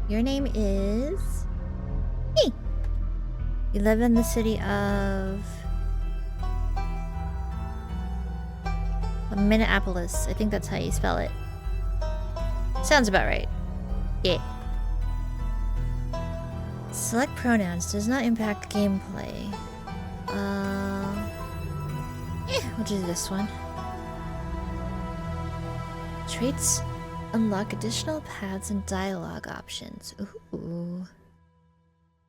Your name is... me! You live in the city of... Minneapolis. I think that's how you spell it. Sounds about right. Yeah. Select pronouns does not impact gameplay. We'll do this one. Traits unlock additional paths and dialogue options. Ooh.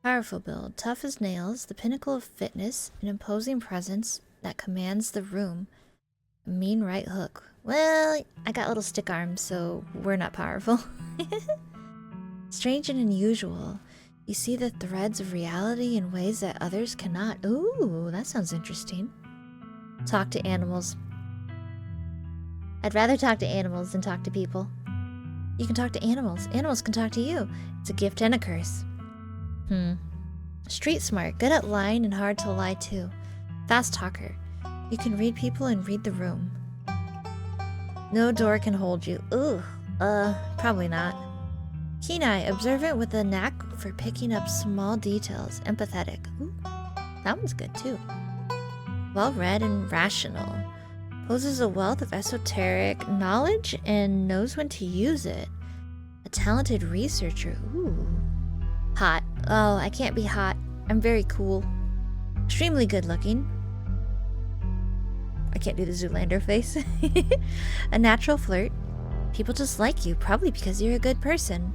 Powerful build. Tough as nails, the pinnacle of fitness, an imposing presence that commands the room. A mean right hook. Well, I got little stick arms, so we're not powerful. Strange and unusual. You see the threads of reality in ways that others cannot. Ooh, that sounds interesting. Talk to animals. I'd rather talk to animals than talk to people. You can talk to animals. Animals can talk to you. It's a gift and a curse. Street smart. Good at lying and hard to lie to. Fast talker. You can read people and read the room. No door can hold you. Ugh. Probably not. Keen eye. Observant with a knack for picking up small details. Empathetic. Ooh, that one's good too. Well-read and rational. Poses a wealth of esoteric knowledge and knows when to use it. A talented researcher. Ooh. Hot. Oh, I can't be hot. I'm very cool. Extremely good looking. I can't do the Zoolander face. A natural flirt. People just like you, probably because you're a good person.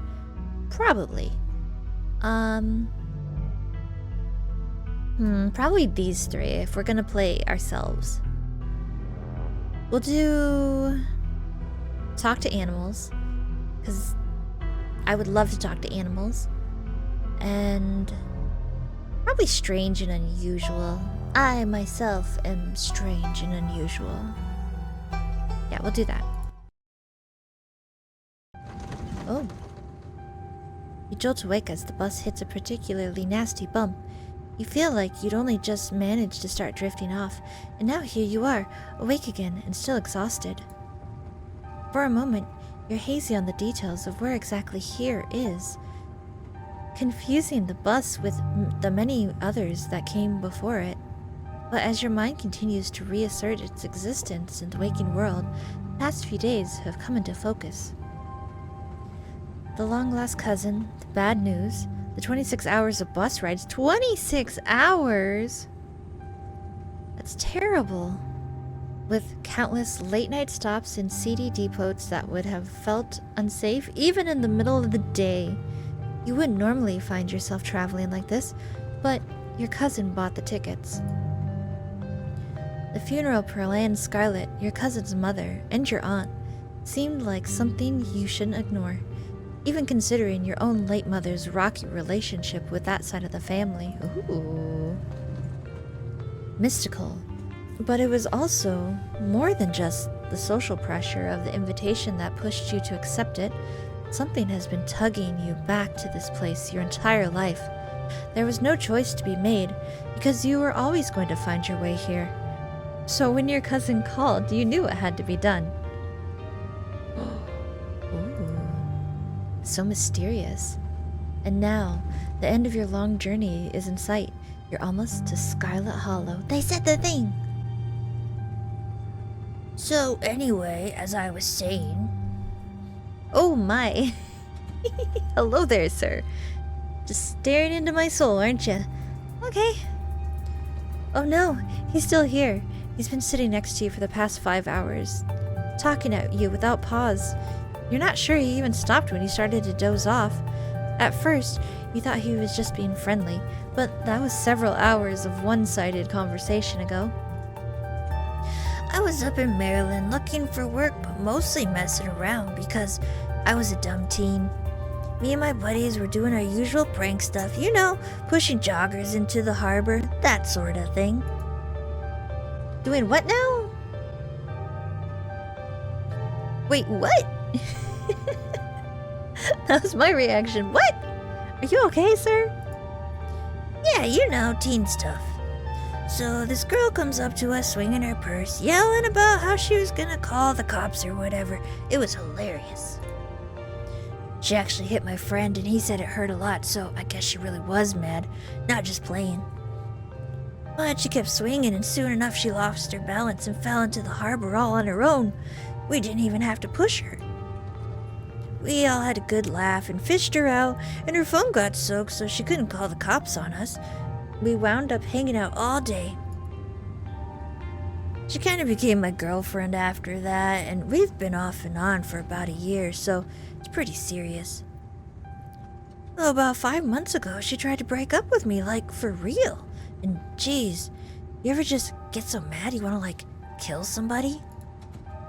Probably. Probably these three if we're gonna play ourselves. We'll do... talk to animals, because I would love to talk to animals. And probably strange and unusual. I myself am strange and unusual. Yeah, we'll do that. Oh. You jolt awake as the bus hits a particularly nasty bump. You feel like you'd only just managed to start drifting off, and now here you are, awake again and still exhausted. For a moment, you're hazy on the details of where exactly here is, confusing the bus with the many others that came before it. But as your mind continues to reassert its existence in the waking world, the past few days have come into focus. The long-lost cousin, the bad news, the 26 hours of bus rides. 26 hours?! That's terrible. With countless late-night stops in seedy depots that would have felt unsafe even in the middle of the day. You wouldn't normally find yourself traveling like this, but your cousin bought the tickets. The funeral for Anne Scarlet, your cousin's mother, and your aunt, seemed like something you shouldn't ignore, even considering your own late mother's rocky relationship with that side of the family. Ooh. Mystical. But it was also more than just the social pressure of the invitation that pushed you to accept it. Something has been tugging you back to this place your entire life. There was no choice to be made, because you were always going to find your way here. So when your cousin called, you knew it had to be done. So mysterious. And now, the end of your long journey is in sight. You're almost to Scarlet Hollow. They said the thing! So anyway, as I was saying... Oh my! Hello there, sir. Just staring into my soul, aren't you? Okay. Oh no, he's still here. He's been sitting next to you for the past 5 hours, talking at you without pause. You're not sure he even stopped when he started to doze off. At first, you thought he was just being friendly, but that was several hours of one-sided conversation ago. I was up in Maryland looking for work, but mostly messing around because I was a dumb teen. Me and my buddies were doing our usual prank stuff, you know, pushing joggers into the harbor, that sort of thing. Doing what now? Wait, what? That was my reaction. What? Are you okay, sir? Yeah, you know, teen stuff. So this girl comes up to us swinging her purse, yelling about how she was gonna call the cops or whatever. It was hilarious. She actually hit my friend and he said it hurt a lot, so I guess she really was mad, not just playing. But she kept swinging and soon enough she lost her balance and fell into the harbor all on her own. We didn't even have to push her. We all had a good laugh and fished her out, and her phone got soaked so she couldn't call the cops on us. We wound up hanging out all day. She kind of became my girlfriend after that, and we've been off and on for about a year, so it's pretty serious. Well, about 5 months ago, she tried to break up with me, like, for real. And geez, you ever just get so mad you want to, like, kill somebody?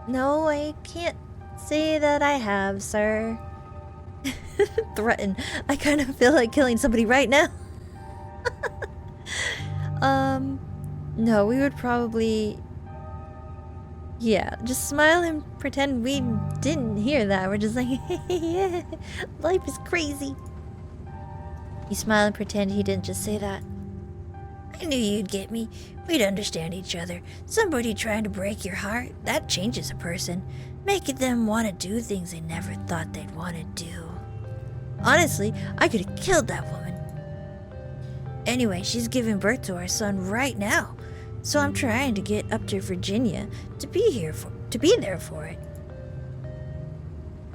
No, I can't say that I have, sir. Threaten. I kind of feel like killing somebody right now. No, we would probably... Yeah, just smile and pretend we didn't hear that. We're just like, yeah, life is crazy. You smile and pretend he didn't just say that. I knew you'd get me. We'd understand each other. Somebody trying to break your heart, that changes a person, making them want to do things they never thought they'd want to do. Honestly, I could have killed that woman. Anyway, she's giving birth to our son right now. So I'm trying to get up to Virginia to be there for it.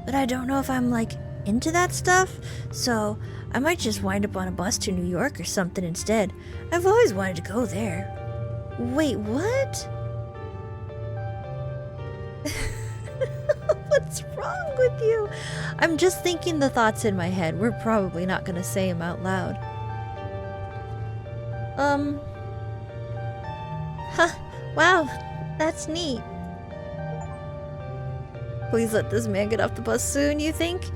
But I don't know if I'm like into that stuff, so I might just wind up on a bus to New York or something instead. I've always wanted to go there. Wait, what? What's wrong with you? I'm just thinking the thoughts in my head. We're probably not gonna say them out loud. Huh, wow, that's neat. Please let this man get off the bus soon, you think?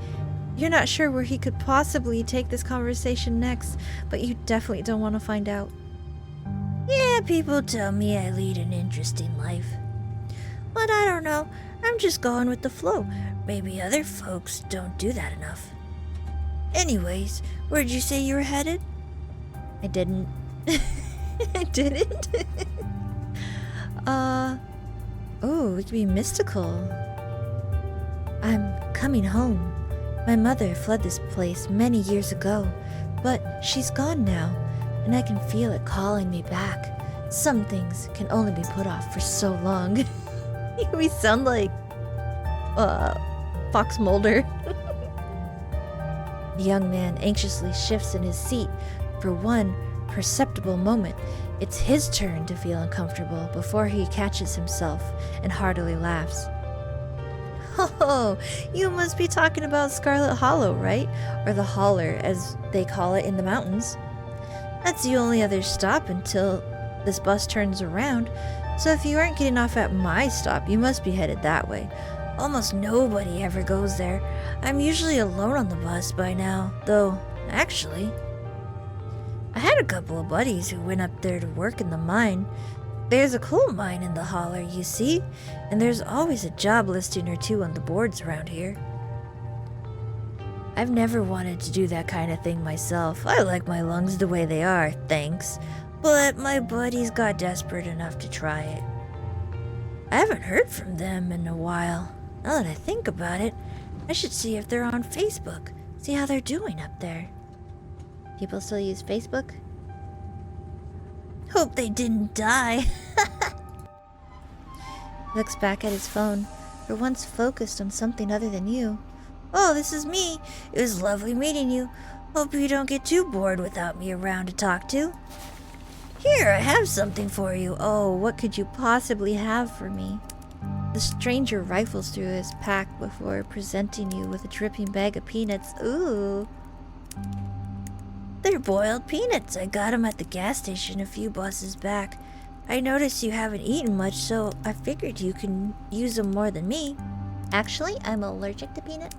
You're not sure where he could possibly take this conversation next, but you definitely don't want to find out. Yeah, people tell me I lead an interesting life. But I don't know, I'm just going with the flow. Maybe other folks don't do that enough. Anyways, where'd you say you were headed? I didn't. I didn't? Oh, it could be mystical. I'm coming home. My mother fled this place many years ago, but she's gone now, and I can feel it calling me back. Some things can only be put off for so long. We sound like, Fox Mulder. The young man anxiously shifts in his seat. For one perceptible moment, it's his turn to feel uncomfortable before he catches himself and heartily laughs. Oh, you must be talking about Scarlet Hollow, right? Or the Holler, as they call it in the mountains. That's the only other stop until this bus turns around, so if you aren't getting off at my stop, you must be headed that way. Almost nobody ever goes there. I'm usually alone on the bus by now, though, actually. I had a couple of buddies who went up there to work in the mine. There's a coal mine in the Holler, you see, and there's always a job listing or two on the boards around here. I've never wanted to do that kind of thing myself. I like my lungs the way they are, thanks. But my buddies got desperate enough to try it. I haven't heard from them in a while. Now that I think about it, I should see if they're on Facebook. See how they're doing up there. People still use Facebook? Hope they didn't die. Looks back at his phone, for once focused on something other than you. Oh, this is me. It was lovely meeting you. Hope you don't get too bored without me around to talk to. Here, I have something for you. Oh, what could you possibly have for me? The stranger rifles through his pack before presenting you with a dripping bag of peanuts. Ooh. They're boiled peanuts. I got them at the gas station a few buses back. I noticed you haven't eaten much, so I figured you can use them more than me. Actually, I'm allergic to peanuts.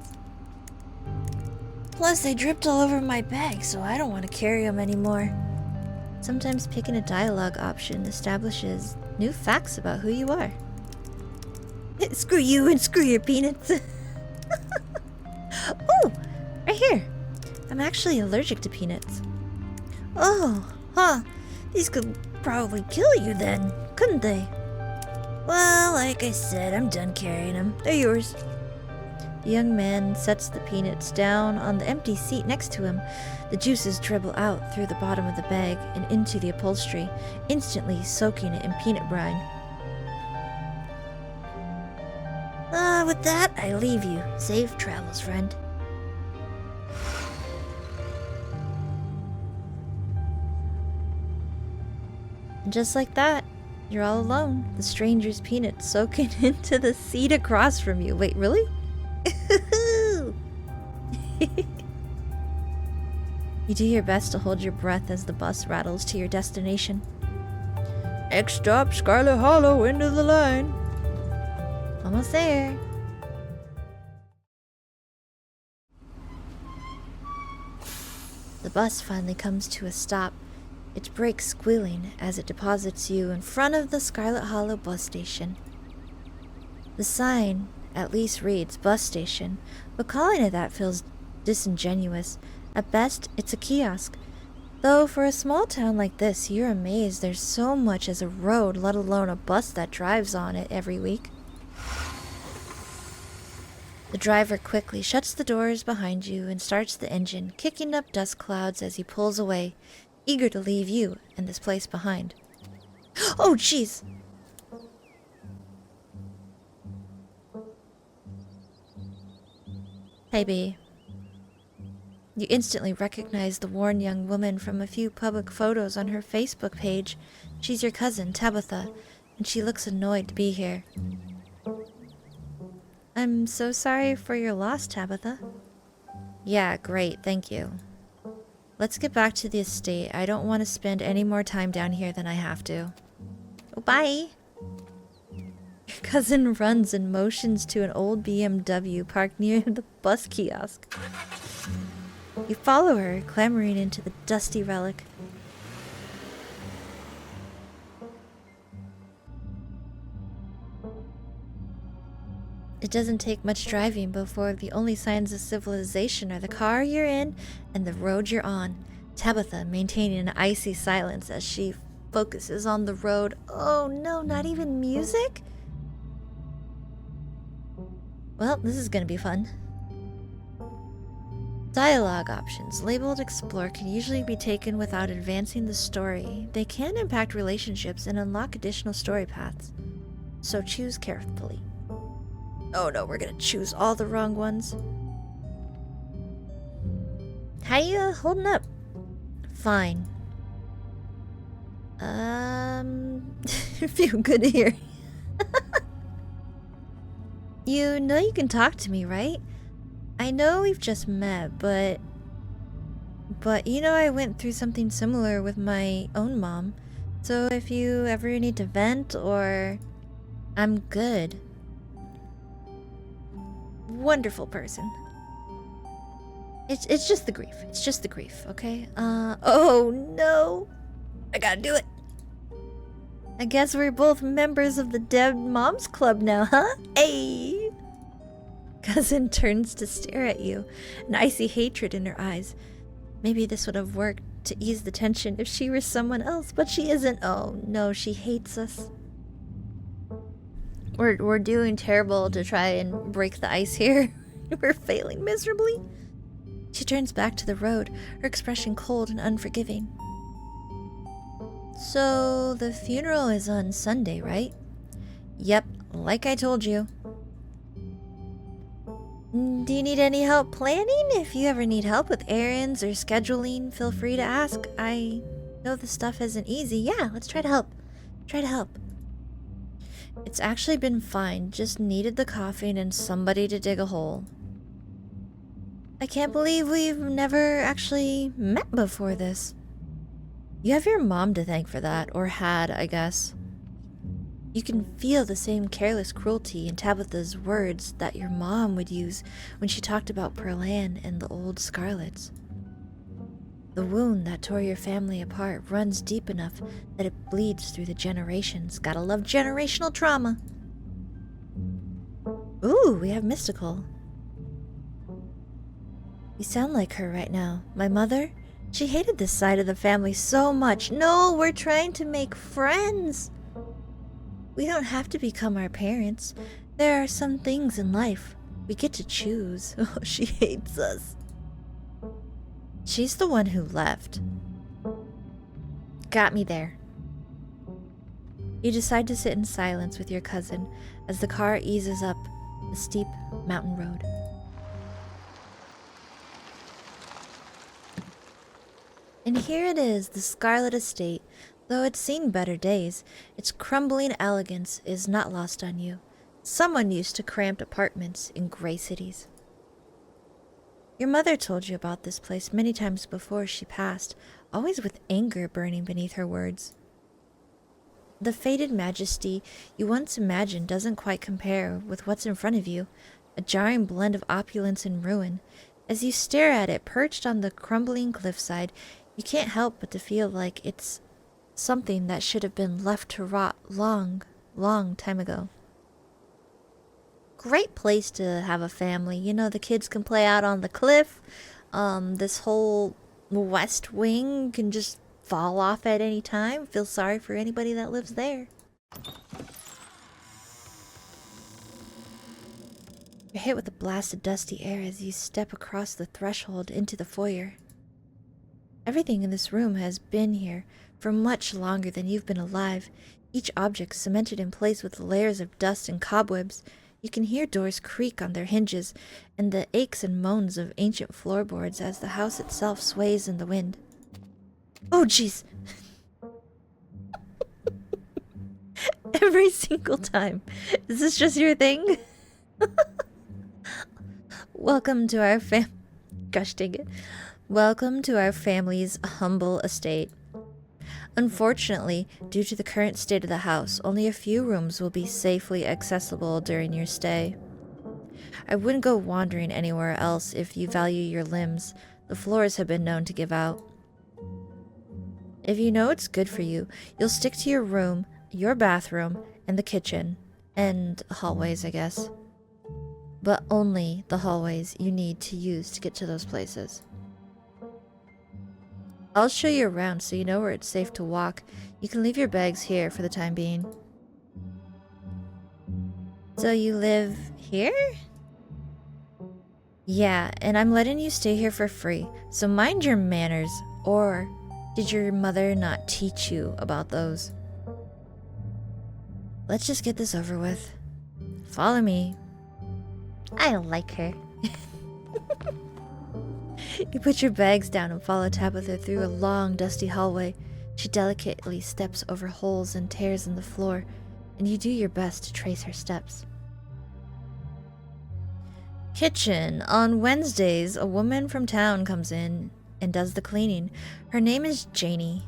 Plus, they dripped all over my bag, so I don't want to carry them anymore. Sometimes picking a dialogue option establishes new facts about who you are. Screw you and screw your peanuts. Oh, right here. I'm actually allergic to peanuts. Oh, huh. These could probably kill you then, couldn't they? Well, like I said, I'm done carrying them. They're yours. The young man sets the peanuts down on the empty seat next to him. The juices dribble out through the bottom of the bag and into the upholstery, instantly soaking it in peanut brine. With that, I leave you. Safe travels, friend. And just like that, you're all alone. The stranger's peanuts soaking into the seat across from you. Wait, really? You do your best to hold your breath as the bus rattles to your destination. Next stop, Scarlet Hollow, end of the line. Almost there. The bus finally comes to a stop. Its brakes squealing as it deposits you in front of the Scarlet Hollow bus station. The sign at least reads bus station, but calling it that feels disingenuous. At best, it's a kiosk. Though for a small town like this, you're amazed there's so much as a road, let alone a bus that drives on it every week. The driver quickly shuts the doors behind you and starts the engine, kicking up dust clouds as he pulls away, eager to leave you and this place behind. Oh, jeez! Hey, B. You instantly recognize the worn young woman from a few public photos on her Facebook page. She's your cousin, Tabitha, and she looks annoyed to be here. I'm so sorry for your loss, Tabitha. Yeah, great, thank you. Let's get back to the estate. I don't want to spend any more time down here than I have to. Oh, bye! Your cousin runs and motions to an old BMW parked near the bus kiosk. You follow her, clambering into the dusty relic. It doesn't take much driving before the only signs of civilization are the car you're in and the road you're on. Tabitha maintaining an icy silence as she focuses on the road. Oh no, not even music? Well, this is gonna be fun. Dialogue options labeled Explore can usually be taken without advancing the story. They can impact relationships and unlock additional story paths, so choose carefully. Oh no, we're gonna choose all the wrong ones. How you holding up? Fine. Feel good to hear. You know you can talk to me, right? I know we've just met, but you know I went through something similar with my own mom. So if you ever need to vent or... I'm good. Wonderful person. It's just the grief. It's just the grief, okay? Oh no! I gotta do it! I guess we're both members of the Dead Moms Club now, huh? Hey! Cousin turns to stare at you, an icy hatred in her eyes. Maybe this would have worked to ease the tension if she were someone else, but she isn't. Oh no, she hates us. We're doing terrible to try and break the ice here. We're failing miserably. She turns back to the road, her expression cold and unforgiving. So, the funeral is on Sunday, right? Yep, like I told you. Do you need any help planning? If you ever need help with errands or scheduling, feel free to ask. I know this stuff isn't easy. Yeah, let's try to help. Try to help. It's actually been fine, just needed the coffin and somebody to dig a hole. I can't believe we've never actually met before this. You have your mom to thank for that, or had, I guess. You can feel the same careless cruelty in Tabitha's words that your mom would use when she talked about Pearl Ann and the old Scarlets. The wound that tore your family apart runs deep enough that it bleeds through the generations. Gotta love generational trauma. Ooh, we have mystical. You sound like her right now. My mother? She hated this side of the family so much. No, we're trying to make friends. We don't have to become our parents. There are some things in life We get to choose. Oh, she hates us. She's the one who left. Got me there. You decide to sit in silence with your cousin as the car eases up the steep mountain road. And here it is, the Scarlet Estate. Though it's seen better days, its crumbling elegance is not lost on you. Someone used to cramped apartments in gray cities. Your mother told you about this place many times before she passed, always with anger burning beneath her words. The faded majesty you once imagined doesn't quite compare with what's in front of you, a jarring blend of opulence and ruin. As you stare at it perched on the crumbling cliffside, you can't help but to feel like it's something that should have been left to rot long, long time ago. Great place to have a family. You know, the kids can play out on the cliff. This whole west wing can just fall off at any time. Feel sorry for anybody that lives there. You're hit with a blast of dusty air as you step across the threshold into the foyer. Everything in this room has been here for much longer than you've been alive, each object cemented in place with layers of dust and cobwebs. You can hear doors creak on their hinges and the aches and moans of ancient floorboards as the house itself sways in the wind. Oh, jeez! Every single time. Is this just your thing? Welcome to our Gosh dang it. Welcome to our family's humble estate. Unfortunately, due to the current state of the house, only a few rooms will be safely accessible during your stay. I wouldn't go wandering anywhere else if you value your limbs. The floors have been known to give out. If you know it's good for you, you'll stick to your room, your bathroom, and the kitchen. And hallways, I guess. But only the hallways you need to use to get to those places. I'll show you around so you know where it's safe to walk. You can leave your bags here for the time being. So you live here? Yeah, and I'm letting you stay here for free, so mind your manners. Or did your mother not teach you about those? Let's just get this over with. Follow me. I don't like her. You put your bags down and follow Tabitha through a long, dusty hallway. She delicately steps over holes and tears in the floor, and you do your best to trace her steps. Kitchen. On Wednesdays, a woman from town comes in and does the cleaning. Her name is Janie.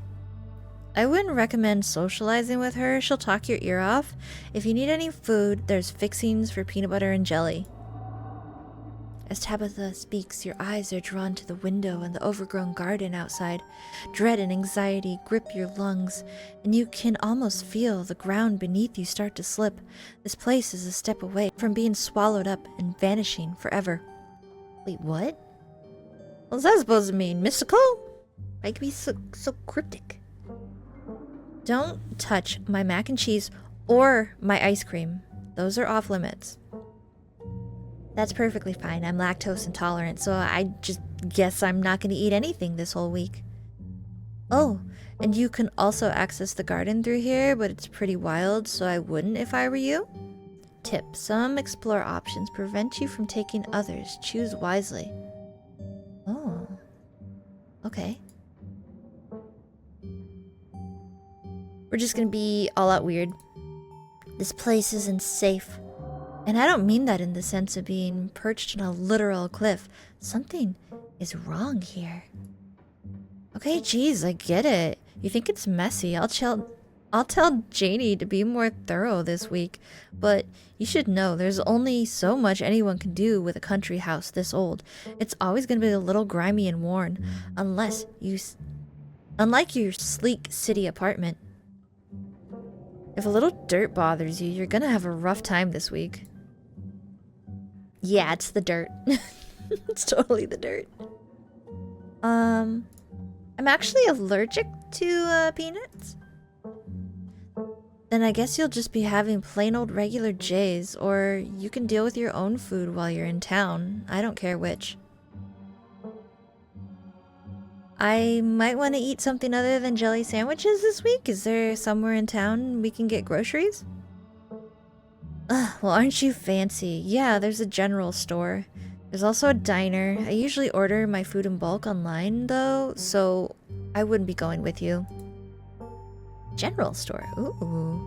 I wouldn't recommend socializing with her. She'll talk your ear off. If you need any food, there's fixings for peanut butter and jelly. As Tabitha speaks, your eyes are drawn to the window and the overgrown garden outside. Dread and anxiety grip your lungs, and you can almost feel the ground beneath you start to slip. This place is a step away from being swallowed up and vanishing forever. Wait, what? What's that supposed to mean? Mystical? Why could be so cryptic? Don't touch my mac and cheese or my ice cream. Those are off limits. That's perfectly fine. I'm lactose intolerant, so I just guess I'm not going to eat anything this whole week. Oh, and you can also access the garden through here, but it's pretty wild, so I wouldn't if I were you. Tip: some explore options prevent you from taking others. Choose wisely. Oh. Okay. We're just going to be all out weird. This place isn't safe. And I don't mean that in the sense of being perched on a literal cliff. Something is wrong here. Okay, geez, I get it. You think it's messy. I'll tell Janie to be more thorough this week. But you should know there's only so much anyone can do with a country house this old. It's always going to be a little grimy and worn. Unlike your sleek city apartment. If a little dirt bothers you, you're going to have a rough time this week. Yeah, it's the dirt. It's totally the dirt. I'm actually allergic to peanuts. Then I guess you'll just be having plain old regular J's, or you can deal with your own food while you're in town. I don't care which. I might want to eat something other than jelly sandwiches this week. Is there somewhere in town we can get groceries? Well, aren't you fancy? Yeah, there's a general store. There's also a diner. I usually order my food in bulk online, though, so I wouldn't be going with you. General store. Ooh.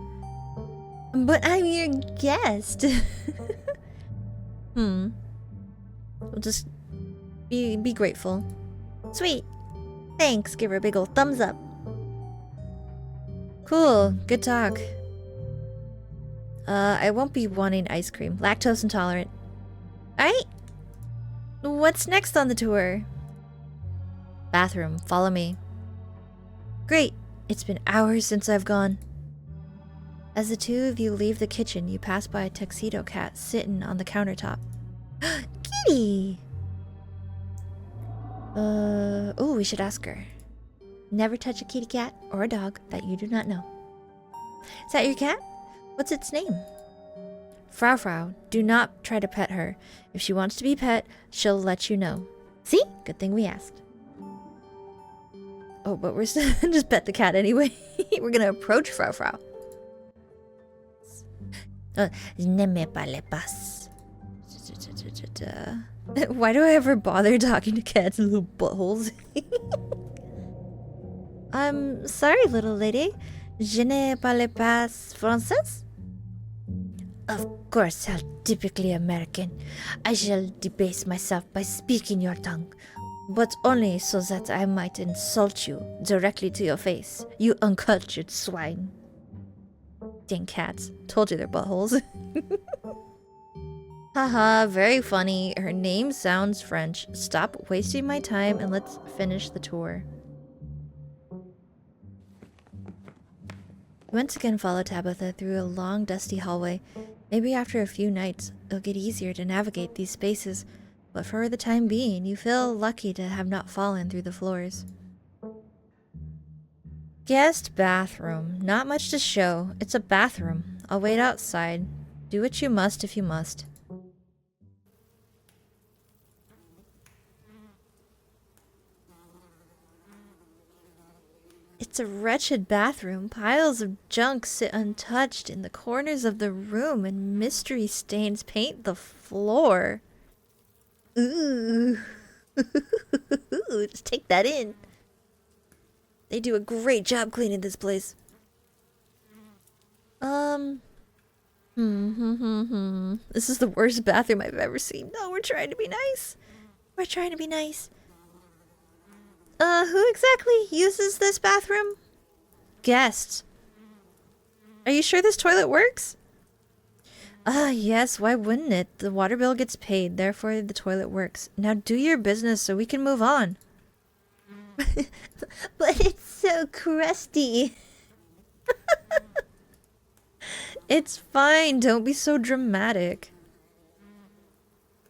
But I'm your guest. We'll just be grateful. Sweet. Thanks. Give her a big ol' thumbs up. Cool. Good talk. I won't be wanting ice cream. Lactose intolerant. Alright. What's next on the tour? Bathroom. Follow me. Great. It's been hours since I've gone. As the two of you leave the kitchen, you pass by a tuxedo cat sitting on the countertop. Kitty! Oh, we should ask her. Never touch a kitty cat or a dog that you do not know. Is that your cat? What's its name? Frou-Frou. Do not try to pet her. If she wants to be pet, she'll let you know. See? Good thing we asked. Oh, but we're still just pet the cat anyway. We're gonna approach Frou-Frou. Ne me parle pas. Why do I ever bother talking to cats in little buttholes? I'm sorry, little lady. Je ne parle pas français? Of course, how typically American. I shall debase myself by speaking your tongue, but only so that I might insult you directly to your face, you uncultured swine. Dang cats. Told you they're buttholes. Haha, very funny. Her name sounds French. Stop wasting my time and let's finish the tour. Once again, follow Tabitha through a long, dusty hallway. Maybe after a few nights, it'll get easier to navigate these spaces, but for the time being, you feel lucky to have not fallen through the floors. Guest bathroom. Not much to show. It's a bathroom. I'll wait outside. Do what you must if you must. It's a wretched bathroom. Piles of junk sit untouched in the corners of the room, and mystery stains paint the floor. Ooh. Just take that in. They do a great job cleaning this place. This is the worst bathroom I've ever seen. No, we're trying to be nice. We're trying to be nice. Who exactly uses this bathroom? Guests. Are you sure this toilet works? Yes, why wouldn't it? The water bill gets paid, therefore the toilet works. Now do your business so we can move on. But it's so crusty. It's fine, don't be so dramatic.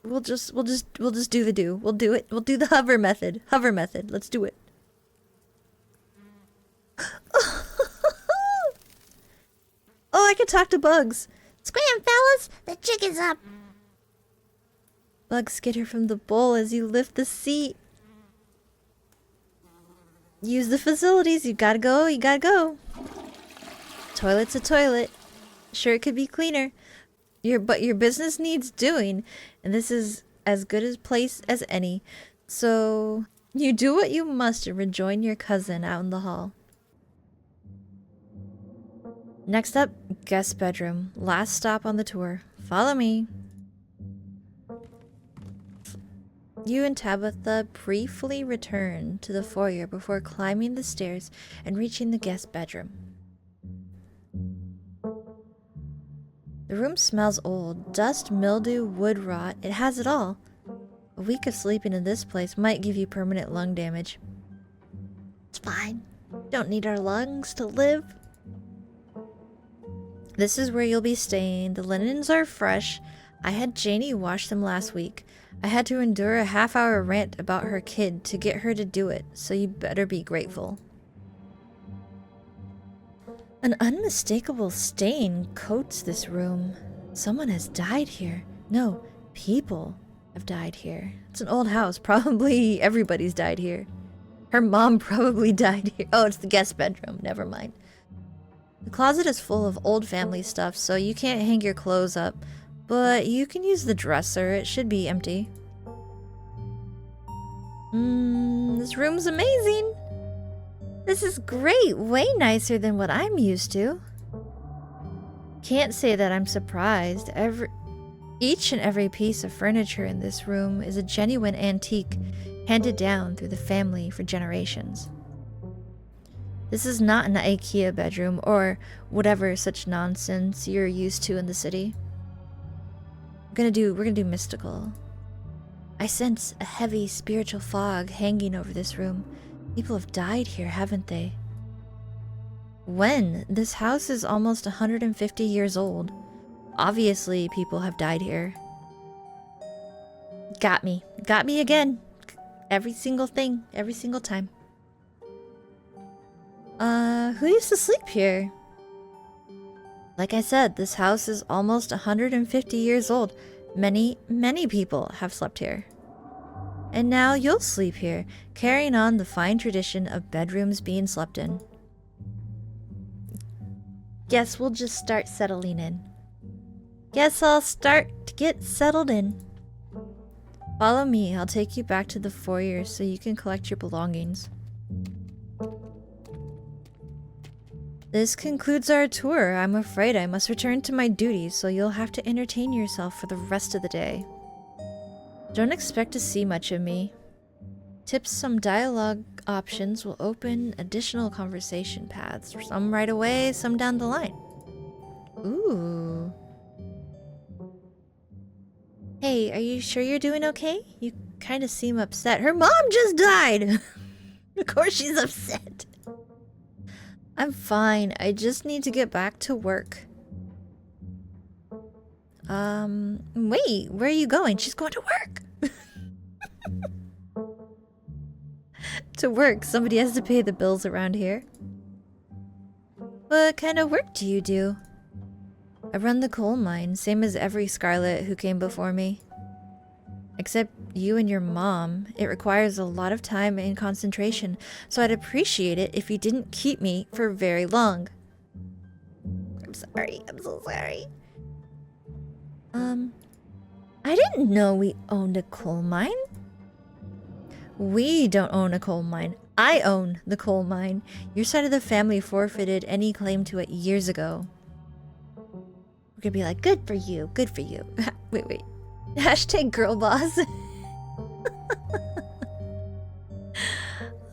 We'll just do the do. We'll do it. We'll do the hover method. Hover method. Let's do it. Oh, I can talk to bugs. Scram, fellas! The chicken's up! Bugs skitter from the bowl as you lift the seat. Use the facilities. You gotta go. You gotta go. Toilet's a toilet. Sure, it could be cleaner. But your business needs doing, and this is as good a place as any. So you do what you must and rejoin your cousin out in the hall. Next up, guest bedroom. Last stop on the tour. Follow me. You and Tabitha briefly return to the foyer before climbing the stairs and reaching the guest bedroom. The room smells old. Dust, mildew, wood rot. It has it all. A week of sleeping in this place might give you permanent lung damage. It's fine. Don't need our lungs to live. This is where you'll be staying. The linens are fresh. I had Janie wash them last week. I had to endure a half-hour rant about her kid to get her to do it, so you better be grateful. An unmistakable stain coats this room. Someone has died here. No, people have died here. It's an old house. Probably everybody's died here. Her mom probably died here. Oh, it's the guest bedroom. Never mind. The closet is full of old family stuff, so you can't hang your clothes up. But you can use the dresser. It should be empty. This room's amazing. This is great. Way nicer than what I'm used to. Can't say that I'm surprised. Each and every piece of furniture in this room is a genuine antique, handed down through the family for generations. This is not an IKEA bedroom or whatever such nonsense you're used to in the city. We're gonna do mystical. I sense a heavy spiritual fog hanging over this room. People have died here, haven't they? When? This house is almost 150 years old. Obviously, people have died here. Got me. Got me again. Every single thing. Every single time. Who used to sleep here? Like I said, this house is almost 150 years old. Many, many people have slept here. And now you'll sleep here, carrying on the fine tradition of bedrooms being slept in. Guess we'll just start settling in. Guess I'll start to get settled in. Follow me, I'll take you back to the foyer so you can collect your belongings. This concludes our tour. I'm afraid I must return to my duties, so you'll have to entertain yourself for the rest of the day. Don't expect to see much of me. Tips some dialogue options will open additional conversation paths. Some right away, some down the line. Ooh. Hey, are you sure you're doing okay? You kind of seem upset. Her mom just died! Of course she's upset. I'm fine. I just need to get back to work. Wait, where are you going? She's going to work! To work? Somebody has to pay the bills around here. What kind of work do you do? I run the coal mine, same as every Scarlet who came before me. Except you and your mom. It requires a lot of time and concentration, so I'd appreciate it if you didn't keep me for very long. I'm sorry. I'm so sorry. I didn't know we owned a coal mine. We don't own a coal mine. I own the coal mine. Your side of the family forfeited any claim to it years ago. We're gonna be like, good for you, good for you. Wait. Hashtag girl boss.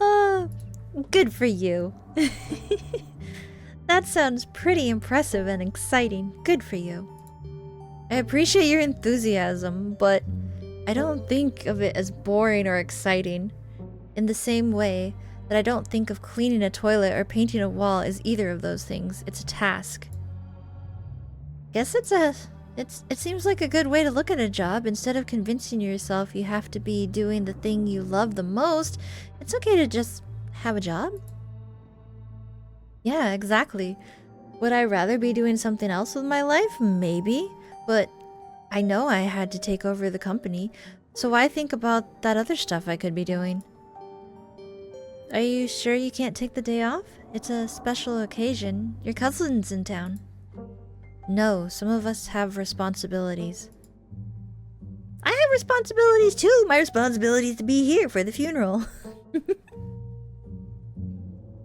Oh, good for you. That sounds pretty impressive and exciting. Good for you. I appreciate your enthusiasm, but I don't think of it as boring or exciting. In the same way that I don't think of cleaning a toilet or painting a wall as either of those things. It's a task. Guess it seems like a good way to look at a job. Instead of convincing yourself you have to be doing the thing you love the most, it's okay to just have a job. Yeah, exactly. Would I rather be doing something else with my life? Maybe. But I know I had to take over the company, so why think about that other stuff I could be doing? Are you sure you can't take the day off? It's a special occasion. Your cousin's in town. No, some of us have responsibilities. I have responsibilities too. My responsibility is to be here for the funeral.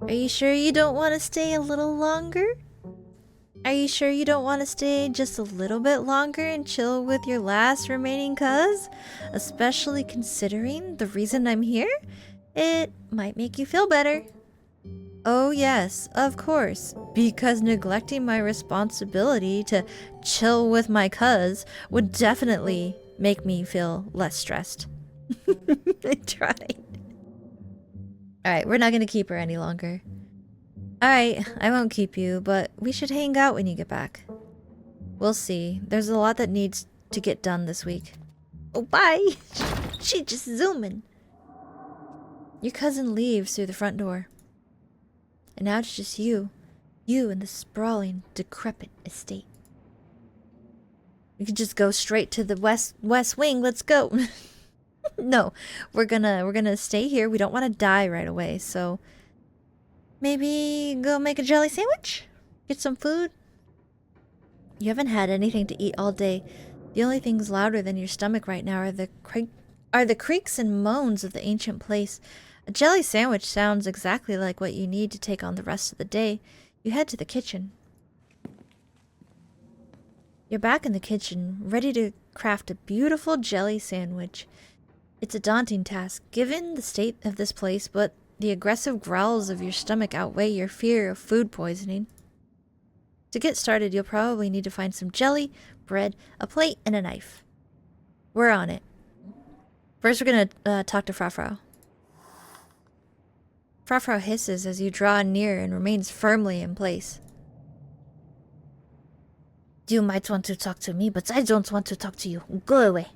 Are you sure you don't want to stay a little longer? Are you sure you don't want to stay just a little bit longer and chill with your last remaining cuz? Especially considering the reason I'm here? It might make you feel better. Oh yes, of course, because neglecting my responsibility to chill with my cuz would definitely make me feel less stressed. I tried. Alright, we're not gonna keep her any longer. Alright, I won't keep you, but we should hang out when you get back. We'll see. There's a lot that needs to get done this week. Oh, bye! She just zooming. Your cousin leaves through the front door. And now it's just you. You and the sprawling, decrepit estate. We could just go straight to the west wing. Let's go. No, we're gonna stay here. We don't want to die right away, so maybe go make a jelly sandwich? Get some food? You haven't had anything to eat all day. The only things louder than your stomach right now are the creaks and moans of the ancient place. A jelly sandwich sounds exactly like what you need to take on the rest of the day. You head to the kitchen. You're back in the kitchen, ready to craft a beautiful jelly sandwich. It's a daunting task, given the state of this place, but the aggressive growls of your stomach outweigh your fear of food poisoning. To get started, you'll probably need to find some jelly, bread, a plate, and a knife. We're on it. First, we're gonna talk to Frou-Frou. Frou-Frou hisses as you draw near and remains firmly in place. You might want to talk to me, but I don't want to talk to you. Go away.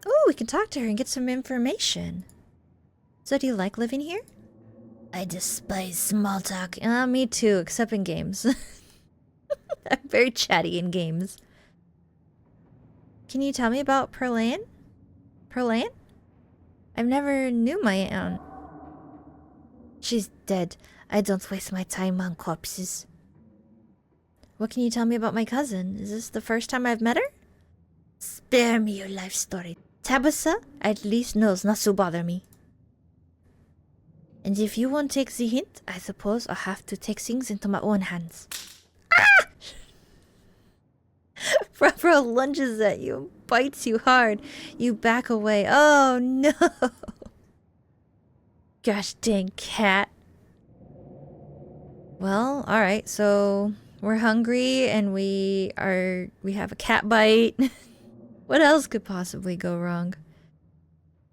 Oh, we can talk to her and get some information. So do you like living here? I despise small talk. Me too, except in games. I'm very chatty in games. Can you tell me about Perlan? Perlan? I've never knew my aunt. She's dead. I don't waste my time on corpses. What can you tell me about my cousin? Is this the first time I've met her? Spare me your life story. Tabitha at least knows not to bother me. And if you won't take the hint, I suppose I'll have to take things into my own hands. Ah! Frou-Frou lunges at you, bites you hard. You back away. Oh no! Gosh dang cat. Well, alright, so we're hungry and we have a cat bite. What else could possibly go wrong?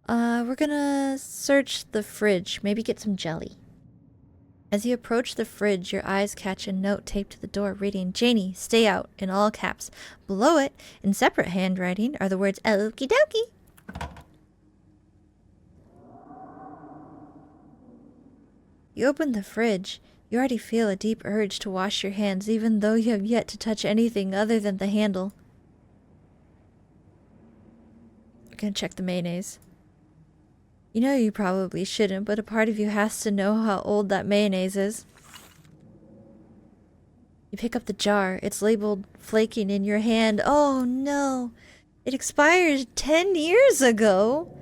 We're gonna search the fridge, maybe get some jelly. As you approach the fridge, your eyes catch a note taped to the door reading, "Janie, stay out," in all caps. Below it, in separate handwriting, are the words, "Okie dokie." You open the fridge. You already feel a deep urge to wash your hands, even though you have yet to touch anything other than the handle. I'm gonna check the mayonnaise. You know you probably shouldn't, but a part of you has to know how old that mayonnaise is. You pick up the jar. It's labeled flaking in your hand. Oh no! It expired 10 years ago!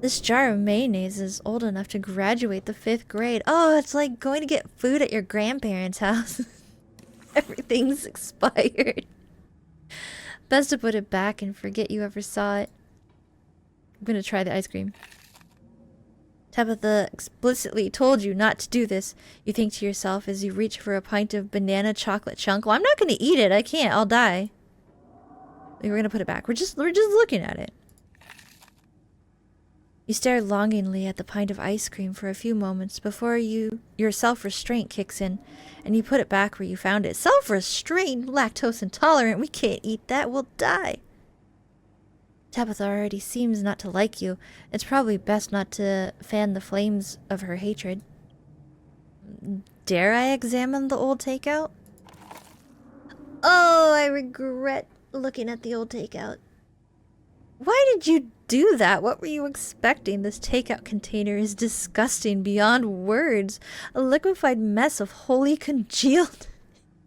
This jar of mayonnaise is old enough to graduate the 5th grade. Oh, it's like going to get food at your grandparents' house. Everything's expired. Best to put it back and forget you ever saw it. I'm gonna try the ice cream. Tabitha explicitly told you not to do this. You think to yourself as you reach for a pint of banana chocolate chunk. Well, I'm not gonna eat it. I can't. I'll die. We're gonna put it back. We're just looking at it. You stare longingly at the pint of ice cream for a few moments before your self-restraint kicks in, and you put it back where you found it. Self-restraint? Lactose intolerant. We can't eat that. We'll die. Tabitha already seems not to like you. It's probably best not to fan the flames of her hatred. Dare I examine the old takeout? Oh, I regret looking at the old takeout. Why did you do that? What were you expecting? This takeout container is disgusting beyond words. A liquefied mess of wholly congealed...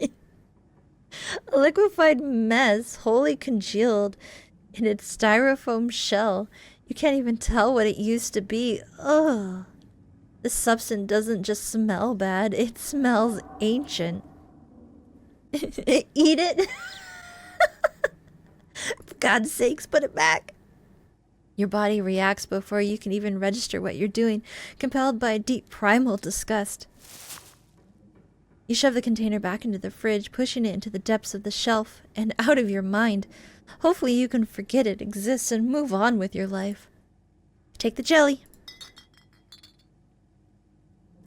A liquefied mess, wholly congealed in its styrofoam shell. You can't even tell what it used to be. Ugh. This substance doesn't just smell bad, it smells ancient. Eat it? For God's sakes, put it back. Your body reacts before you can even register what you're doing, compelled by a deep primal disgust. You shove the container back into the fridge, pushing it into the depths of the shelf and out of your mind. Hopefully you can forget it exists and move on with your life. Take the jelly.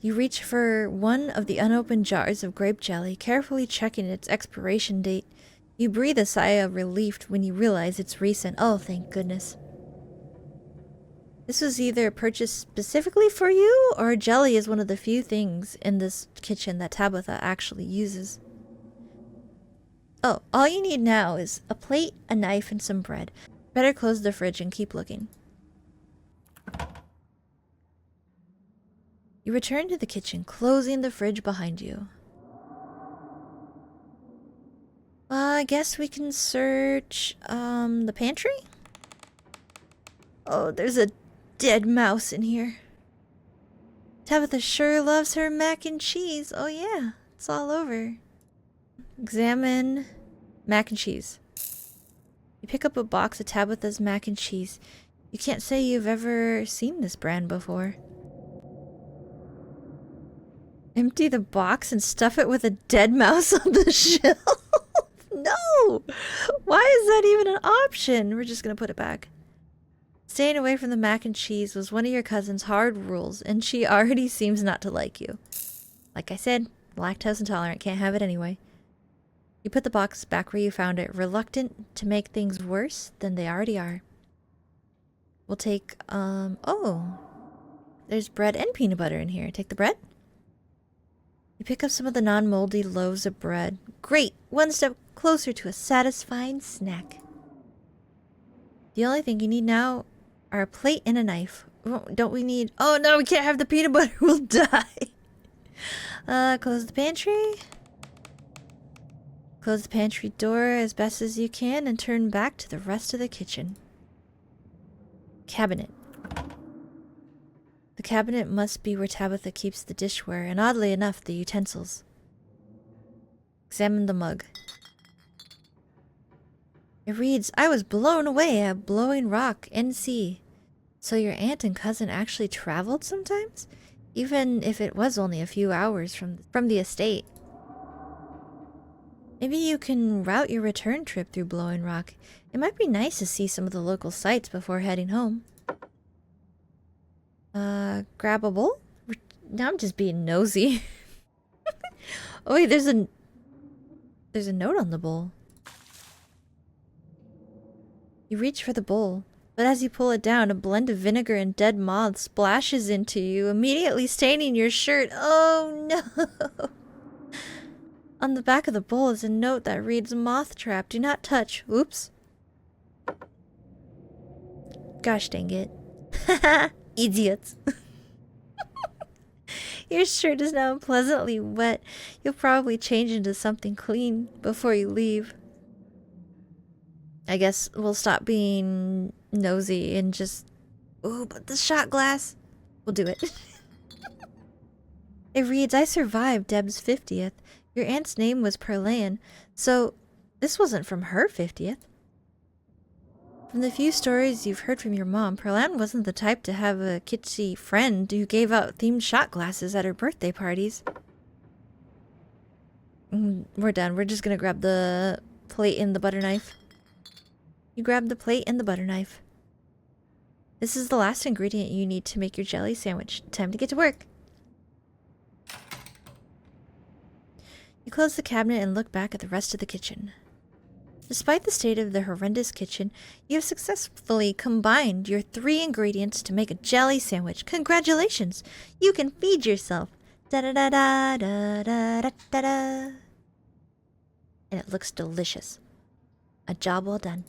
You reach for one of the unopened jars of grape jelly, carefully checking its expiration date. You breathe a sigh of relief when you realize it's recent. Oh, thank goodness. This was either purchased specifically for you, or jelly is one of the few things in this kitchen that Tabitha actually uses. Oh, all you need now is a plate, a knife, and some bread. Better close the fridge and keep looking. You return to the kitchen, closing the fridge behind you. I guess we can search, the pantry? Oh, there's a dead mouse in here. Tabitha sure loves her mac and cheese. Oh yeah, it's all over. Examine mac and cheese. You pick up a box of Tabitha's mac and cheese. You can't say you've ever seen this brand before. Empty the box and stuff it with a dead mouse on the shelf. No! Why is that even an option? We're just gonna put it back. Staying away from the mac and cheese was one of your cousin's hard rules, and she already seems not to like you. Like I said, lactose intolerant, can't have it anyway. You put the box back where you found it, reluctant to make things worse than they already are. We'll take, oh. There's bread and peanut butter in here. Take the bread. You pick up some of the non-moldy loaves of bread. Great! One step closer to a satisfying snack. The only thing you need now are a plate and a knife. Don't we need... Oh no, we can't have the peanut butter. We'll die. Close the pantry. Close the pantry door as best as you can and turn back to the rest of the kitchen. Cabinet. The cabinet must be where Tabitha keeps the dishware, and oddly enough, the utensils. Examine the mug. It reads, I was blown away at Blowing Rock, NC. So your aunt and cousin actually traveled sometimes? Even if it was only a few hours from the estate. Maybe you can route your return trip through Blowing Rock. It might be nice to see some of the local sights before heading home. Grab a bowl? Now I'm just being nosy. Oh wait, there's a note on the bowl. You reach for the bowl, but as you pull it down, a blend of vinegar and dead moths splashes into you, immediately staining your shirt. Oh no! On the back of the bowl is a note that reads, Moth trap, do not touch. Oops. Gosh dang it. Haha, idiots. Your shirt is now pleasantly wet. You'll probably change into something clean before you leave. I guess we'll stop being nosy and just... Ooh, but the shot glass. We'll do it. It reads, I survived Deb's 50th. Your aunt's name was Perlan, so this wasn't from her 50th. From the few stories you've heard from your mom, Perlan wasn't the type to have a kitschy friend who gave out themed shot glasses at her birthday parties. We're done. We're just gonna grab the plate and the butter knife. You grab the plate and the butter knife. This is the last ingredient you need to make your jelly sandwich. Time to get to work. You close the cabinet and look back at the rest of the kitchen. Despite the state of the horrendous kitchen, you have successfully combined your 3 ingredients to make a jelly sandwich. Congratulations! You can feed yourself. Da-da-da-da-da-da-da-da-da. And it looks delicious. A job well done.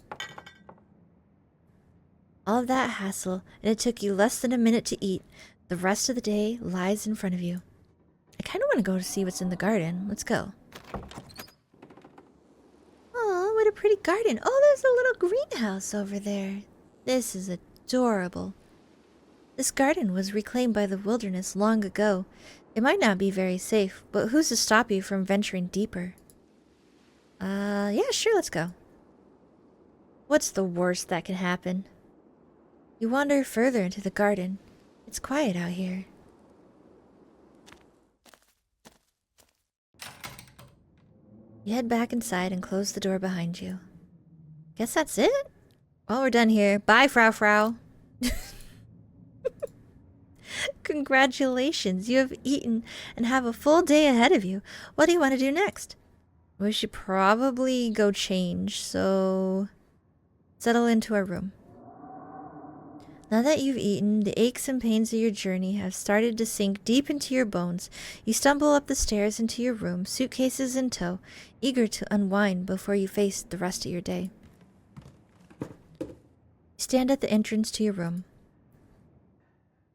All of that hassle, and it took you less than a minute to eat. The rest of the day lies in front of you. I kind of want to go to see what's in the garden. Let's go. Oh, what a pretty garden. Oh, there's a little greenhouse over there. This is adorable. This garden was reclaimed by the wilderness long ago. It might not be very safe, but who's to stop you from venturing deeper? Yeah, sure, let's go. What's the worst that can happen? You wander further into the garden. It's quiet out here. You head back inside and close the door behind you. Guess that's it? Well, we're done here. Bye, Frou-Frou. Congratulations, you have eaten and have a full day ahead of you. What do you want to do next? We should probably go change, so... settle into our room. Now that you've eaten, the aches and pains of your journey have started to sink deep into your bones. You stumble up the stairs into your room, suitcases in tow, eager to unwind before you face the rest of your day. You stand at the entrance to your room.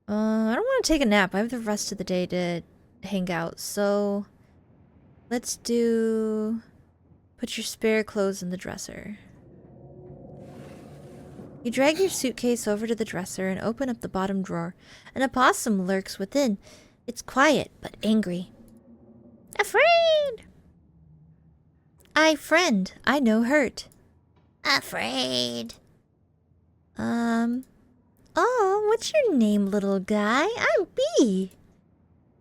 I don't want to take a nap. I have the rest of the day to hang out, so let's do... Put your spare clothes in the dresser. You drag your suitcase over to the dresser and open up the bottom drawer. An opossum lurks within. It's quiet, but angry. Afraid! Friend, I know hurt. Afraid. Oh, what's your name, little guy? I'm B.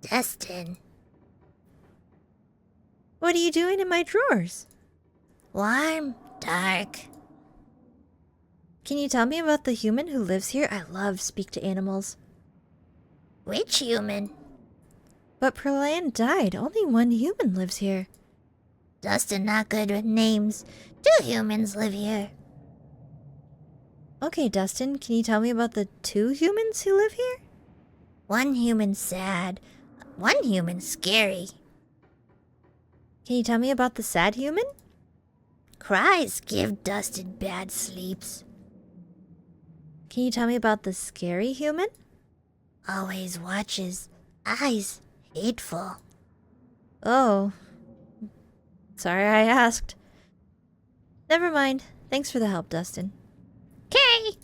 Dustin. What are you doing in my drawers? Warm, dark. Can you tell me about the human who lives here? I love speak to animals. Which human? But Perlan died. Only one human lives here. Dustin not good with names. 2 humans live here. Okay, Dustin, can you tell me about the 2 humans who live here? 1 human sad. 1 human scary. Can you tell me about the sad human? Cries give Dustin bad sleeps. Can you tell me about the scary human? Always watches. Eyes hateful. Oh. Sorry I asked. Never mind. Thanks for the help, Dustin. Okay.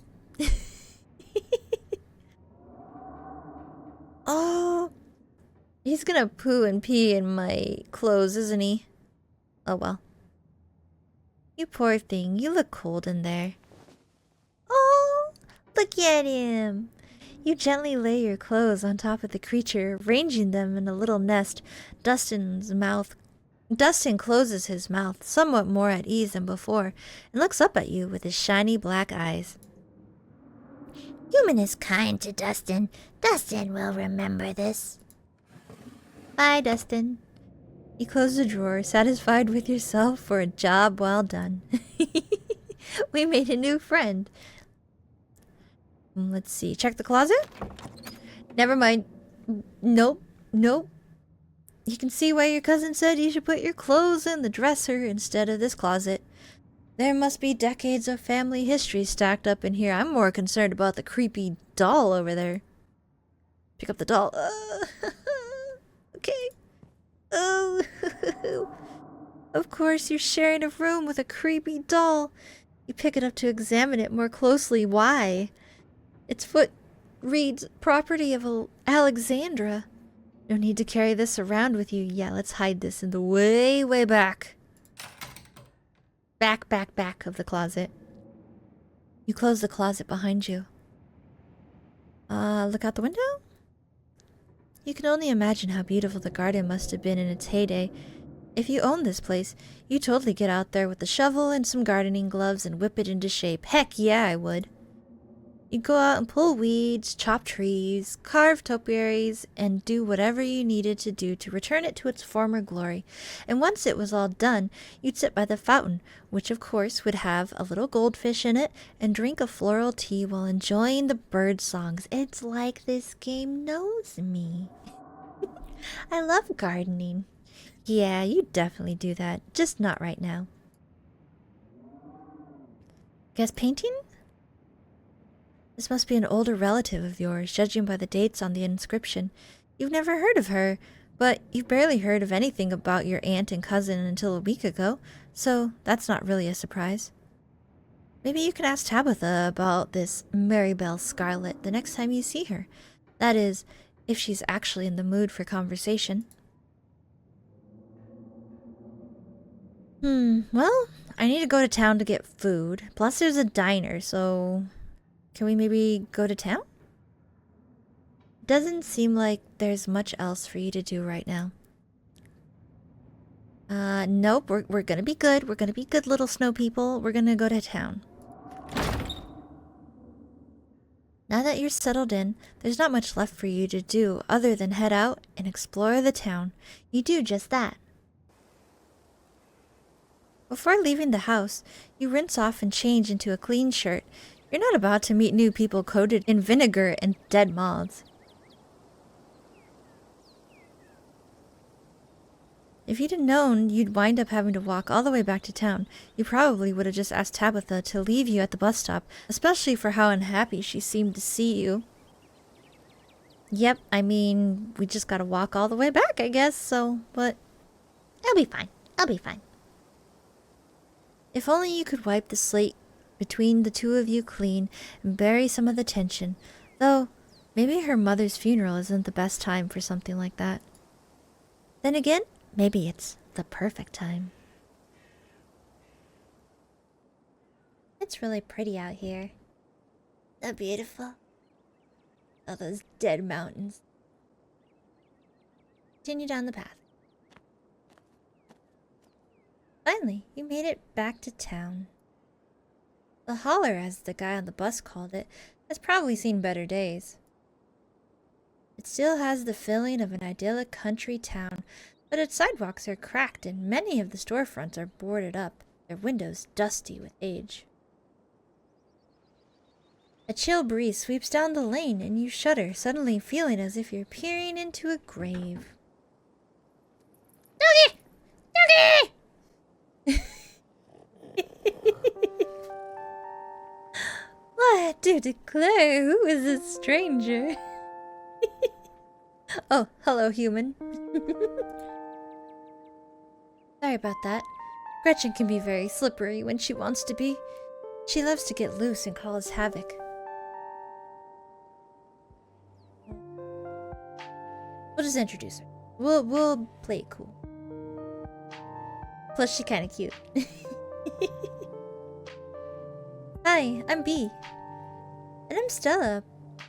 Oh. He's gonna poo and pee in my clothes, isn't he? Oh well. You poor thing. You look cold in there. Oh, look at him. You gently lay your clothes on top of the creature, arranging them in a little nest. Dustin closes his mouth, somewhat more at ease than before, and looks up at you with his shiny black eyes. Human is kind to Dustin. Dustin will remember this. Bye, Dustin. You close the drawer, satisfied with yourself for a job well done. We made a new friend. Let's see. Check the closet? Never mind. Nope. Nope. You can see why your cousin said you should put your clothes in the dresser instead of this closet. There must be decades of family history stacked up in here. I'm more concerned about the creepy doll over there. Pick up the doll. Okay. Oh. Of course, you're sharing a room with a creepy doll. You pick it up to examine it more closely. Why? Its foot reads property of Alexandra. No need to carry this around with you. Yeah, let's hide this in the way, way back. Back of the closet. You close the closet behind you. Look out the window? You can only imagine how beautiful the garden must have been in its heyday. If you owned this place, you'd totally get out there with a shovel and some gardening gloves and whip it into shape. Heck yeah, I would. You'd go out and pull weeds, chop trees, carve topiaries, and do whatever you needed to do to return it to its former glory. And once it was all done, you'd sit by the fountain, which of course would have a little goldfish in it, and drink a floral tea while enjoying the bird songs. It's like this game knows me. I love gardening. Yeah, you definitely do that. Just not right now. Guess painting? This must be an older relative of yours, judging by the dates on the inscription. You've never heard of her, but you've barely heard of anything about your aunt and cousin until a week ago, so that's not really a surprise. Maybe you can ask Tabitha about this Maribel Scarlet the next time you see her. That is, if she's actually in the mood for conversation. Well, I need to go to town to get food. Plus there's a diner, so... Can we maybe go to town? Doesn't seem like there's much else for you to do right now. Nope, we're gonna be good. We're gonna be good little snow people. We're gonna go to town. Now that you're settled in, there's not much left for you to do other than head out and explore the town. You do just that. Before leaving the house, you rinse off and change into a clean shirt. You're not about to meet new people coated in vinegar and dead moths. If you'd have known you'd wind up having to walk all the way back to town, you probably would have just asked Tabitha to leave you at the bus stop, especially for how unhappy she seemed to see you. Yep, I mean, we just gotta walk all the way back, I guess, so, but... I'll be fine. I'll be fine. If only you could wipe the slate between the two of you clean and bury some of the tension. Though, maybe her mother's funeral isn't the best time for something like that. Then again, maybe it's the perfect time. It's really pretty out here. So beautiful. All those dead mountains. Continue down the path. Finally, you made it back to town. The holler, as the guy on the bus called it, has probably seen better days. It still has the feeling of an idyllic country town, but its sidewalks are cracked and many of the storefronts are boarded up, their windows dusty with age. A chill breeze sweeps down the lane and you shudder, suddenly feeling as if you're peering into a grave. Doggy! Doggy! I do declare, who is this stranger? Oh, hello, human. Sorry about that. Gretchen can be very slippery when she wants to be. She loves to get loose and cause havoc. We'll just introduce her. We'll play it cool. Plus, she's kind of cute. Hi, I'm Bee. And I'm Stella.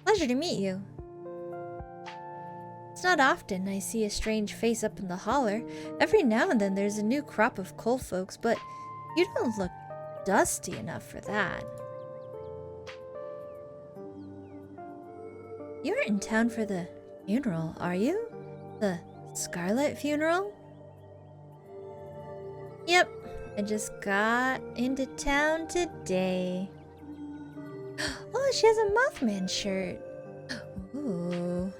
Pleasure to meet you. It's not often I see a strange face up in the holler. Every now and then there's a new crop of coal folks, but you don't look dusty enough for that. You aren't in town for the funeral, are you? The Scarlet funeral? Yep, I just got into town today. Oh, she has a Mothman shirt. Ooh.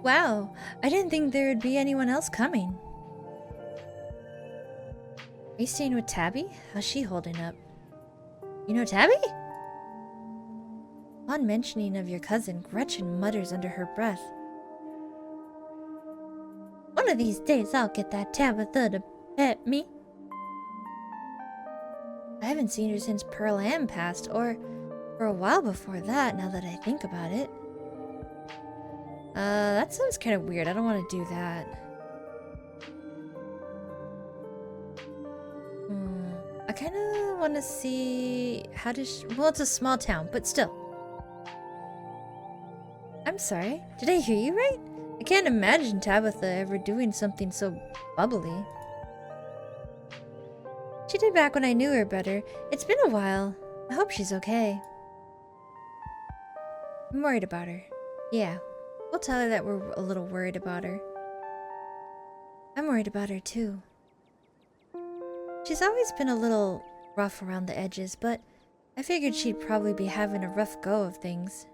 Wow, I didn't think there would be anyone else coming. Are you staying with Tabby? How's she holding up? You know Tabby? On mentioning of your cousin, Gretchen mutters under her breath. One of these days I'll get that Tabitha to pet me. I haven't seen her since Pearl Ann passed, or for a while before that, now that I think about it. That sounds kind of weird. I don't want to do that. I kind of want to see how does she... Well, it's a small town, but still. I'm sorry. Did I hear you right? I can't imagine Tabitha ever doing something so bubbly. She did back when I knew her better. It's been a while. I hope she's okay. I'm worried about her. Yeah, we'll tell her that we're a little worried about her. I'm worried about her too. She's always been a little rough around the edges, but I figured she'd probably be having a rough go of things.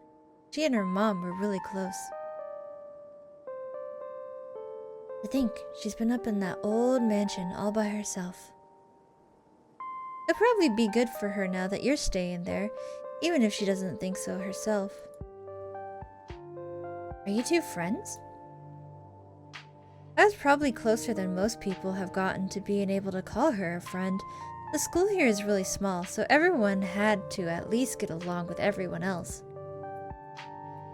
She and her mom were really close. To think she's been up in that old mansion all by herself. It'll probably be good for her now that you're staying there, even if she doesn't think so herself. Are you two friends? I was probably closer than most people have gotten to being able to call her a friend. The school here is really small, so everyone had to at least get along with everyone else.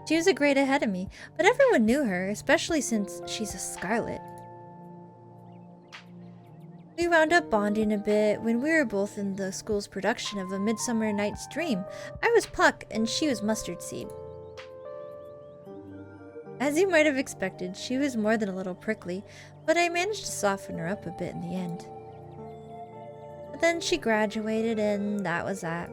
She was a grade ahead of me, but everyone knew her, especially since she's a Scarlet. We wound up bonding a bit when we were both in the school's production of A Midsummer Night's Dream. I was Puck and she was Mustard Seed. As you might have expected, she was more than a little prickly, but I managed to soften her up a bit in the end. But then she graduated and that was that.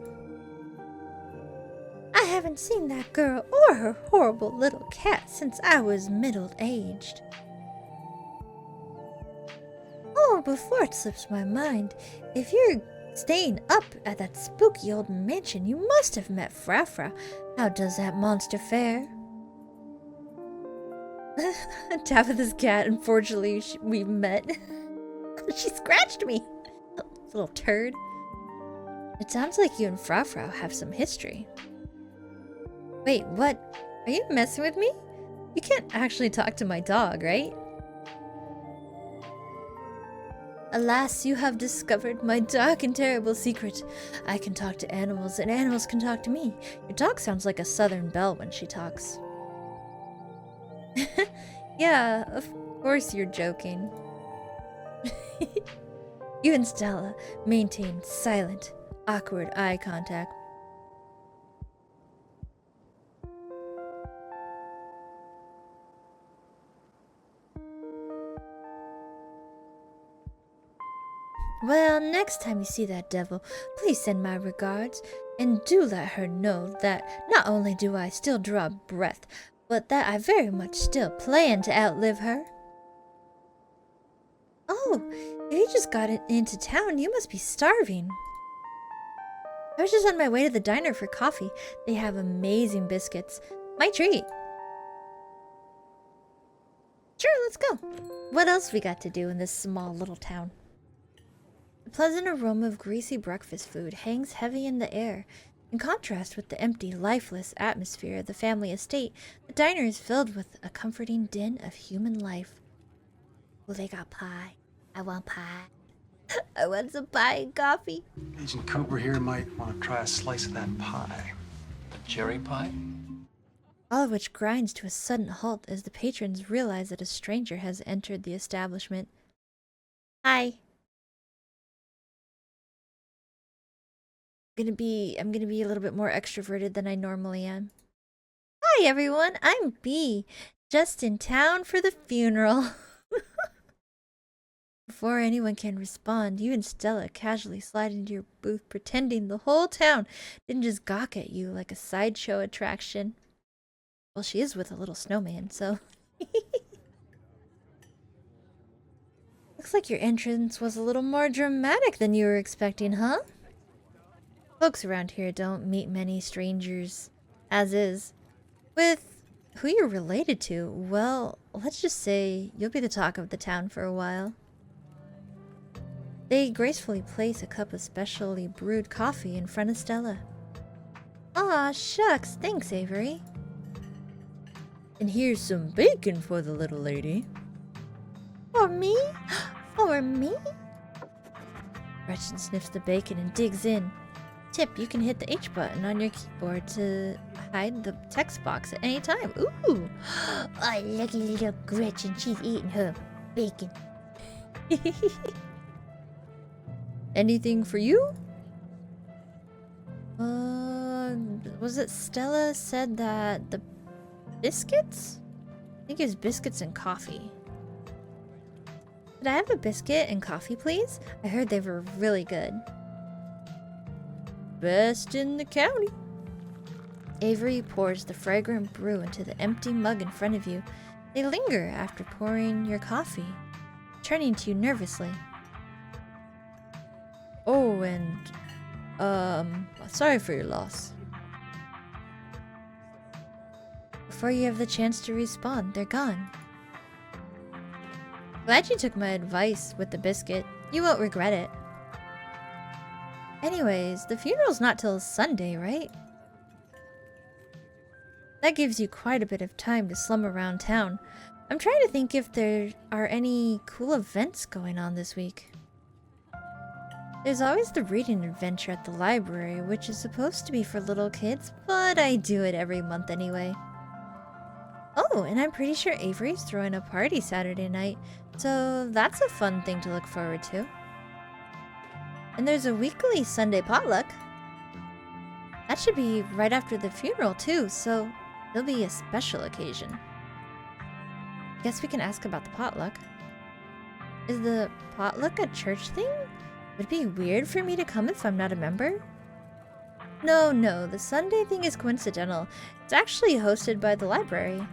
I haven't seen that girl or her horrible little cat since I was middle-aged. Oh, before it slips my mind, if you're Staying up at that spooky old mansion, you must have met Frou-Frou. How does that monster fare? Tabitha's cat, unfortunately, we've met. She scratched me. Little turd. It sounds like you and Frou-Frou have some history. Wait, what? Are you messing with me? You can't actually talk to my dog, right? Alas, you have discovered my dark and terrible secret. I can talk to animals, and animals can talk to me. Your dog sounds like a southern belle when she talks. Yeah, of course you're joking. You and Stella maintain silent, awkward eye contact. Well, next time you see that devil, please send my regards, and do let her know that not only do I still draw breath, but that I very much still plan to outlive her. Oh, if you just got into town, you must be starving. I was just on my way to the diner for coffee. They have amazing biscuits. My treat. Sure, let's go. What else we got to do in this small little town? The pleasant aroma of greasy breakfast food hangs heavy in the air. In contrast with the empty, lifeless atmosphere of the family estate, the diner is filled with a comforting din of human life. Oh, they got pie. I want pie. I want some pie and coffee. Agent Cooper here might want to try a slice of that pie. A cherry pie? All of which grinds to a sudden halt as the patrons realize that a stranger has entered the establishment. Hi. I'm gonna be a little bit more extroverted than I normally am. Hi everyone, I'm B, just in town for the funeral. Before anyone can respond, you and Stella casually slide into your booth, pretending the whole town didn't just gawk at you like a sideshow attraction. Well, she is with a little snowman, so... Looks like your entrance was a little more dramatic than you were expecting, huh? Folks around here don't meet many strangers, as is. With who you're related to, well, let's just say you'll be the talk of the town for a while. They gracefully place a cup of specially brewed coffee in front of Stella. Aw, shucks, thanks, Avery. And here's some bacon for the little lady. For me? For me? Gretchen sniffs the bacon and digs in. Tip, you can hit the H button on your keyboard to hide the text box at any time. Ooh! Oh, lucky little Gretchen, she's eating her bacon. Anything for you? Was it Stella said that the biscuits? I think it was biscuits and coffee. Could I have a biscuit and coffee, please? I heard they were really good. Best in the county. Avery pours the fragrant brew into the empty mug in front of you. They linger after pouring your coffee, turning to you nervously. Oh, and, sorry for your loss. Before you have the chance to respond, they're gone. Glad you took my advice with the biscuit. You won't regret it. Anyways, the funeral's not till Sunday, right? That gives you quite a bit of time to slum around town. I'm trying to think if there are any cool events going on this week. There's always the reading adventure at the library, which is supposed to be for little kids, but I do it every month anyway. Oh, and I'm pretty sure Avery's throwing a party Saturday night, so that's a fun thing to look forward to. And there's a weekly Sunday potluck. That should be right after the funeral too, so it'll be a special occasion. Guess we can ask about the potluck. Is the potluck a church thing? Would it be weird for me to come if I'm not a member? No, the Sunday thing is coincidental. It's actually hosted by the library.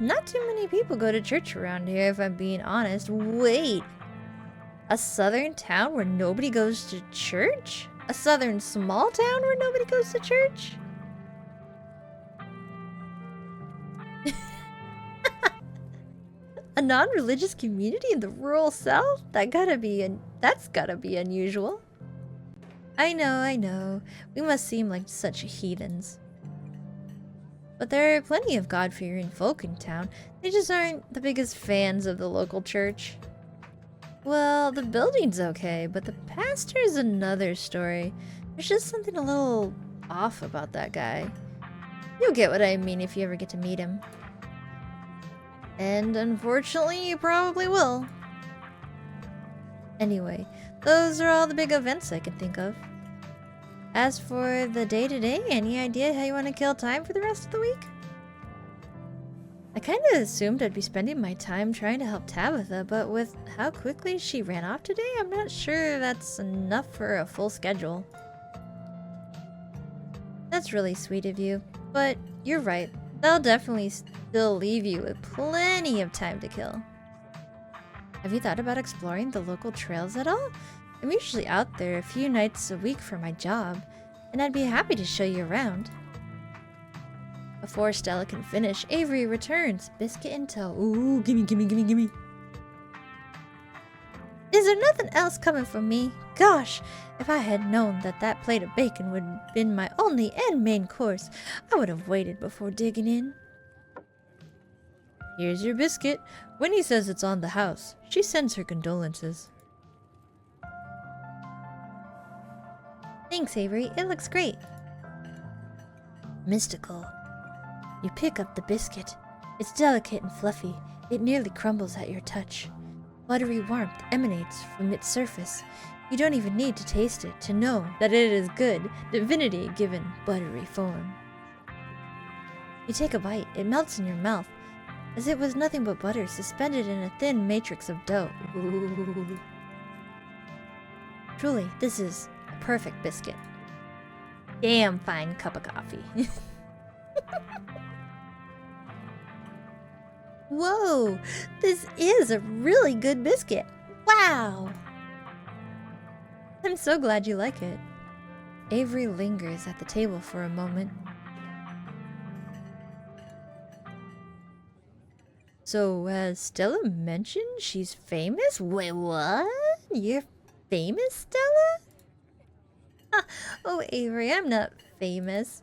Not too many people go to church around here if I'm being honest. Wait! A southern town where nobody goes to church? A southern small town where nobody goes to church? A non-religious community in the rural south? That's gotta be unusual. I know. We must seem like such heathens. But there are plenty of God-fearing folk in town. They just aren't the biggest fans of the local church. Well, the building's okay, but the pastor's another story. There's just something a little off about that guy. You'll get what I mean if you ever get to meet him. And unfortunately, you probably will. Anyway, those are all the big events I can think of. As for the day-to-day, any idea how you want to kill time for the rest of the week? I kind of assumed I'd be spending my time trying to help Tabitha, but with how quickly she ran off today, I'm not sure that's enough for a full schedule. That's really sweet of you, but you're right. They'll definitely still leave you with plenty of time to kill. Have you thought about exploring the local trails at all? I'm usually out there a few nights a week for my job, and I'd be happy to show you around. Before Stella can finish, Avery returns, biscuit in tow. Ooh, gimme. Is there nothing else coming from me? Gosh, if I had known that that plate of bacon would have been my only and main course, I would have waited before digging in. Here's your biscuit. Winnie says it's on the house. She sends her condolences. Thanks, Avery. It looks great. Mystical. You pick up the biscuit. It's delicate and fluffy. It nearly crumbles at your touch. Buttery warmth emanates from its surface. You don't even need to taste it to know that it is good, divinity given buttery form. You take a bite. It melts in your mouth, as it was nothing but butter suspended in a thin matrix of dough. Ooh. Truly, this is a perfect biscuit. Damn fine cup of coffee. Whoa, this is a really good biscuit. Wow. I'm so glad you like it. Avery lingers at the table for a moment. So, as Stella mentioned, she's famous? Wait, what? You're famous, Stella? Oh, Avery, I'm not famous.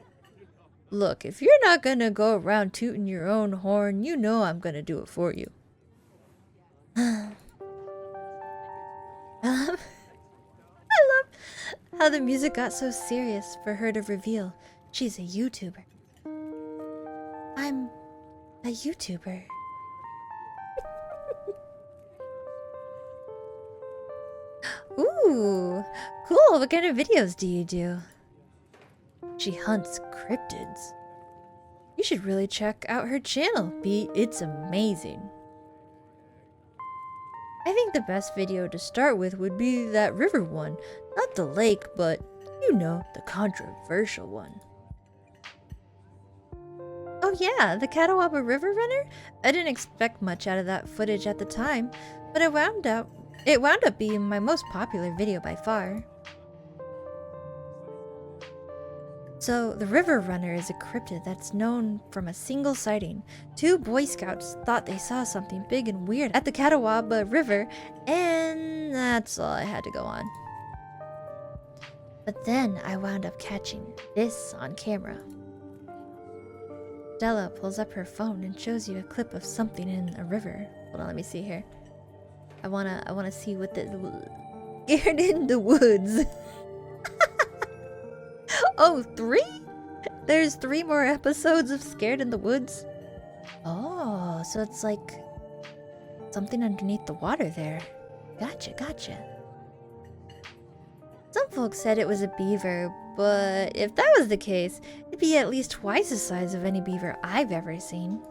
Look, if you're not gonna go around tooting your own horn, you know I'm gonna do it for you. I love how the music got so serious for her to reveal she's a YouTuber. I'm a YouTuber. Ooh, cool. What kind of videos do you do? She hunts cryptids. You should really check out her channel, B. It's amazing. I think the best video to start with would be that river one. Not the lake, but, you know, the controversial one. Oh yeah, the Catawba River Runner? I didn't expect much out of that footage at the time, but it wound up being my most popular video by far. So, the River Runner is a cryptid that's known from a single sighting. 2 Boy Scouts thought they saw something big and weird at the Catawba River, and that's all I had to go on. But then I wound up catching this on camera. Stella pulls up her phone and shows you a clip of something in a river. Hold on, let me see here. I wanna see what the scared in the woods. Oh, 3? There's 3 more episodes of Scared in the Woods? Oh, so it's like something underneath the water there. Gotcha. Some folks said it was a beaver, but if that was the case, it'd be at least twice the size of any beaver I've ever seen.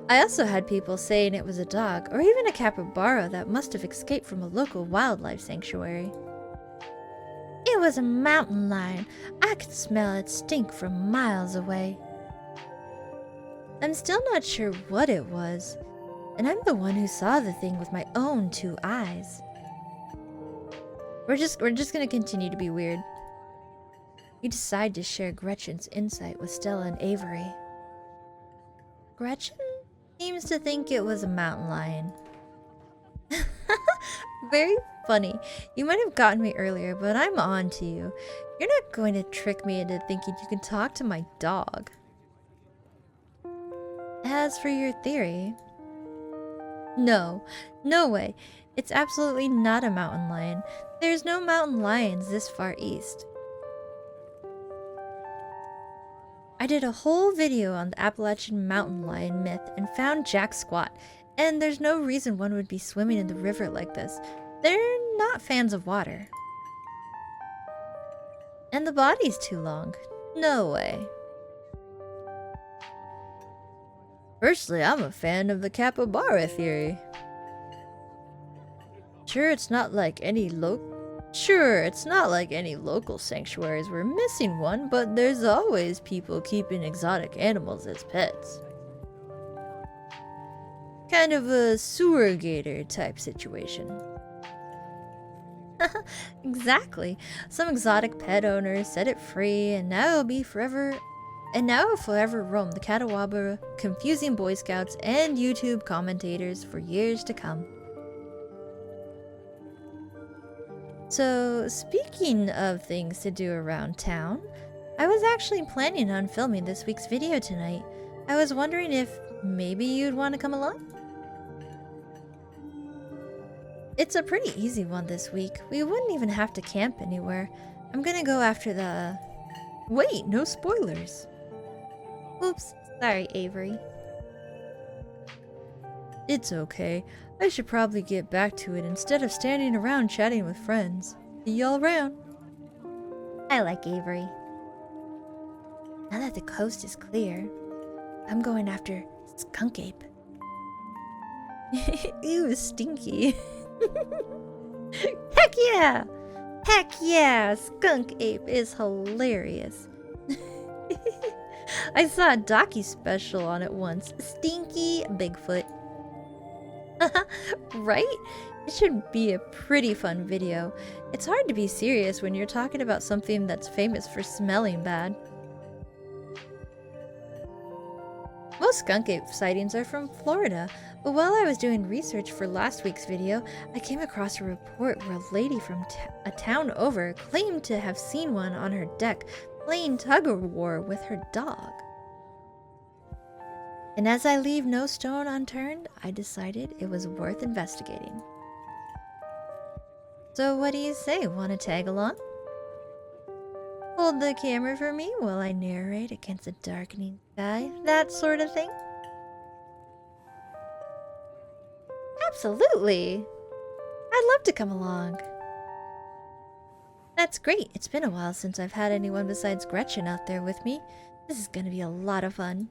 I also had people saying it was a dog, or even a capybara that must have escaped from a local wildlife sanctuary. It was a mountain lion. I could smell its stink from miles away. I'm still not sure what it was. And I'm the one who saw the thing with my own 2 eyes. We're just gonna continue to be weird. You decide to share Gretchen's insight with Stella and Avery. Gretchen seems to think it was a mountain lion. Very funny. You might have gotten me earlier, but I'm on to you. You're not going to trick me into thinking you can talk to my dog. As for your theory... No way. It's absolutely not a mountain lion. There's no mountain lions this far east. I did a whole video on the Appalachian mountain lion myth and found Jack Squat, and there's no reason one would be swimming in the river like this. They're not fans of water. And the body's too long. No way. Personally, I'm a fan of the capybara theory. Sure, it's not like any local sanctuaries we're missing one, but there's always people keeping exotic animals as pets. Kind of a sewer gator type situation. Exactly. Some exotic pet owner set it free, and now it'll forever roam the Catawba, confusing Boy Scouts and YouTube commentators for years to come. So, speaking of things to do around town, I was actually planning on filming this week's video tonight. I was wondering if maybe you'd want to come along? It's a pretty easy one this week. We wouldn't even have to camp anywhere. I'm gonna go after the... Wait, no spoilers. Oops, sorry, Avery. It's okay. I should probably get back to it instead of standing around chatting with friends. See y'all around. I like Avery. Now that the coast is clear, I'm going after Skunk Ape. Ew, stinky. Heck yeah! Heck yeah! Skunk Ape is hilarious. I saw a docu-special on it once. Stinky Bigfoot. Right? It should be a pretty fun video. It's hard to be serious when you're talking about something that's famous for smelling bad. Most skunk ape sightings are from Florida, but while I was doing research for last week's video, I came across a report where a lady from a town over claimed to have seen one on her deck playing tug-of-war with her dog. And as I leave no stone unturned, I decided it was worth investigating. So what do you say, want to tag along? Hold the camera for me while I narrate against a darkening sky, that sort of thing? Absolutely! I'd love to come along. That's great. It's been a while since I've had anyone besides Gretchen out there with me. This is gonna be a lot of fun.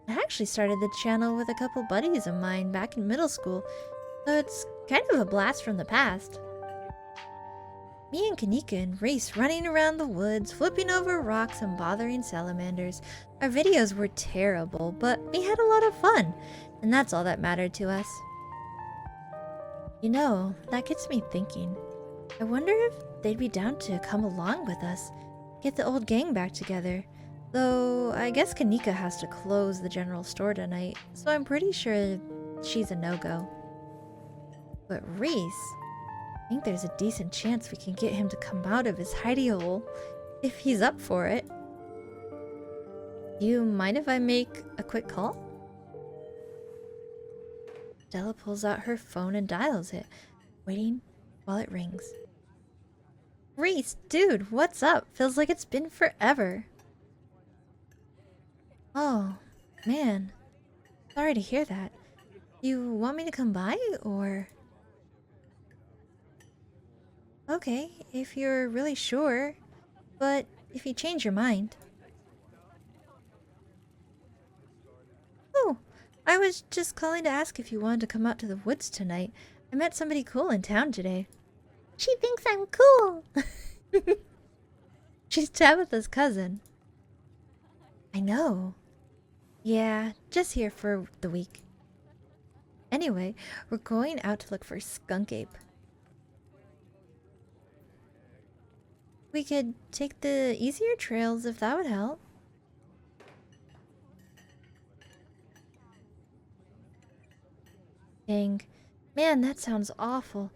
I actually started the channel with a couple buddies of mine back in middle school, so it's kind of a blast from the past. Me and Kaneeka and Reese running around the woods, flipping over rocks and bothering salamanders. Our videos were terrible, but we had a lot of fun, and that's all that mattered to us. You know, that gets me thinking. I wonder if they'd be down to come along with us, get the old gang back together. Though, I guess Kaneeka has to close the general store tonight, so I'm pretty sure she's a no-go. But Reese, I think there's a decent chance we can get him to come out of his hidey hole, if he's up for it. Do you mind if I make a quick call? Stella pulls out her phone and dials it, waiting while it rings. Reese, dude, what's up? Feels like it's been forever. Oh, man. Sorry to hear that. You want me to come by, or...? Okay, if you're really sure. But if you change your mind... Oh, I was just calling to ask if you wanted to come out to the woods tonight. I met somebody cool in town today. She thinks I'm cool! She's Tabitha's cousin. I know. Yeah, just here for the week. Anyway, we're going out to look for skunk ape. We could take the easier trails if that would help. Dang. Man, that sounds awful.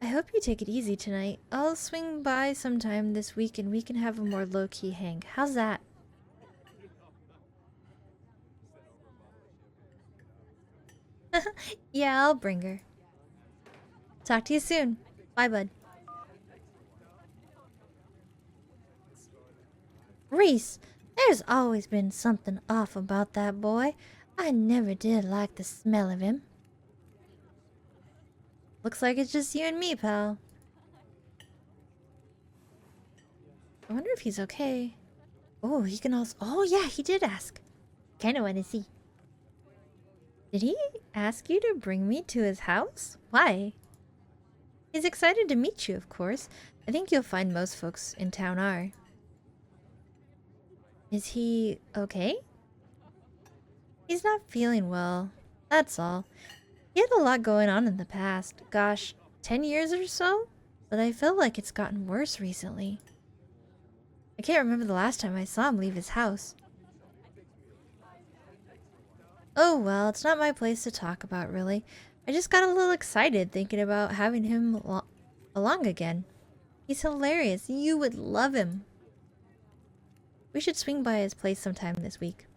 I hope you take it easy tonight. I'll swing by sometime this week and we can have a more low-key hang. How's that? Yeah, I'll bring her. Talk to you soon. Bye, bud. Reese, there's always been something off about that boy. I never did like the smell of him. Looks like it's just you and me, pal. I wonder if he's okay. Oh, he can also... Oh, yeah, he did ask. Kinda wanna see. Did he ask you to bring me to his house? Why? He's excited to meet you, of course. I think you'll find most folks in town are. Is he okay? He's not feeling well. That's all. He had a lot going on in the past. Gosh, 10 years or so? But I feel like it's gotten worse recently. I can't remember the last time I saw him leave his house. Oh well, it's not my place to talk about, really. I just got a little excited thinking about having him along again. He's hilarious. You would love him. We should swing by his place sometime this week.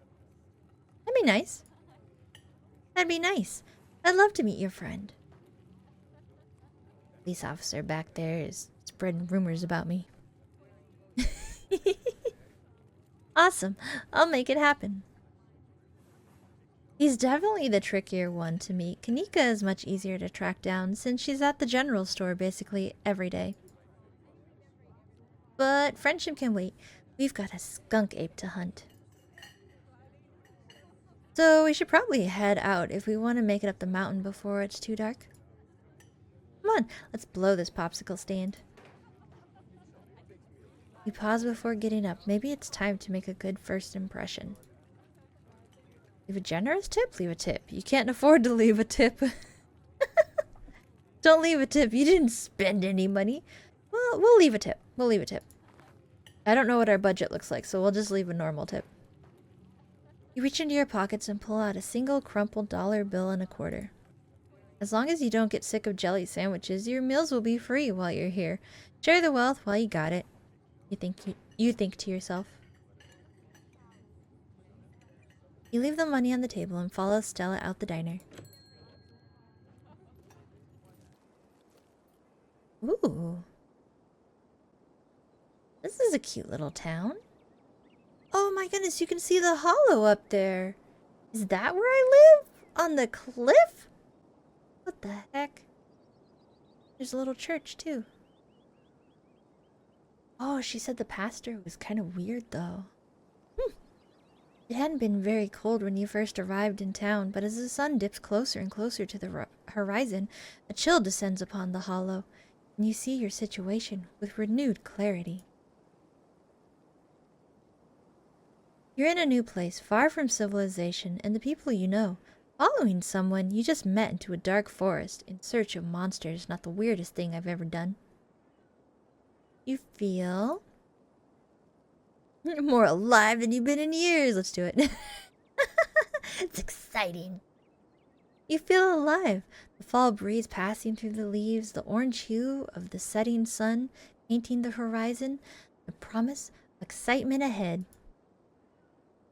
That'd be nice. That'd be nice. I'd love to meet your friend. Police officer back there is spreading rumors about me. Awesome. I'll make it happen. He's definitely the trickier one to meet. Kaneeka is much easier to track down since she's at the general store basically every day. But friendship can wait. We've got a skunk ape to hunt. So we should probably head out if we want to make it up the mountain before it's too dark. Come on, let's blow this popsicle stand. We pause before getting up. Maybe it's time to make a good first impression. Leave a generous tip? Leave a tip. You can't afford to leave a tip. Don't leave a tip. You didn't spend any money. Well, we'll leave a tip. We'll leave a tip. I don't know what our budget looks like, so we'll just leave a normal tip. You reach into your pockets and pull out a single crumpled $1 bill and a quarter. As long as you don't get sick of jelly sandwiches, your meals will be free while you're here. Share the wealth while you got it. You think to yourself. You leave the money on the table and follow Stella out the diner. Ooh. This is a cute little town. Oh my goodness, you can see the hollow up there. Is that where I live? On the cliff? What the heck? There's a little church too. Oh, she said the pastor was kind of weird though. It hadn't been very cold when you first arrived in town, but as the sun dips closer and closer to the horizon, a chill descends upon the hollow, and you see your situation with renewed clarity. You're in a new place, far from civilization and the people you know, following someone you just met into a dark forest in search of monsters. Not the weirdest thing I've ever done. You feel more alive than you've been in years. Let's do it. It's exciting. You feel alive. The fall breeze passing through the leaves, the orange hue of the setting sun painting the horizon, the promise of excitement ahead.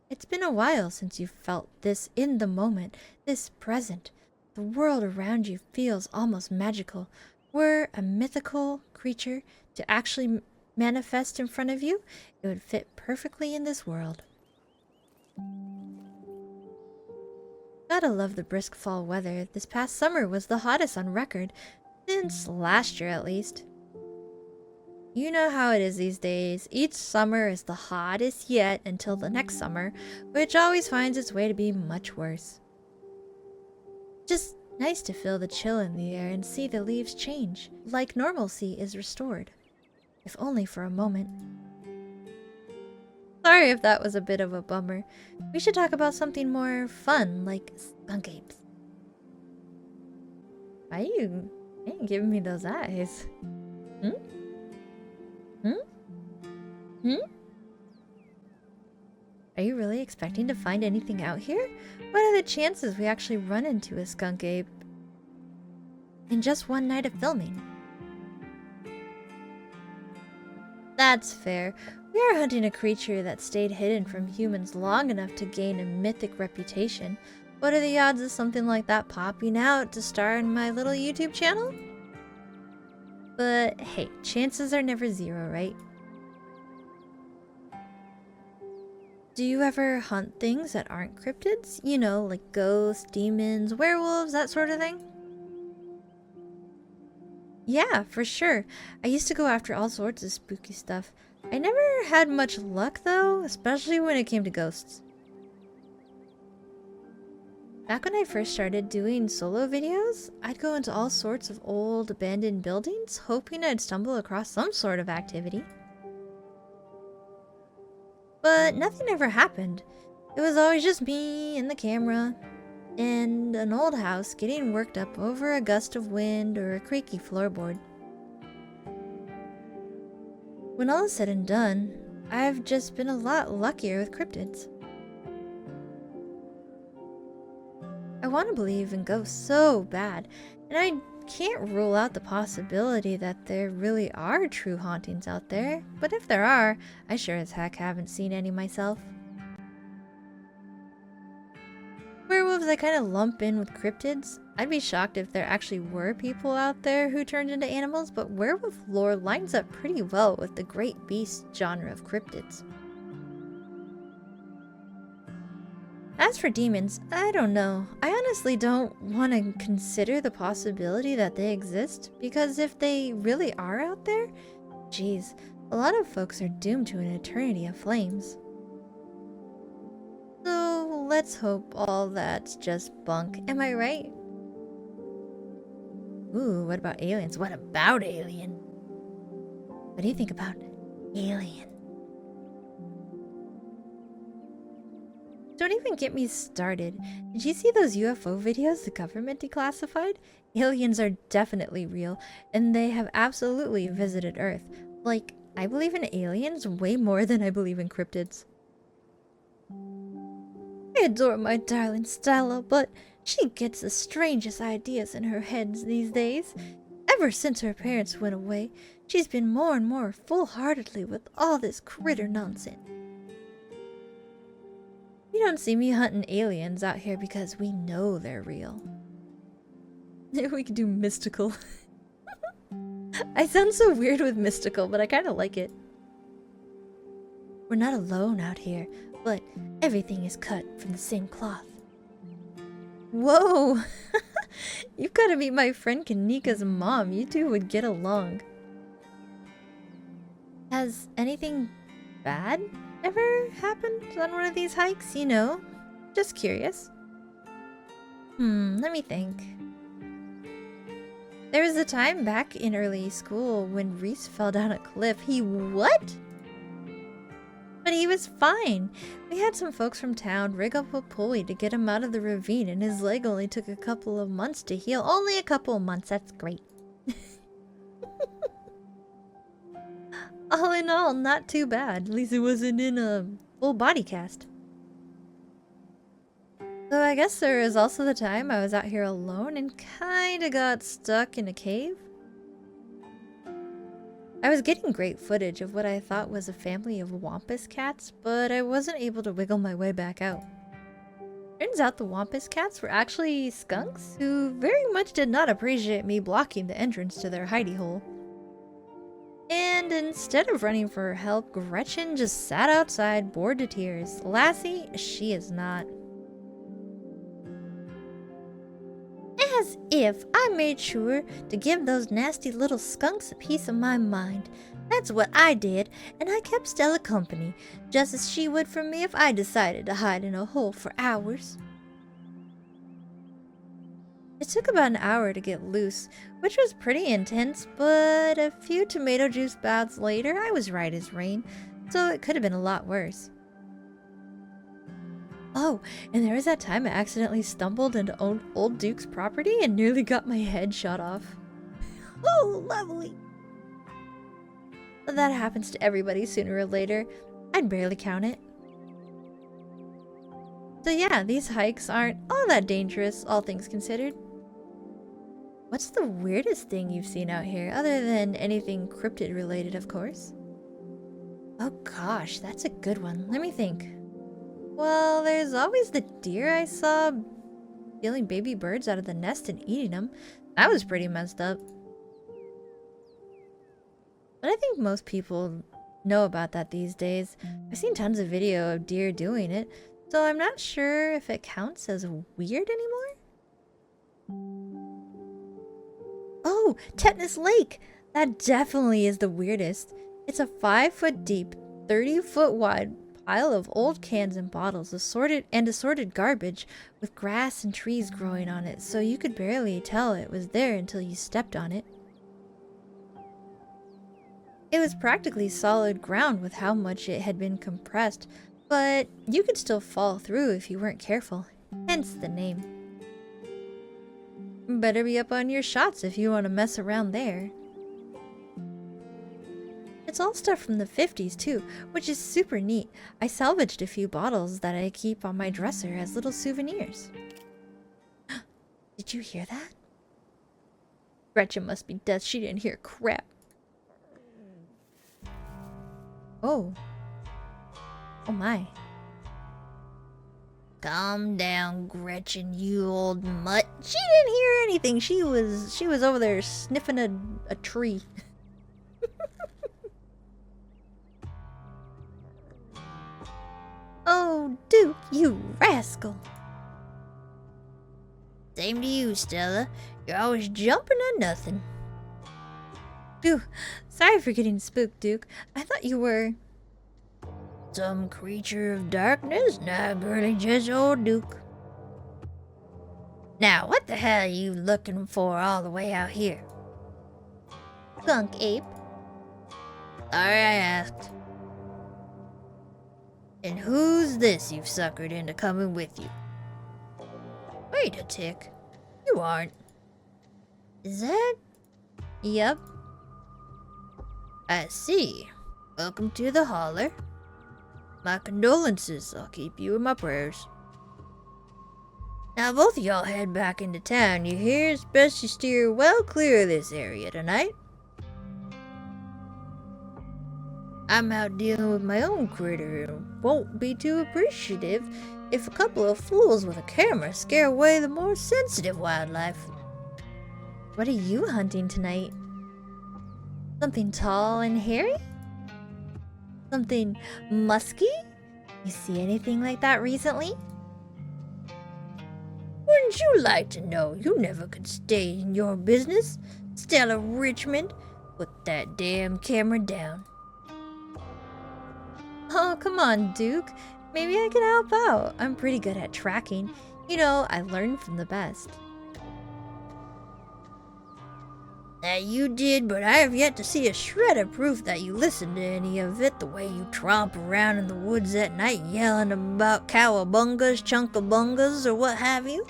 It's been a while since you felt this in the moment, this present. The world around you feels almost magical. Were a mythical creature to actually manifest in front of you, it would fit perfectly in this world. Gotta love the brisk fall weather. This past summer was the hottest on record, since last year at least. You know how it is these days. Each summer is the hottest yet until the next summer, which always finds its way to be much worse. Just nice to feel the chill in the air and see the leaves change, like normalcy is restored, if only for a moment. Sorry if that was a bit of a bummer. We should talk about something more fun, like skunk apes. Why you ain't giving me those eyes? Hmm? Hmm? Hmm? Are you really expecting to find anything out here? What are the chances we actually run into a skunk ape in just one night of filming? That's fair. We are hunting a creature that stayed hidden from humans long enough to gain a mythic reputation. What are the odds of something like that popping out to star in my little YouTube channel? But hey, chances are never zero, right? Do you ever hunt things that aren't cryptids? You know, like ghosts, demons, werewolves, that sort of thing? Yeah, for sure. I used to go after all sorts of spooky stuff. I never had much luck though, especially when it came to ghosts. Back when I first started doing solo videos, I'd go into all sorts of old abandoned buildings, hoping I'd stumble across some sort of activity. But nothing ever happened. It was always just me and the camera, and an old house getting worked up over a gust of wind or a creaky floorboard. When all is said and done, I've just been a lot luckier with cryptids. I want to believe in ghosts so bad, and I can't rule out the possibility that there really are true hauntings out there, but if there are, I sure as heck haven't seen any myself. Werewolves I kind of lump in with cryptids. I'd be shocked if there actually were people out there who turned into animals, but werewolf lore lines up pretty well with the great beast genre of cryptids. As for demons, I don't know. I honestly don't want to consider the possibility that they exist, because if they really are out there, geez, a lot of folks are doomed to an eternity of flames. So let's hope all that's just bunk, am I right? Ooh, what about aliens? What about alien? What do you think about alien? Don't even get me started. Did you see those UFO videos the government declassified? Aliens are definitely real, and they have absolutely visited Earth. Like, I believe in aliens way more than I believe in cryptids. I adore my darling Stella, but she gets the strangest ideas in her head these days. Ever since her parents went away, she's been more and more full-heartedly with all this critter nonsense. You don't see me hunting aliens out here because we know they're real. We could do mystical. I sound so weird with mystical, but I kind of like it. We're not alone out here, but everything is cut from the same cloth. Whoa! You've got to meet my friend Kaneeka's mom. You two would get along. Has anything bad ever happened on one of these hikes? You know, just curious. Let me think. There was a time back in early school when Reese fell down a cliff. He what? But he was fine. We had some folks from town rig up a pulley to get him out of the ravine, and his leg only took a couple of months to heal. Only a couple of months, that's great. All in all, not too bad. At least it wasn't in a full body cast. So I guess there was also the time I was out here alone and kinda got stuck in a cave. I was getting great footage of what I thought was a family of wampus cats, but I wasn't able to wiggle my way back out. Turns out the wampus cats were actually skunks who very much did not appreciate me blocking the entrance to their hidey hole. And instead of running for help, Gretchen just sat outside, bored to tears. Lassie, she is not. As if I made sure to give those nasty little skunks a piece of my mind. That's what I did, and I kept Stella company, just as she would for me if I decided to hide in a hole for hours. It took about an hour to get loose, which was pretty intense, but a few tomato juice baths later, I was right as rain. So it could have been a lot worse. Oh, and there was that time I accidentally stumbled into old Duke's property and nearly got my head shot off. Oh, lovely. That happens to everybody sooner or later. I'd barely count it. So yeah, these hikes aren't all that dangerous, all things considered. What's the weirdest thing you've seen out here, other than anything cryptid related, of course? Oh gosh, that's a good one. Let me think. Well, there's always the deer I saw stealing baby birds out of the nest and eating them. That was pretty messed up. But I think most people know about that these days. I've seen tons of video of deer doing it, so I'm not sure if it counts as weird anymore. Oh, Tetanus Lake! That definitely is the weirdest. It's a 5-foot deep, 30-foot wide pile of old cans and bottles, assorted garbage with grass and trees growing on it, so you could barely tell it was there until you stepped on it. It was practically solid ground with how much it had been compressed, but you could still fall through if you weren't careful, hence the name. Better be up on your shots if you want to mess around there. It's all stuff from the 50s too, which is super neat. I salvaged a few bottles that I keep on my dresser as little souvenirs. Did you hear that? Gretchen must be dead. She didn't hear crap. Oh. Oh my. Calm down, Gretchen, you old mutt. She didn't hear anything. She was over there sniffing a tree. Oh, Duke, you rascal. Same to you, Stella. You're always jumping at nothing. Phew. Sorry for getting spooked, Duke. I thought you were... Some creature of darkness? Nah, girlie, just old Duke. Now, what the hell are you looking for all the way out here? Skunk ape. Sorry I asked. And who's this you've suckered into coming with you? Wait a tick. You aren't. Is that? Yep. I see. Welcome to the holler. My condolences. I'll keep you in my prayers. Now both of y'all head back into town, you hear? It's best you steer well clear of this area tonight. I'm out dealing with my own critter and won't be too appreciative if a couple of fools with a camera scare away the more sensitive wildlife. What are you hunting tonight? Something tall and hairy? Something musky? You see anything like that recently? Wouldn't you like to know? You never could stay in your business. Stella Richmond, put that damn camera down. Oh, come on, Duke. Maybe I can help out. I'm pretty good at tracking. You know, I learned from the best. That you did, but I have yet to see a shred of proof that you listened to any of it, the way you tromp around in the woods at night yelling about cowabungas, chunkabungas, or what have you.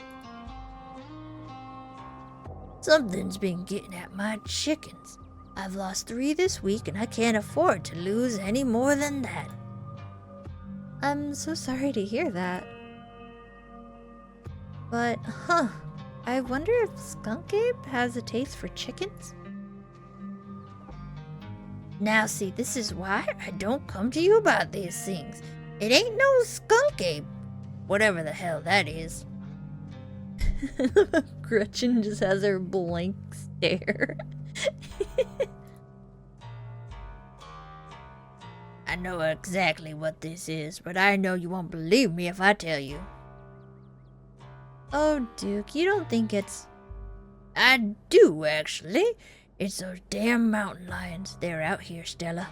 Something's been getting at my chickens. I've lost 3 this week and I can't afford to lose any more than that. I'm so sorry to hear that. But, I wonder if Skunk Ape has a taste for chickens? Now see, this is why I don't come to you about these things. It ain't no skunk ape. Whatever the hell that is. Gretchen just has her blank stare. I know exactly what this is, but I know you won't believe me if I tell you. Oh, Duke, you don't think it's... I do, actually. It's those damn mountain lions. They're out here, Stella.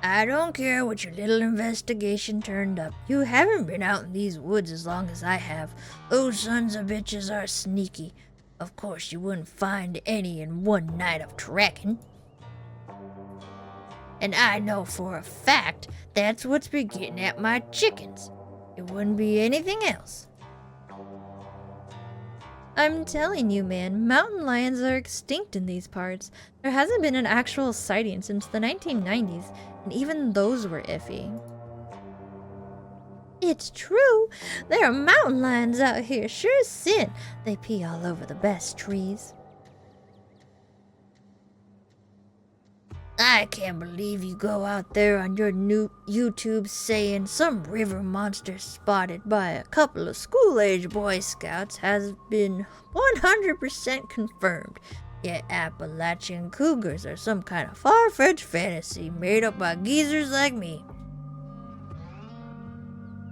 I don't care what your little investigation turned up. You haven't been out in these woods as long as I have. Those sons of bitches are sneaky. Of course, you wouldn't find any in one night of tracking. And I know for a fact that's what's been getting at my chickens. It wouldn't be anything else. I'm telling you, man, mountain lions are extinct in these parts. There hasn't been an actual sighting since the 1990s, and even those were iffy. It's true. There are mountain lions out here, sure as sin. They pee all over the best trees. I can't believe you go out there on your new YouTube saying some river monster spotted by a couple of school-age Boy Scouts has been 100% confirmed. Yet Appalachian cougars are some kind of far-fetched fantasy made up by geezers like me.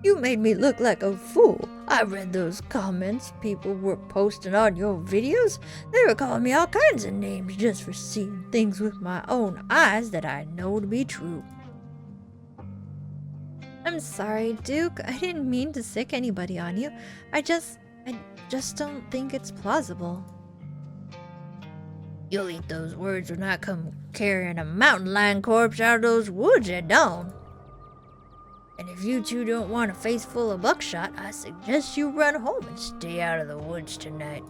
You made me look like a fool. I read those comments people were posting on your videos. They were calling me all kinds of names just for seeing things with my own eyes that I know to be true. I'm sorry, Duke. I didn't mean to sick anybody on you. I just don't think it's plausible. You'll eat those words when I come carrying a mountain lion corpse out of those woods at dawn. And if you two don't want a face full of buckshot, I suggest you run home and stay out of the woods tonight.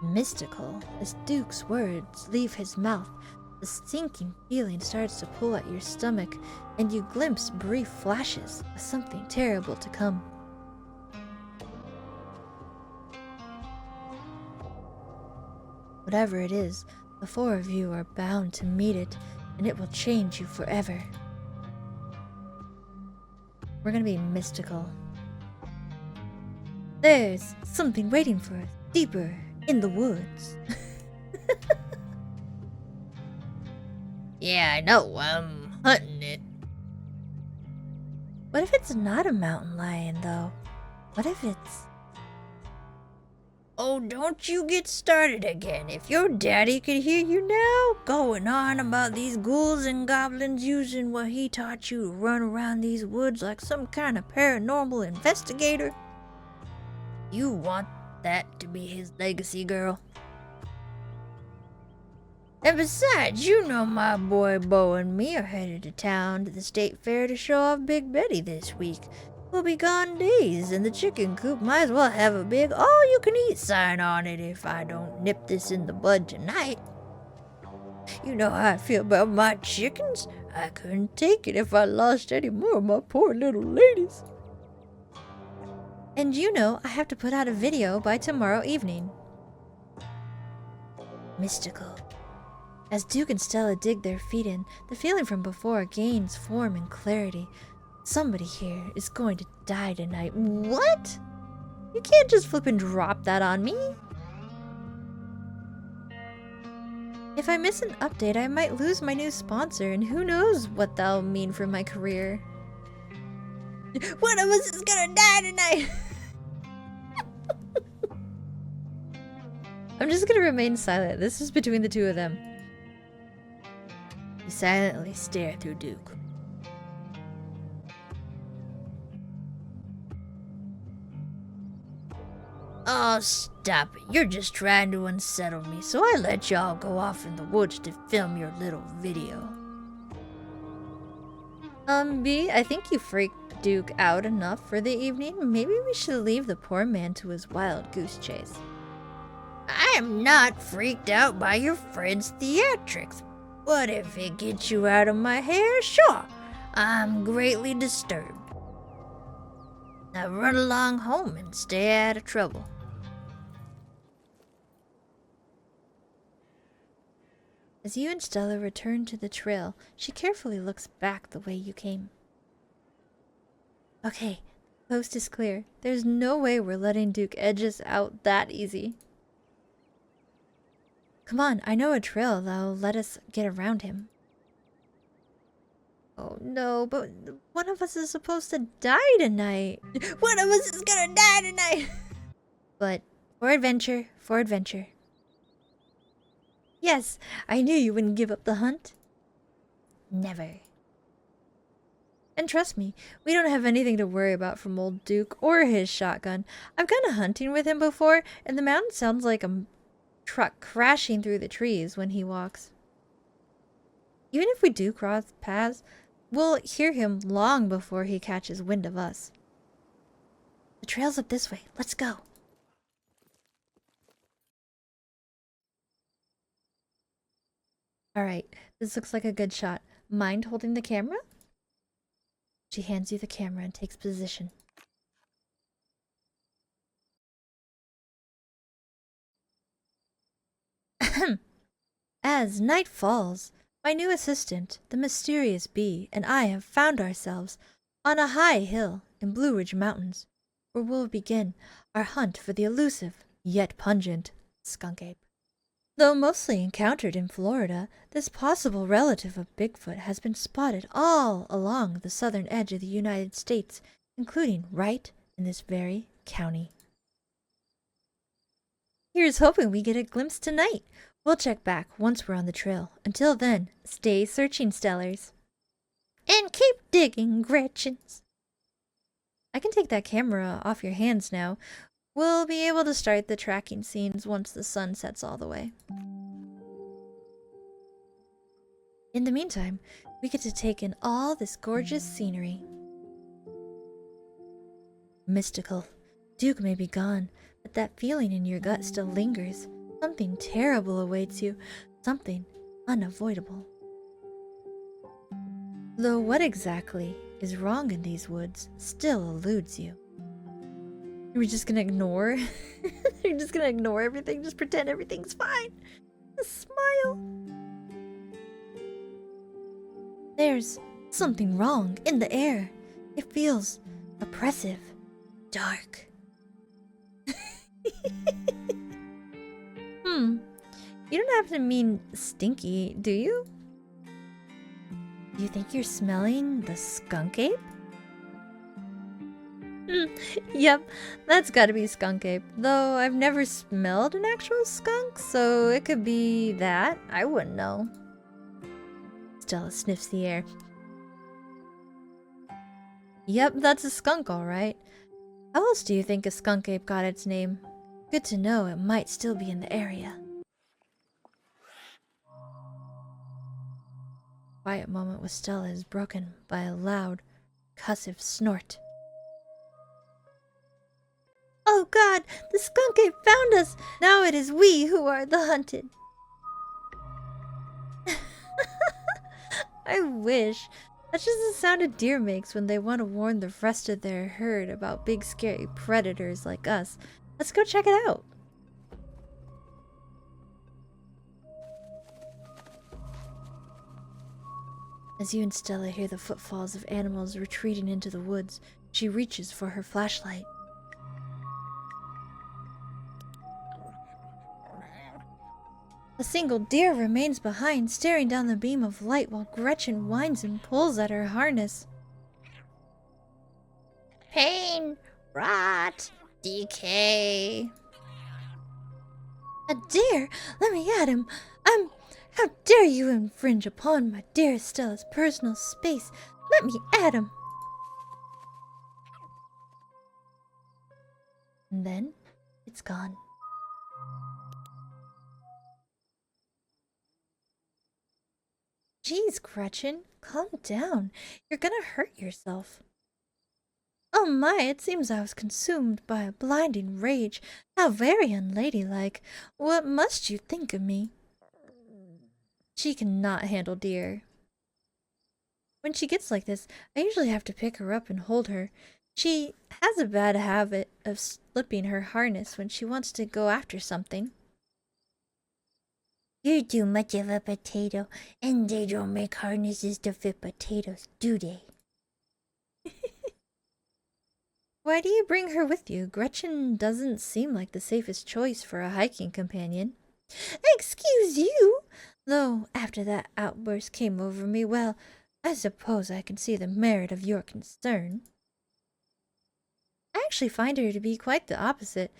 Mystical. As Duke's words leave his mouth, the sinking feeling starts to pull at your stomach, and you glimpse brief flashes of something terrible to come. Whatever it is, the four of you are bound to meet it, and it will change you forever. We're gonna be mystical. There's something waiting for us deeper in the woods. Yeah, I know. I'm hunting it. What if it's not a mountain lion, though? What if it's... Oh, don't you get started again. If your daddy could hear you now, going on about these ghouls and goblins using what he taught you to run around these woods like some kind of paranormal investigator. You want that to be his legacy, girl. And besides, you know my boy Bo and me are headed to town to the state fair to show off Big Betty this week. We'll be gone days, and the chicken coop might as well have a big all-you-can-eat sign on it if I don't nip this in the bud tonight. You know how I feel about my chickens. I couldn't take it if I lost any more of my poor little ladies. And you know I have to put out a video by tomorrow evening. Mystical. As Duke and Stella dig their feet in, the feeling from before gains form and clarity. Somebody here is going to die tonight. What? You can't just flip and drop that on me. If I miss an update, I might lose my new sponsor, and who knows what that'll mean for my career. One of us is gonna die tonight! I'm just gonna remain silent. This is between the two of them. You silently stare through Duke. Oh, stop it. You're just trying to unsettle me, so I let y'all go off in the woods to film your little video. B, I think you freaked Duke out enough for the evening. Maybe we should leave the poor man to his wild goose chase. I am not freaked out by your friend's theatrics, but if it gets you out of my hair, sure, I'm greatly disturbed. Now run along home and stay out of trouble. As you and Stella return to the trail, she carefully looks back the way you came. Okay, the coast is clear. There's no way we're letting Duke edge us out that easy. Come on, I know a trail that'll let us get around him. Oh no, but one of us is supposed to die tonight. One of us is gonna die tonight! But for adventure, for adventure. Yes, I knew you wouldn't give up the hunt. Never. And trust me, we don't have anything to worry about from old Duke or his shotgun. I've gone hunting with him before, and the mountain sounds like a truck crashing through the trees when he walks. Even if we do cross paths, we'll hear him long before he catches wind of us. The trail's up this way. Let's go. Alright, this looks like a good shot. Mind holding the camera? She hands you the camera and takes position. As night falls, my new assistant, the mysterious bee, and I have found ourselves on a high hill in Blue Ridge Mountains, where we'll begin our hunt for the elusive, yet pungent, skunk ape. Though mostly encountered in Florida, this possible relative of Bigfoot has been spotted all along the southern edge of the United States, including right in this very county. Here's hoping we get a glimpse tonight. We'll check back once we're on the trail. Until then, stay searching, Stellars. And keep digging, Gretchens. I can take that camera off your hands now. We'll be able to start the tracking scenes once the sun sets all the way. In the meantime, we get to take in all this gorgeous scenery. Mystical. Duke may be gone, but that feeling in your gut still lingers. Something terrible awaits you. Something unavoidable. Though what exactly is wrong in these woods still eludes you. Are we just gonna ignore? You're just gonna ignore everything? Just pretend everything's fine? Just smile. There's something wrong in the air. It feels oppressive, dark. You don't have to mean stinky, do you? You think you're smelling the skunk ape? Yep, that's gotta be skunk ape. Though I've never smelled an actual skunk, so it could be that. I wouldn't know. Stella sniffs the air. Yep, that's a skunk, alright. How else do you think a skunk ape got its name? Good to know it might still be in the area. Quiet moment with Stella is broken by a loud, cussive snort. Oh God, the skunk ape found us! Now it is we who are the hunted. I wish. That's just the sound a deer makes when they want to warn the rest of their herd about big scary predators like us. Let's go check it out. As you and Stella hear the footfalls of animals retreating into the woods, she reaches for her flashlight. A single deer remains behind, staring down the beam of light while Gretchen whines and pulls at her harness. Pain, rot, decay. A deer? Let me at him. How dare you infringe upon my dear Stella's personal space? Let me at him. And then it's gone. Jeez, Gretchen, calm down. You're gonna hurt yourself. Oh my, it seems I was consumed by a blinding rage. How very unladylike. What must you think of me? She cannot handle deer. When she gets like this, I usually have to pick her up and hold her. She has a bad habit of slipping her harness when she wants to go after something. You're too much of a potato, and they don't make harnesses to fit potatoes, do they? Why do you bring her with you? Gretchen doesn't seem like the safest choice for a hiking companion. Excuse you! Though after that outburst came over me, well, I suppose I can see the merit of your concern. I actually find her to be quite the opposite.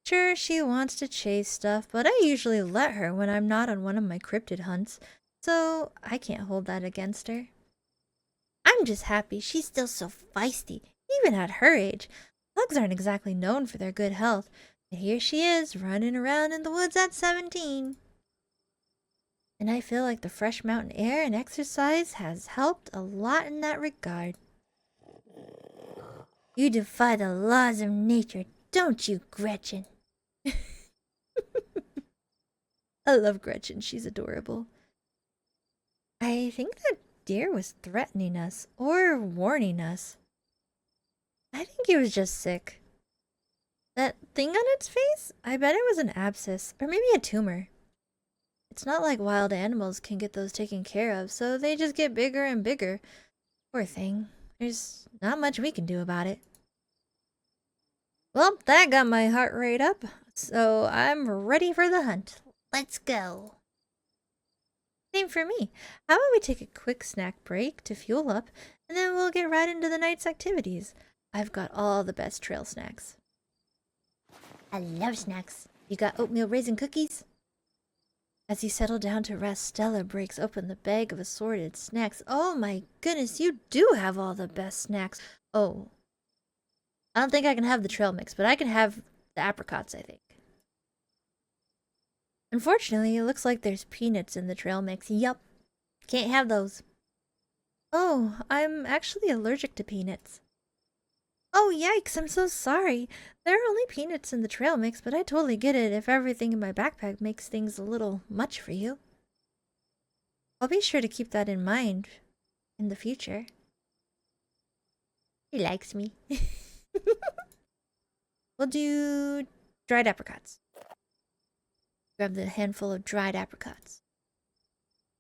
Sure, she wants to chase stuff, but I usually let her when I'm not on one of my cryptid hunts, so I can't hold that against her. I'm just happy she's still so feisty, even at her age. Pugs aren't exactly known for their good health, but here she is, running around in the woods at 17. And I feel like the fresh mountain air and exercise has helped a lot in that regard. You defy the laws of nature, don't you, Gretchen? I love Gretchen, she's adorable. I think that deer was threatening us, or warning us. I think he was just sick. That thing on its face? I bet it was an abscess, or maybe a tumor. It's not like wild animals can get those taken care of, so they just get bigger and bigger. Poor thing. There's not much we can do about it. Well, that got my heart rate up, so I'm ready for the hunt. Let's go. Same for me. How about we take a quick snack break to fuel up, and then we'll get right into the night's activities. I've got all the best trail snacks. I love snacks. You got oatmeal raisin cookies? As you settle down to rest, Stella breaks open the bag of assorted snacks. Oh my goodness, you do have all the best snacks. Oh. I don't think I can have the trail mix, but I can have the apricots, I think. Unfortunately, it looks like there's peanuts in the trail mix. Yup. Can't have those. Oh, I'm actually allergic to peanuts. Oh, yikes, I'm so sorry. There are only peanuts in the trail mix, but I totally get it if everything in my backpack makes things a little much for you. I'll be sure to keep that in mind in the future. He likes me. We'll do dried apricots. Grab the handful of dried apricots.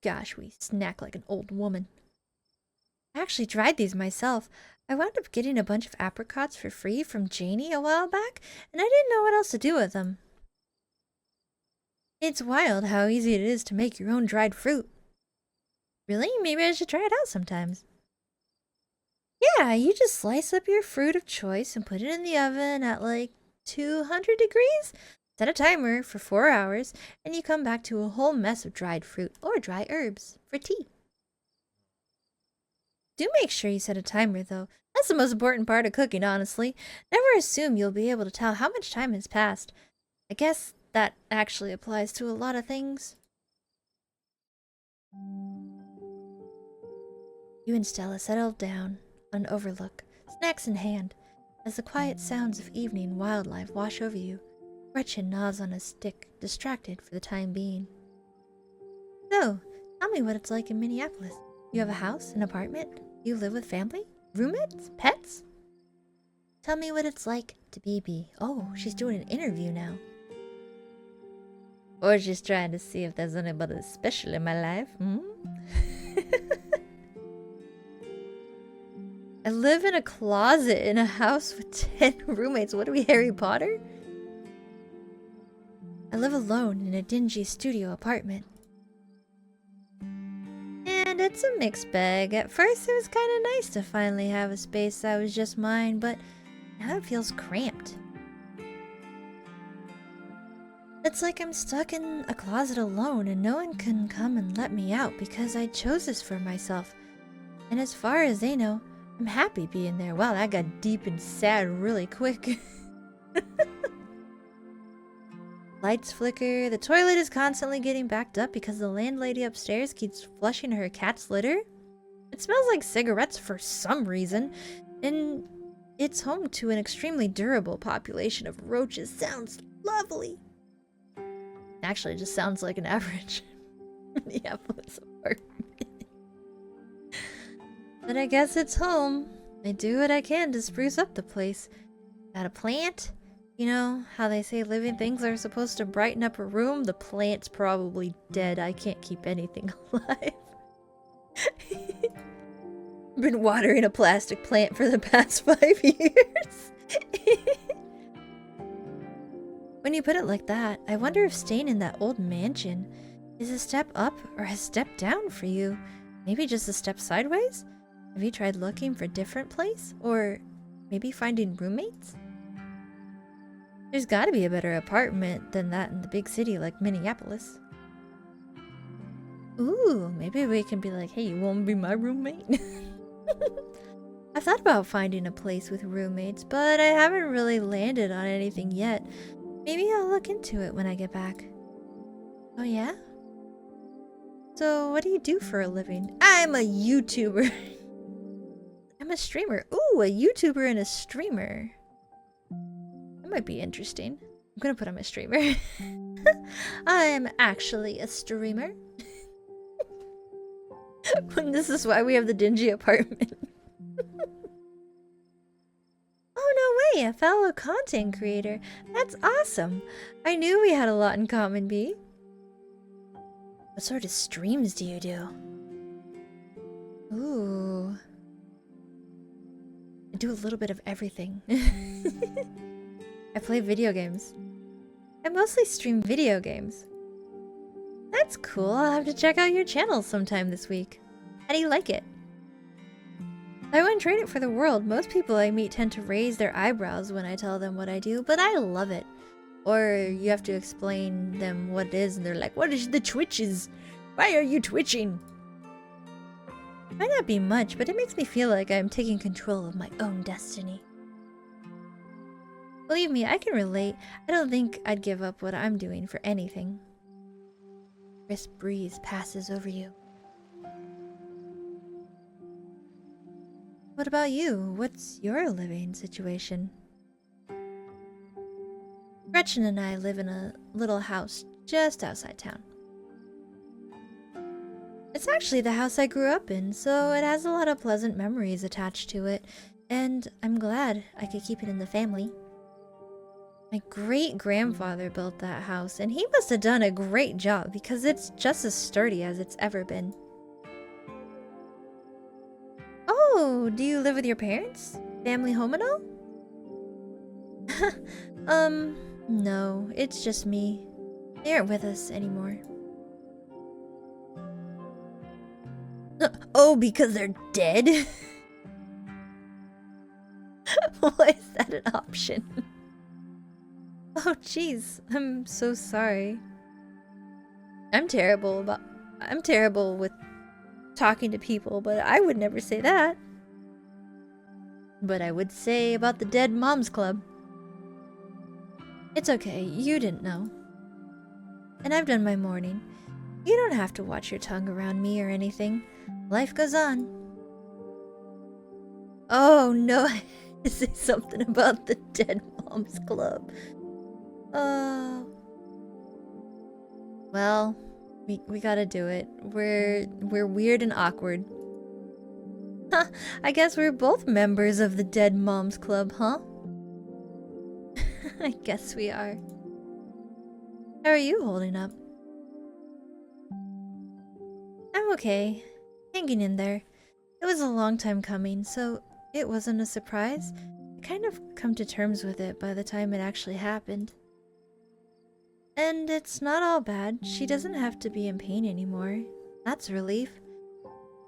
Gosh, we snack like an old woman. I actually tried these myself. I wound up getting a bunch of apricots for free from Janie a while back, and I didn't know what else to do with them. It's wild how easy it is to make your own dried fruit. Really? Maybe I should try it out sometimes. Yeah, you just slice up your fruit of choice and put it in the oven at like 200 degrees. Set a timer for 4 hours, and you come back to a whole mess of dried fruit or dry herbs for tea. Do make sure you set a timer, though. That's the most important part of cooking, honestly. Never assume you'll be able to tell how much time has passed. I guess that actually applies to a lot of things. You and Stella settled down on an overlook, snacks in hand, as the quiet sounds of evening wildlife wash over you. Gretchen gnaws on a stick, distracted for the time being. So, tell me what it's like in Minneapolis. You have a house, an apartment? You live with family? Roommates? Pets? Tell me what it's like to be. Oh, she's doing an interview now. Or she's trying to see if there's anybody special in my life. I live in a closet in a house with 10 roommates. What are we, Harry Potter? I live alone in a dingy studio apartment. And it's a mixed bag. At first it was kind of nice to finally have a space that was just mine, but now it feels cramped. It's like I'm stuck in a closet alone and no one can come and let me out because I chose this for myself. And as far as they know, I'm happy being there. Wow, that got deep and sad really quick. Lights flicker. The toilet is constantly getting backed up because the landlady upstairs keeps flushing her cat's litter. It smells like cigarettes for some reason, and it's home to an extremely durable population of roaches. Sounds lovely. Actually, it just sounds like an average Minneapolis apartment. But I guess it's home. I do what I can to spruce up the place. Got a plant. You know how they say living things are supposed to brighten up a room? The plant's probably dead. I can't keep anything alive. Been watering a plastic plant for the past 5 years. When you put it like that, I wonder if staying in that old mansion is a step up or a step down for you. Maybe just a step sideways? Have you tried looking for a different place? Or maybe finding roommates? There's gotta be a better apartment than that in the big city like Minneapolis. Ooh, maybe we can be like, hey, you wanna be my roommate? I've thought about finding a place with roommates, but I haven't really landed on anything yet. Maybe I'll look into it when I get back. Oh yeah? So, what do you do for a living? I'm a YouTuber. I'm a streamer. Ooh, a YouTuber and a streamer. That might be interesting. I'm gonna put I'm a streamer. I'm actually a streamer. This is why we have the dingy apartment. Oh, no way, a fellow content creator. That's awesome. I knew we had a lot in common, B. What sort of streams do you do? Ooh. I do a little bit of everything. I play video games. I mostly stream video games. That's cool. I'll have to check out your channel sometime this week. How do you like it? I wouldn't trade it for the world. Most people I meet tend to raise their eyebrows when I tell them what I do, but I love it. Or you have to explain them what it is, and they're like, what is the twitches? Why are you twitching? Might not be much, but it makes me feel like I'm taking control of my own destiny. Believe me, I can relate. I don't think I'd give up what I'm doing for anything. Crisp breeze passes over you. What about you? What's your living situation? Gretchen and I live in a little house just outside town. It's actually the house I grew up in, so it has a lot of pleasant memories attached to it, and I'm glad I could keep it in the family. My great-grandfather built that house, and he must have done a great job because it's just as sturdy as it's ever been. Oh, do you live with your parents? Family home and all? No, it's just me. They aren't with us anymore. Oh, because they're dead? Why is that an option? Oh, jeez. I'm so sorry. I'm terrible with talking to people, but I would never say that. But I would say about the Dead Moms Club. It's okay, you didn't know. And I've done my mourning. You don't have to watch your tongue around me or anything. Life goes on. Oh no, I to say something about the Dead Moms Club. Well, we gotta do it. We're weird and awkward. Huh, I guess we're both members of the Dead Moms Club, huh? I guess we are. How are you holding up? I'm okay. Hanging in there. It was a long time coming, so it wasn't a surprise. I kind of come to terms with it by the time it actually happened. And it's not all bad. She doesn't have to be in pain anymore. That's a relief.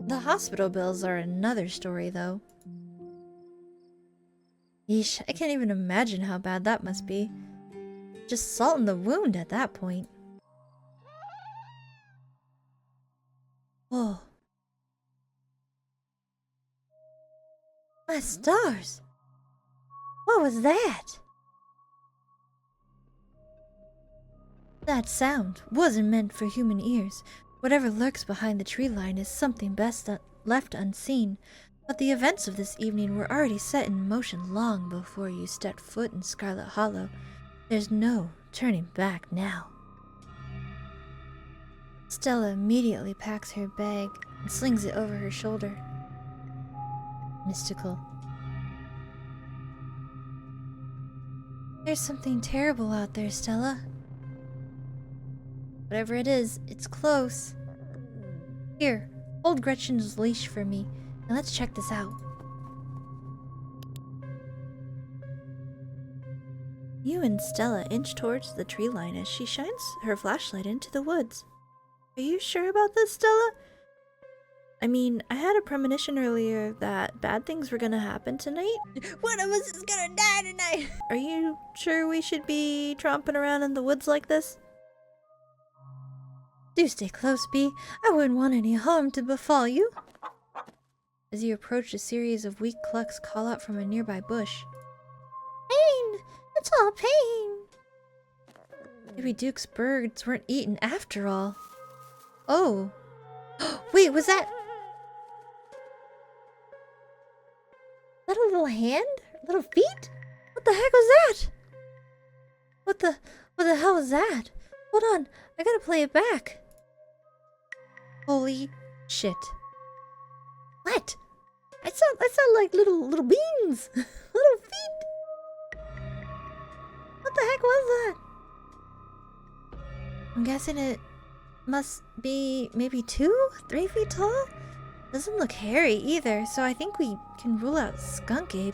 The hospital bills are another story, though. Yeesh, I can't even imagine how bad that must be. Just salt in the wound at that point. Whoa. My stars! What was that? That sound wasn't meant for human ears. Whatever lurks behind the tree line is something best left unseen. But the events of this evening were already set in motion long before you stepped foot in Scarlet Hollow. There's no turning back now. Stella immediately packs her bag and slings it over her shoulder. Mystical. There's something terrible out there, Stella. Whatever it is, it's close. Here, hold Gretchen's leash for me, and let's check this out. You and Stella inch towards the tree line as she shines her flashlight into the woods. Are you sure about this, Stella? I mean, I had a premonition earlier that bad things were gonna happen tonight. One of us is gonna die tonight! Are you sure we should be tromping around in the woods like this? Do stay close, Bee. I wouldn't want any harm to befall you. As you approach, a series of weak clucks call out from a nearby bush. Pain! It's all pain! Maybe Duke's birds weren't eaten after all. Oh, Wait, was that... Is that a little hand? Little feet? What the heck was that? What the hell was that? Hold on, I gotta play it back. Holy shit. What? I saw like little beans. Little feet. What the heck was that? I'm guessing it must be maybe 2-3 feet tall? Doesn't look hairy either, so I think we can rule out skunk ape.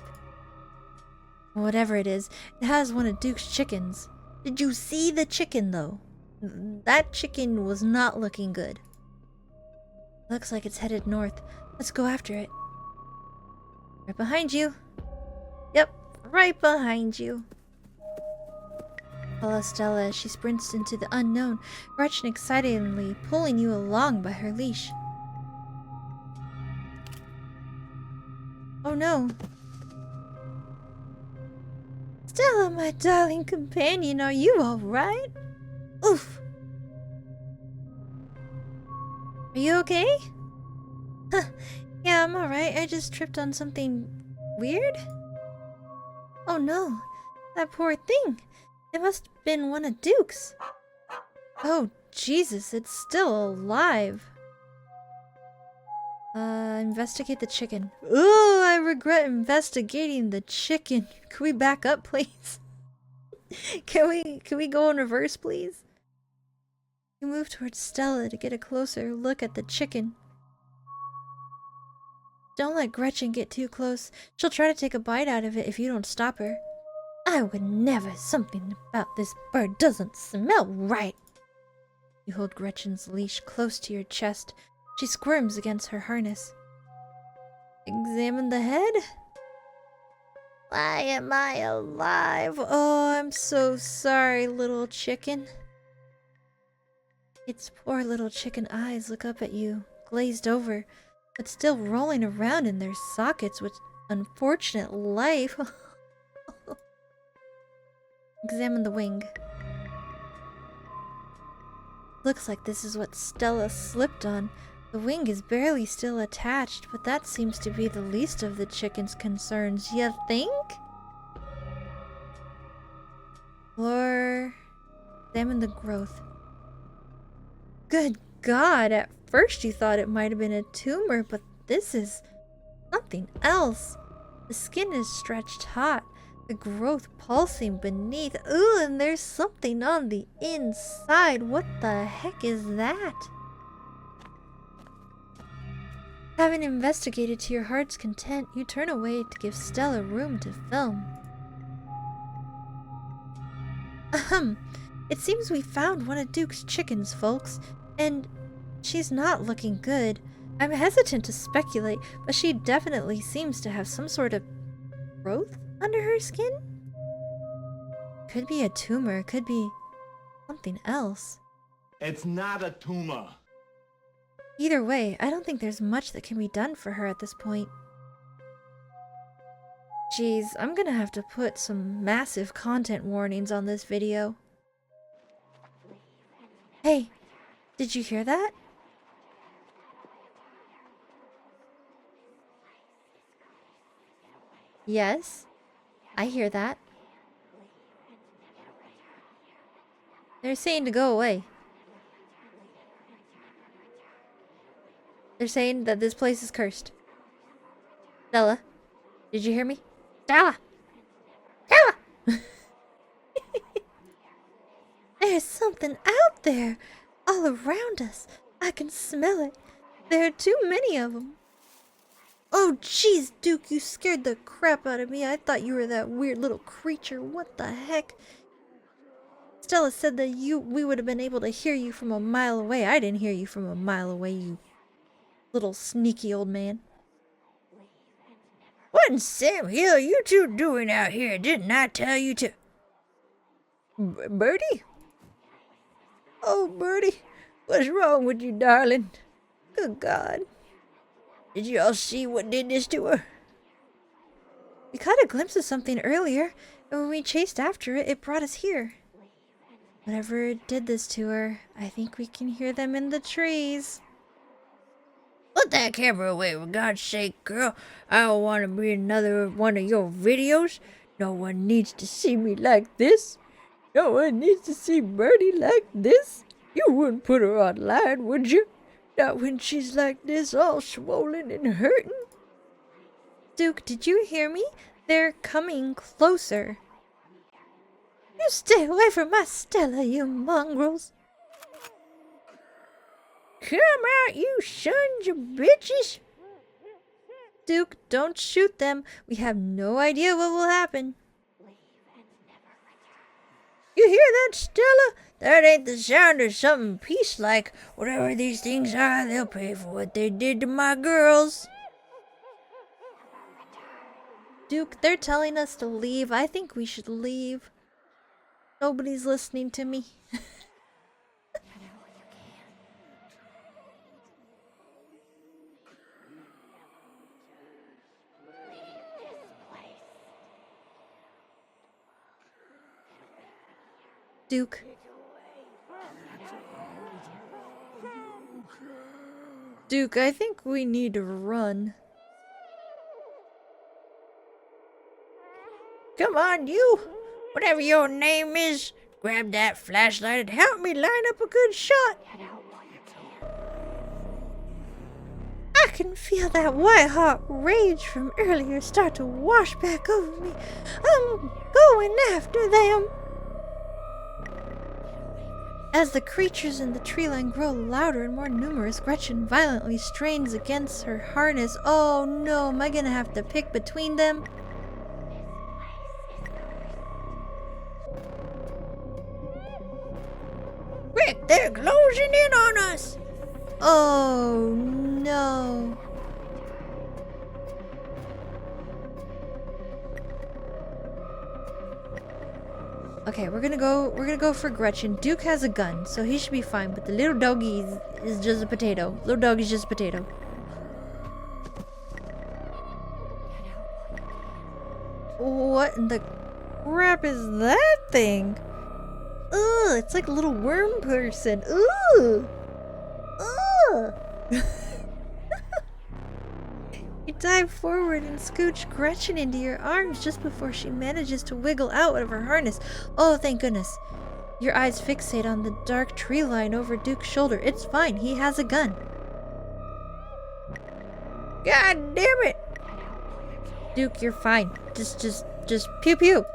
Whatever it is, it has one of Duke's chickens. Did you see the chicken though? That chicken was not looking good. Looks like it's headed north. Let's go after it. Right behind you. Yep, right behind you. Follow Stella as she sprints into the unknown, Gretchen excitedly pulling you along by her leash. Oh no. Stella, my darling companion, are you alright? Oof. Are you okay? Huh. Yeah, I'm alright. I just tripped on something weird. Oh no, that poor thing. It must have been one of Duke's. Oh, Jesus, it's still alive. Investigate the chicken. Oh, I regret investigating the chicken. Can we back up, please? Can we go in reverse, please? You move towards Stella to get a closer look at the chicken. Don't let Gretchen get too close. She'll try to take a bite out of it if you don't stop her. I would never. Something about this bird doesn't smell right. You hold Gretchen's leash close to your chest. She squirms against her harness. Examine the head. Why am I alive? Oh, I'm so sorry, little chicken. Its poor little chicken eyes look up at you, glazed over, but still rolling around in their sockets with unfortunate life. Examine the wing. Looks like this is what Stella slipped on. The wing is barely still attached, but that seems to be the least of the chicken's concerns, you think? Or examine the growth. Good God, at first you thought it might have been a tumor, but this is something else. The skin is stretched taut, the growth pulsing beneath. Ooh, and there's something on the inside. What the heck is that? Having investigated to your heart's content, you turn away to give Stella room to film. Ahem. It seems we found one of Duke's chickens, folks, and she's not looking good. I'm hesitant to speculate, but she definitely seems to have some sort of growth under her skin? Could be a tumor, could be something else. It's not a tumor. Either way, I don't think there's much that can be done for her at this point. Jeez, I'm gonna have to put some massive content warnings on this video. Hey, did you hear that? Yes, I hear that. They're saying to go away. They're saying that this place is cursed. Stella, did you hear me? Stella! Stella! There's something out there, all around us. I can smell it. There are too many of them. Oh, jeez, Duke, you scared the crap out of me. I thought you were that weird little creature. What the heck? Stella said that we would have been able to hear you from a mile away. I didn't hear you from a mile away, you little sneaky old man. What in Sam Hill are you two doing out here? Didn't I tell you to... Birdie? Oh, Birdie, what's wrong with you, darling? Good God. Did you all see what did this to her? We caught a glimpse of something earlier, and when we chased after it, it brought us here. Whatever did this to her, I think we can hear them in the trees. Put that camera away, for God's sake, girl. I don't want to be another one of your videos. No one needs to see me like this. No one needs to see Birdie like this. You wouldn't put her online, would you? Not when she's like this, all swollen and hurting. Duke, did you hear me? They're coming closer. You stay away from my Stella, you mongrels. Come out, you sons of bitches. Duke, don't shoot them. We have no idea what will happen. You hear that, Stella? That ain't the sound of something peace-like. Whatever these things are, they'll pay for what they did to my girls. Duke, they're telling us to leave. I think we should leave. Nobody's listening to me. Duke. Duke, I think we need to run. Come on, you. Whatever your name is, grab that flashlight and help me line up a good shot. I can feel that white-hot rage from earlier start to wash back over me. I'm going after them. As the creatures in the tree line grow louder and more numerous, Gretchen violently strains against her harness. Oh no, am I gonna have to pick between them? Quick, they're closing in on us. Oh no. Okay, we're gonna go for Gretchen. Duke has a gun, so he should be fine, but the little doggy is just a potato. Little doggy's just a potato. What in the crap is that thing? Ugh, it's like a little worm person. Ugh. Ugh. You dive forward and scooch Gretchen into your arms just before she manages to wiggle out of her harness. Oh, thank goodness. Your eyes fixate on the dark tree line over Duke's shoulder. It's fine, he has a gun. God damn it. Duke, you're fine. Just pew pew.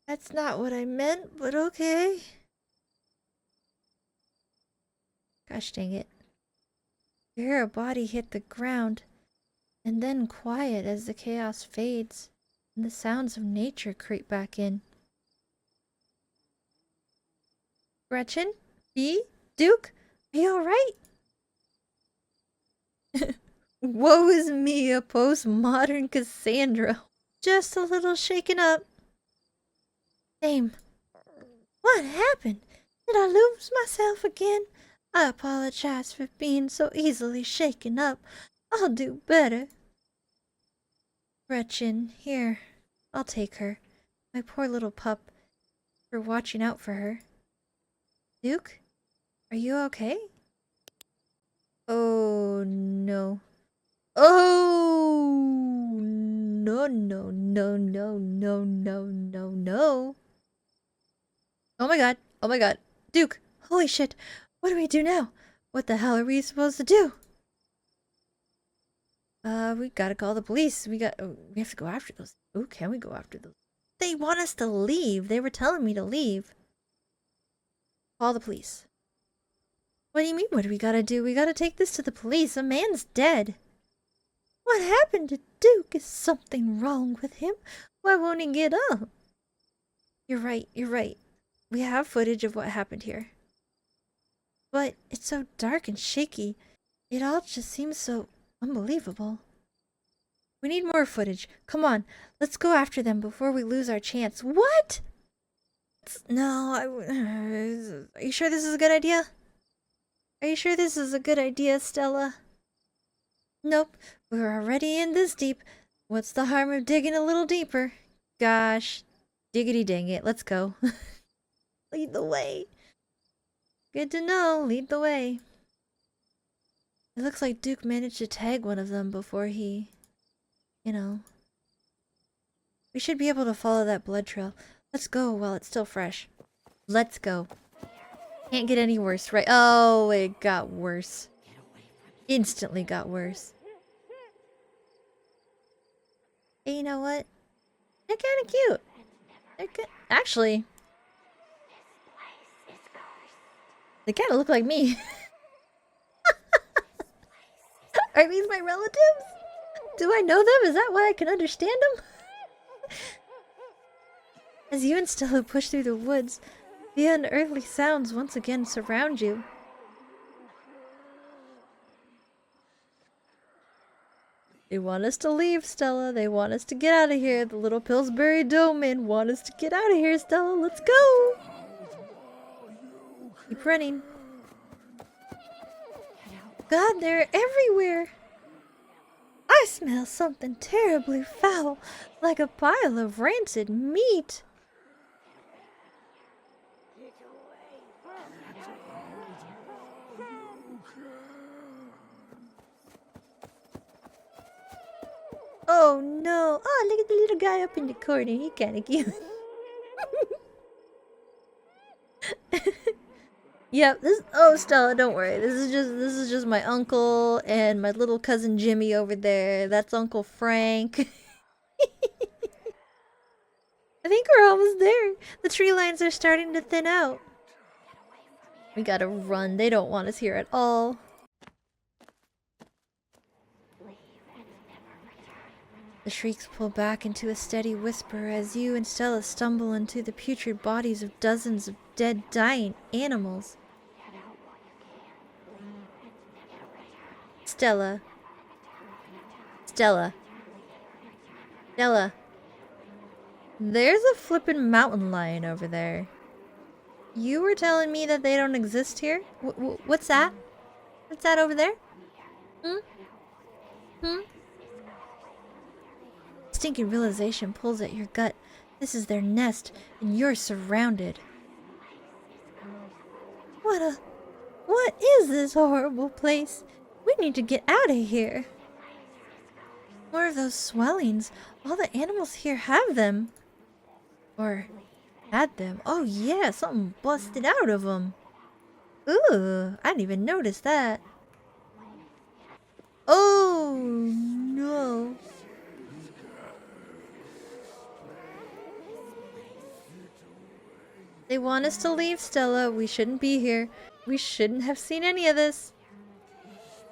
That's not what I meant, but okay. Gosh dang it. You hear a body hit the ground, and then quiet as the chaos fades, and the sounds of nature creep back in. Gretchen? Bee? Duke? Are you alright? Woe is me, a postmodern Cassandra. Just a little shaken up. Same. What happened? Did I lose myself again? I apologize for being so easily shaken up. I'll do better. Gretchen, here. I'll take her. My poor little pup. For watching out for her. Duke? Are you okay? Oh, no. Oh! No, no, no, no, no, no, no, no. Oh my god. Oh my god. Duke! Holy shit! What do we do now? What the hell are we supposed to do? We gotta call the police. We have to go after those. Ooh, can we go after those? They want us to leave. They were telling me to leave. Call the police. What do you mean, what do we gotta do? We gotta take this to the police. A man's dead. What happened to Duke? Is something wrong with him? Why won't he get up? You're right, you're right. We have footage of what happened here. But it's so dark and shaky. It all just seems so unbelievable. We need more footage. Come on, let's go after them before we lose our chance. What? No, are you sure this is a good idea? Are you sure this is a good idea, Stella? Nope, we're already in this deep. What's the harm of digging a little deeper? Gosh, diggity dang it, let's go. Lead the way. Good to know, lead the way. It looks like Duke managed to tag one of them before he, you know. We should be able to follow that blood trail. Let's go while it's still fresh. Let's go. Can't get any worse, right? Oh, it got worse. Instantly got worse. Hey, you know what? They're kind of cute. They're good. Actually, they kind of look like me. Are these my relatives? Do I know them? Is that why I can understand them? As you and Stella push through the woods, the unearthly sounds once again surround you. They want us to leave, Stella. They want us to get out of here. The little Pillsbury Domen want us to get out of here, Stella. Let's go! Keep running. God, they're everywhere! I smell something terribly foul, like a pile of rancid meat. Oh no! Oh, look at the little guy up in the corner. He kinda cute. Yep, oh Stella, don't worry. This is just my uncle and my little cousin Jimmy over there. That's Uncle Frank. I think we're almost there. The tree lines are starting to thin out. We gotta run. They don't want us here at all. The shrieks pull back into a steady whisper as you and Stella stumble into the putrid bodies of dozens of dead, dying animals. Stella. Stella. Stella. There's a flippin' mountain lion over there. You were telling me that they don't exist here? What's that? What's that over there? Stinking realization pulls at your gut. This is their nest, and you're surrounded. What is this horrible place? We need to get out of here. More of those swellings. All the animals here have them. Or had them. Oh yeah, something busted out of them. Ooh, I didn't even notice that. Oh no. They want us to leave, Stella. We shouldn't be here. We shouldn't have seen any of this.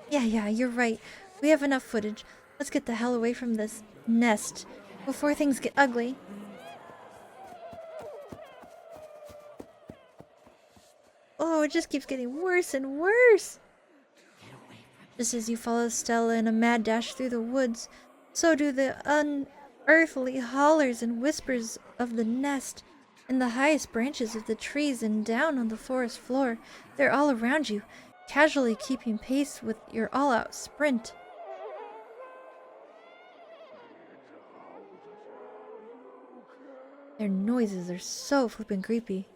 Yeah, you're right. We have enough footage. Let's get the hell away from this nest before things get ugly. Oh, it just keeps getting worse and worse. Just as you follow Stella in a mad dash through the woods, so do the unearthly hollers and whispers of the nest. In the highest branches of the trees and down on the forest floor, they're all around you, casually keeping pace with your all-out sprint. Their noises are so flippin' creepy.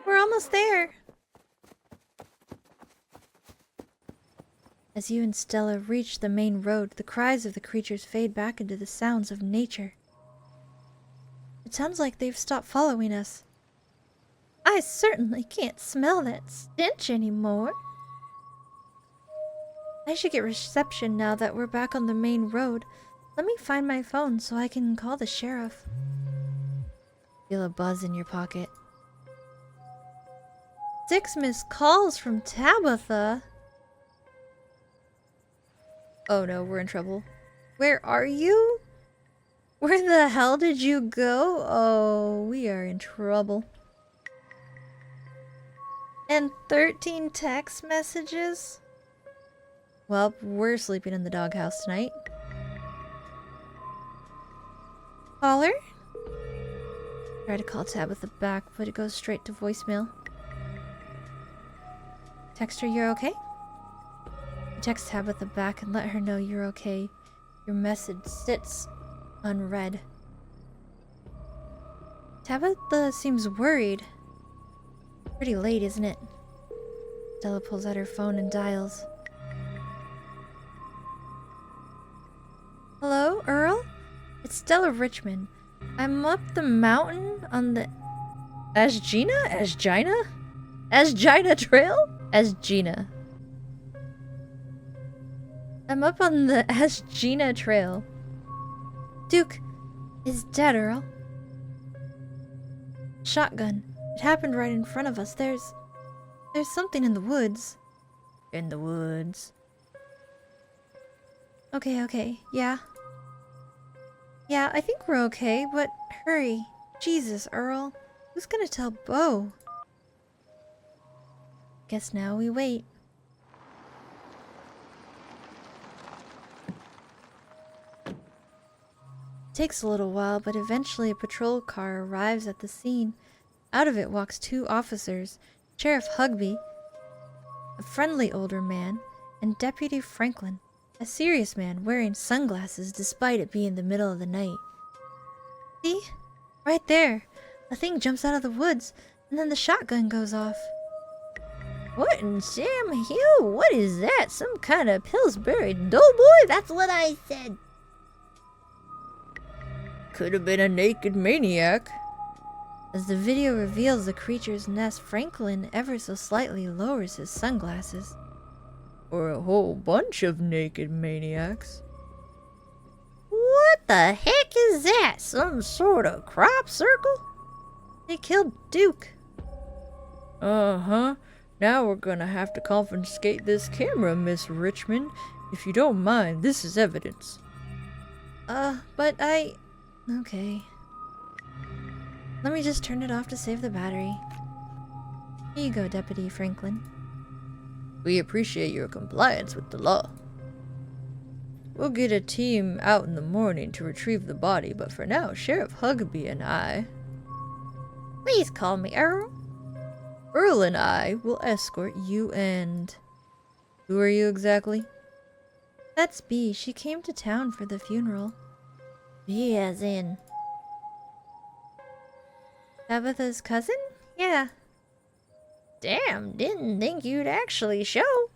We're almost there! As you and Stella reach the main road, the cries of the creatures fade back into the sounds of nature. It sounds like they've stopped following us. I certainly can't smell that stench anymore. I should get reception now that we're back on the main road. Let me find my phone so I can call the sheriff. Feel a buzz in your pocket. 6 missed calls from Tabitha. Oh no, we're in trouble. Where are you? Where the hell did you go? Oh, we are in trouble. And 13 text messages? Well, we're sleeping in the doghouse tonight. Caller? Try to call Tabitha back, but it goes straight to voicemail. Text her you're okay? text Tabitha back and let her know you're okay. Your message sits unread. Tabitha seems worried. Pretty late, isn't it? Stella pulls out her phone and dials. Hello, Earl? It's Stella Richmond. I'm up the mountain on the Asgina Trail? Asgina. I'm up on the Asgina Trail. Duke is dead, Earl. Shotgun. It happened right in front of us. There's something in the woods. In the woods. Okay. Yeah. Yeah, I think we're okay, but hurry. Jesus, Earl. Who's gonna tell Bo? Guess now we wait. Takes a little while, but eventually a patrol car arrives at the scene. Out of it walks two officers, Sheriff Hugby, a friendly older man, and Deputy Franklin, a serious man wearing sunglasses despite it being the middle of the night. See? Right there. A thing jumps out of the woods, and then the shotgun goes off. What in Sam Hill? What is that? Some kind of Pillsbury Doughboy? That's what I said. Could have been a naked maniac. As the video reveals the creature's nest, Franklin ever so slightly lowers his sunglasses. Or a whole bunch of naked maniacs. What the heck is that? Some sort of crop circle? They killed Duke. Uh-huh. Now we're gonna have to confiscate this camera, Miss Richmond. If you don't mind, this is evidence. But I... Okay. Let me just turn it off to save the battery. Here you go, Deputy Franklin. We appreciate your compliance with the law. We'll get a team out in the morning to retrieve the body, but for now, Sheriff Hugby and I... Please call me Earl. Earl and I will escort you and... Who are you exactly? That's Bee. She came to town for the funeral. Bee as in... Tabitha's cousin? Yeah. Damn, didn't think you'd actually show.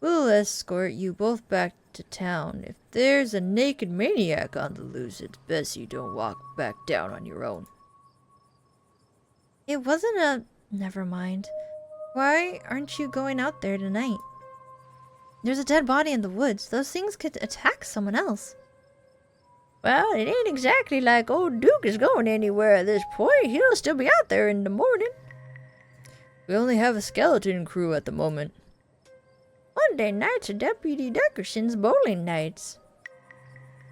We'll escort you both back to town. If there's a naked maniac on the loose, it's best you don't walk back down on your own. It wasn't a... Never mind. Why aren't you going out there tonight? There's a dead body in the woods. Those things could attack someone else. Well, it ain't exactly like old Duke is going anywhere at this point. He'll still be out there in the morning. We only have a skeleton crew at the moment. Monday nights are Deputy Dickerson's bowling nights.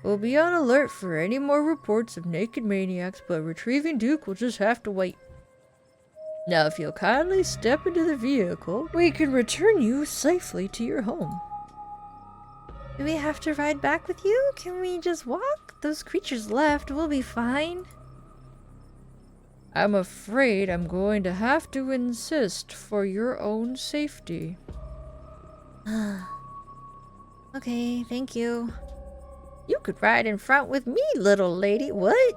We'll be on alert for any more reports of naked maniacs, but retrieving Duke will just have to wait. Now, if you'll kindly step into the vehicle, we can return you safely to your home. Do we have to ride back with you? Can we just walk? Those creatures left. We'll be fine. I'm afraid I'm going to have to insist for your own safety. Okay, thank you. You could ride in front with me, little lady. What?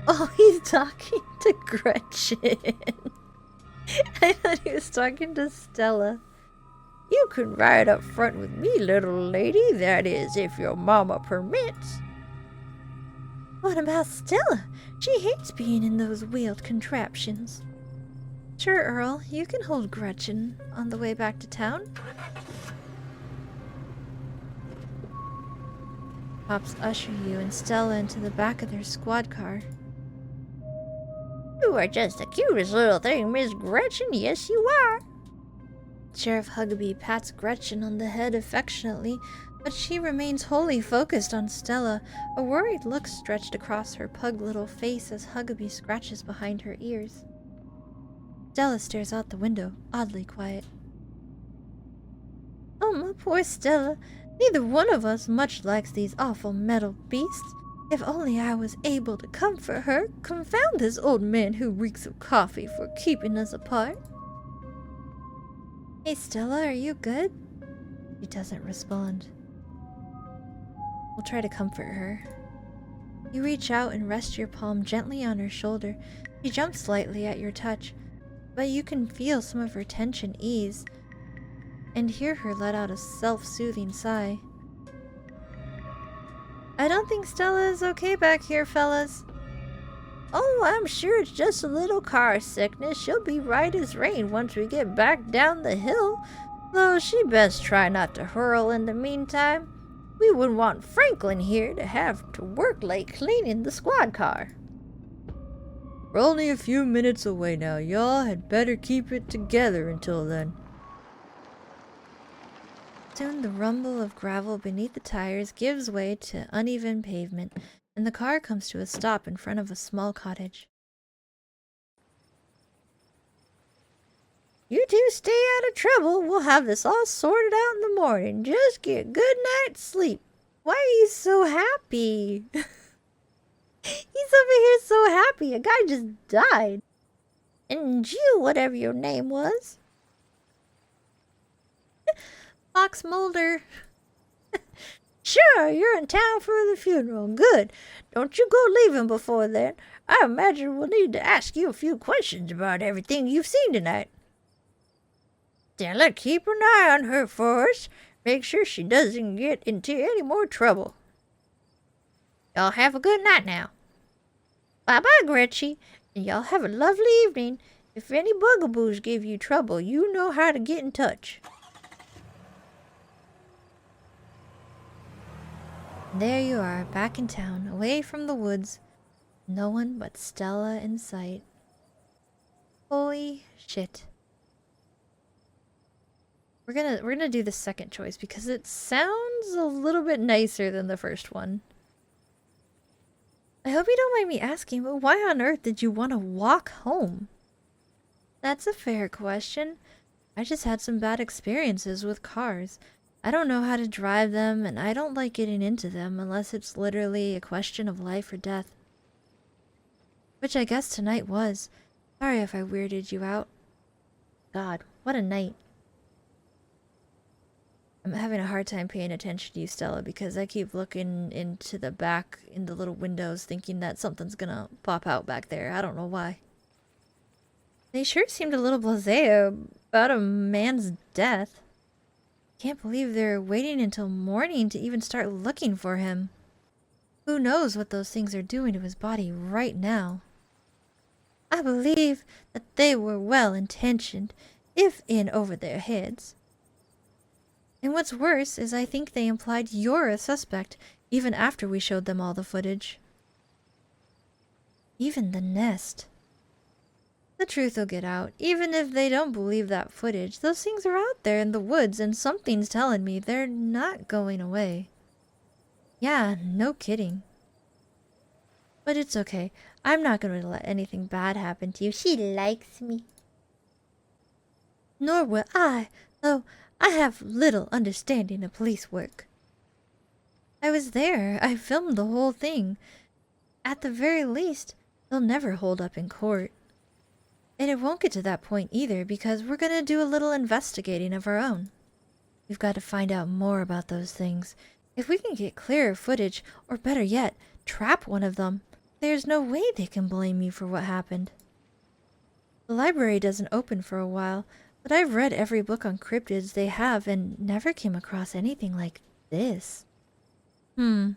Oh, he's talking to Gretchen. I thought he was talking to Stella. You could ride up front with me, little lady. That is, if your mama permits. What about Stella? She hates being in those wheeled contraptions. Sure, Earl. You can hold Gretchen on the way back to town. Cops usher you and Stella into the back of their squad car. You are just the cutest little thing, Miss Gretchen. Yes, you are. Sheriff Hugby pats Gretchen on the head affectionately, but she remains wholly focused on Stella, a worried look stretched across her pug little face as Hugby scratches behind her ears. Stella stares out the window, oddly quiet. Oh, my poor Stella. Neither one of us much likes these awful metal beasts. If only I was able to comfort her. Confound this old man who reeks of coffee for keeping us apart. Hey, Stella, are you good? She doesn't respond. We'll try to comfort her. You reach out and rest your palm gently on her shoulder. She jumps slightly at your touch, but you can feel some of her tension ease and hear her let out a self-soothing sigh. I don't think Stella is okay back here, fellas. Oh, I'm sure it's just a little car sickness. She'll be right as rain once we get back down the hill. Though she best try not to hurl in the meantime. We wouldn't want Franklin here to have to work late cleaning the squad car. We're only a few minutes away now. Y'all had better keep it together until then. Soon the rumble of gravel beneath the tires gives way to uneven pavement, and the car comes to a stop in front of a small cottage. You two stay out of trouble. We'll have this all sorted out in the morning. Just get a good night's sleep. Why are you so happy? He's over here so happy. A guy just died. And you, whatever your name was. Fox Mulder. Sure, you're in town for the funeral. Good. Don't you go leaving before then. I imagine we'll need to ask you a few questions about everything you've seen tonight. Stella, keep an eye on her for us. Make sure she doesn't get into any more trouble. Y'all have a good night now. Bye-bye, Gretchen, and y'all have a lovely evening. If any bugaboos give you trouble, you know how to get in touch. There you are, back in town, away from the woods. No one but Stella in sight. Holy shit. We're gonna do the second choice because it sounds a little bit nicer than the first one. I hope you don't mind me asking, but why on earth did you want to walk home? That's a fair question. I just had some bad experiences with cars. I don't know how to drive them, and I don't like getting into them unless it's literally a question of life or death. Which I guess tonight was. Sorry if I weirded you out. God, what a night. I'm having a hard time paying attention to you, Stella, because I keep looking into the back in the little windows thinking that something's gonna pop out back there. I don't know why. They sure seemed a little blasé about a man's death. Can't believe they're waiting until morning to even start looking for him. Who knows what those things are doing to his body right now? I believe that they were well-intentioned, if in over their heads. And what's worse is I think they implied you're a suspect, even after we showed them all the footage. Even the nest. The truth will get out. Even if they don't believe that footage, those things are out there in the woods, and something's telling me they're not going away. Yeah, no kidding. But it's okay. I'm not going to let anything bad happen to you. She likes me. Nor will I, though I have little understanding of police work. I was there. I filmed the whole thing. At the very least, they'll never hold up in court. And it won't get to that point either, because we're gonna do a little investigating of our own. We've got to find out more about those things. If we can get clearer footage, or better yet, trap one of them, there's no way they can blame you for what happened. The library doesn't open for a while, but I've read every book on cryptids they have and never came across anything like this. There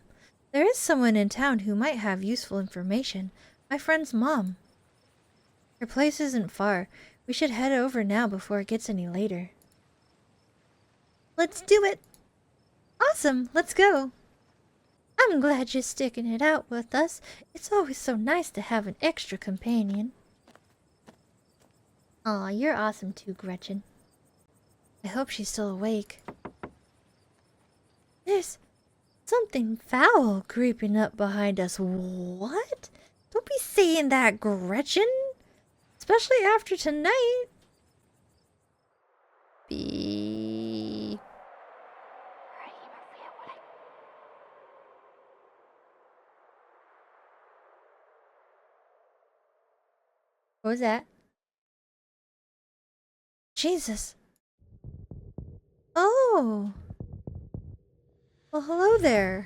is someone in town who might have useful information. My friend's mom. Her place isn't far. We should head over now before it gets any later. Let's do it! Awesome, let's go! I'm glad you're sticking it out with us. It's always so nice to have an extra companion. Aw, you're awesome too, Gretchen. I hope she's still awake. There's something foul creeping up behind us. What? Don't be saying that, Gretchen! Especially after tonight. What was that? Jesus. Oh. Well, hello there.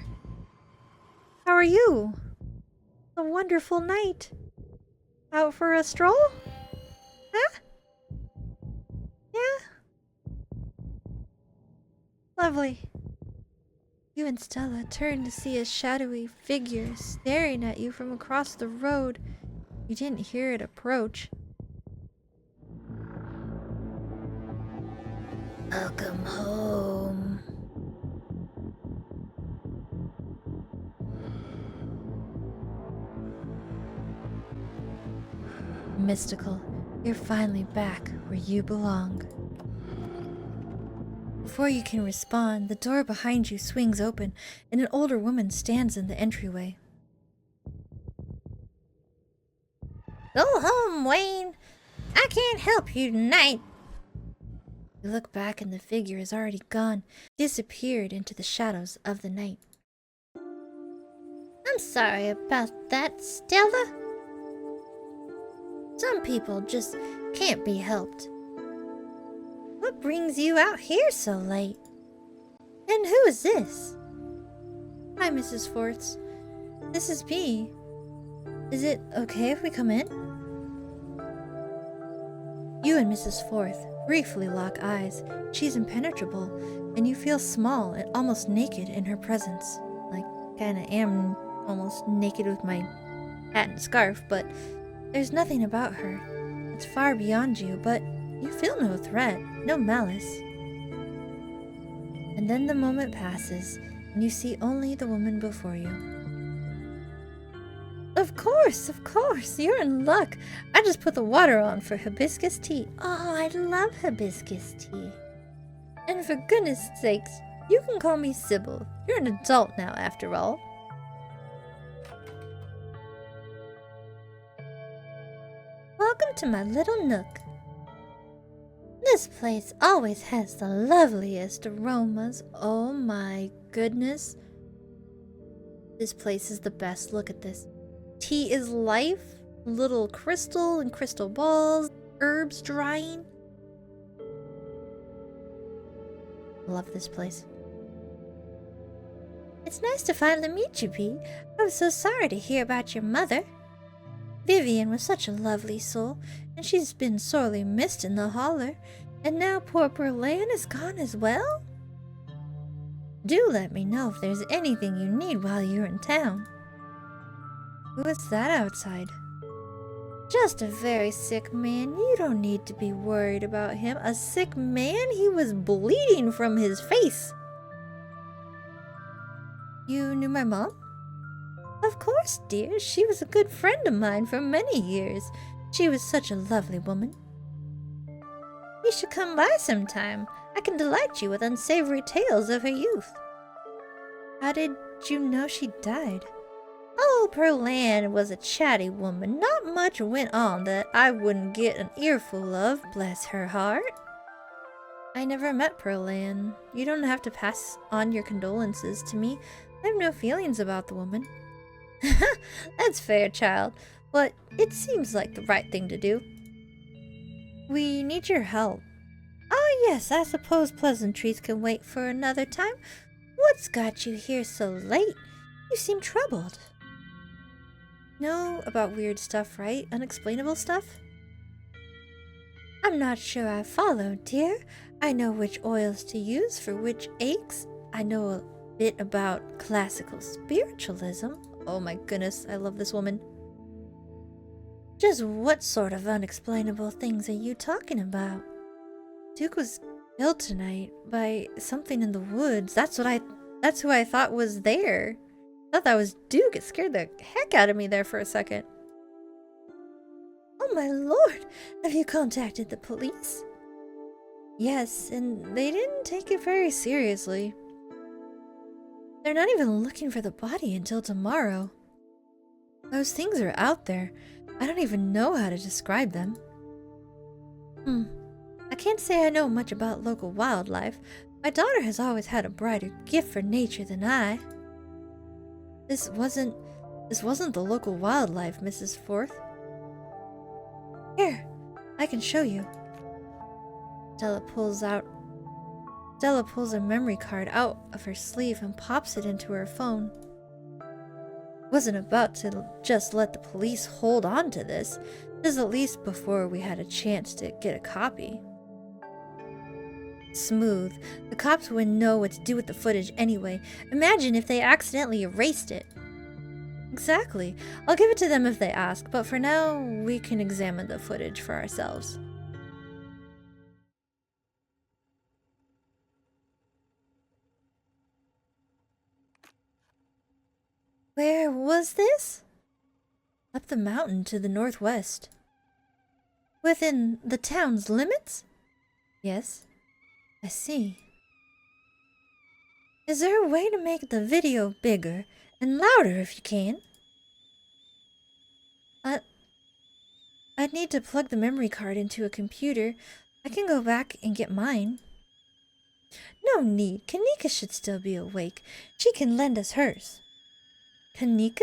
How are you? A wonderful night. Out for a stroll? Huh? Yeah? Lovely. You and Stella turn to see a shadowy figure staring at you from across the road. You didn't hear it approach. Welcome home. Mystical, you're finally back where you belong. Before you can respond, the door behind you swings open and an older woman stands in the entryway. Go home, Wayne. I can't help you tonight. You look back and the figure is already gone, disappeared into the shadows of the night. I'm sorry about that, Stella. Some people just can't be helped. What brings you out here so late? And who is this? Hi, Mrs. Forts. This is me. Is it okay if we come in? You and Mrs. Forth briefly lock eyes. She's impenetrable, and you feel small and almost naked in her presence. Like, kinda am almost naked with my hat and scarf, but there's nothing about her. It's far beyond you, but you feel no threat, no malice. And then the moment passes, and you see only the woman before you. Of course, you're in luck. I just put the water on for hibiscus tea. Oh, I love hibiscus tea. And for goodness sakes, you can call me Sybil. You're an adult now, after all. Welcome to my little nook. This place always has the loveliest aromas. Oh my goodness. This place is the best. Look at this. Tea is life. Little crystal and crystal balls. Herbs drying. Love this place. It's nice to finally meet you, Pete. I was so sorry to hear about your mother. Vivian was such a lovely soul, and she's been sorely missed in the holler. And now poor Perlan is gone as well? Do let me know if there's anything you need while you're in town. Who is that outside? Just a very sick man. You don't need to be worried about him. A sick man? He was bleeding from his face. You knew my mom? Of course, dear. She was a good friend of mine for many years. She was such a lovely woman. You should come by sometime. I can delight you with unsavory tales of her youth. How did you know she died? Oh, Perlan was a chatty woman. Not much went on that I wouldn't get an earful of, bless her heart. I never met Perlan. You don't have to pass on your condolences to me. I have no feelings about the woman. That's fair, child, but it seems like the right thing to do. We need your help. Oh yes, I suppose pleasantries can wait for another time. What's got you here so late? You seem troubled. Know about weird stuff, right? Unexplainable stuff? I'm not sure I follow, dear. I know which oils to use for which aches. I know a bit about classical spiritualism. Oh my goodness, I love this woman. Just what sort of unexplainable things are you talking about? Duke was killed tonight by something in the woods. That's who I thought was there. I thought that was Duke. It scared the heck out of me there for a second. Oh my lord, have you contacted the police? Yes, and they didn't take it very seriously. They're not even looking for the body until tomorrow. Those things are out there. I don't even know how to describe them. I can't say I know much about local wildlife. My daughter has always had a brighter gift for nature than I. This wasn't the local wildlife, Mrs. Forth. Here, I can show you. Stella pulls out Stella pulls a memory card out of her sleeve and pops it into her phone. Wasn't about to just let the police hold on to this. This at least before we had a chance to get a copy. Smooth. The cops wouldn't know what to do with the footage anyway. Imagine if they accidentally erased it. Exactly. I'll give it to them if they ask, but for now, we can examine the footage for ourselves. Where was this? Up the mountain to the northwest. Within the town's limits? Yes, I see. Is there a way to make the video bigger and louder if you can? I'd need to plug the memory card into a computer. I can go back and get mine. No need. Kaneeka should still be awake. She can lend us hers. Kaneeka?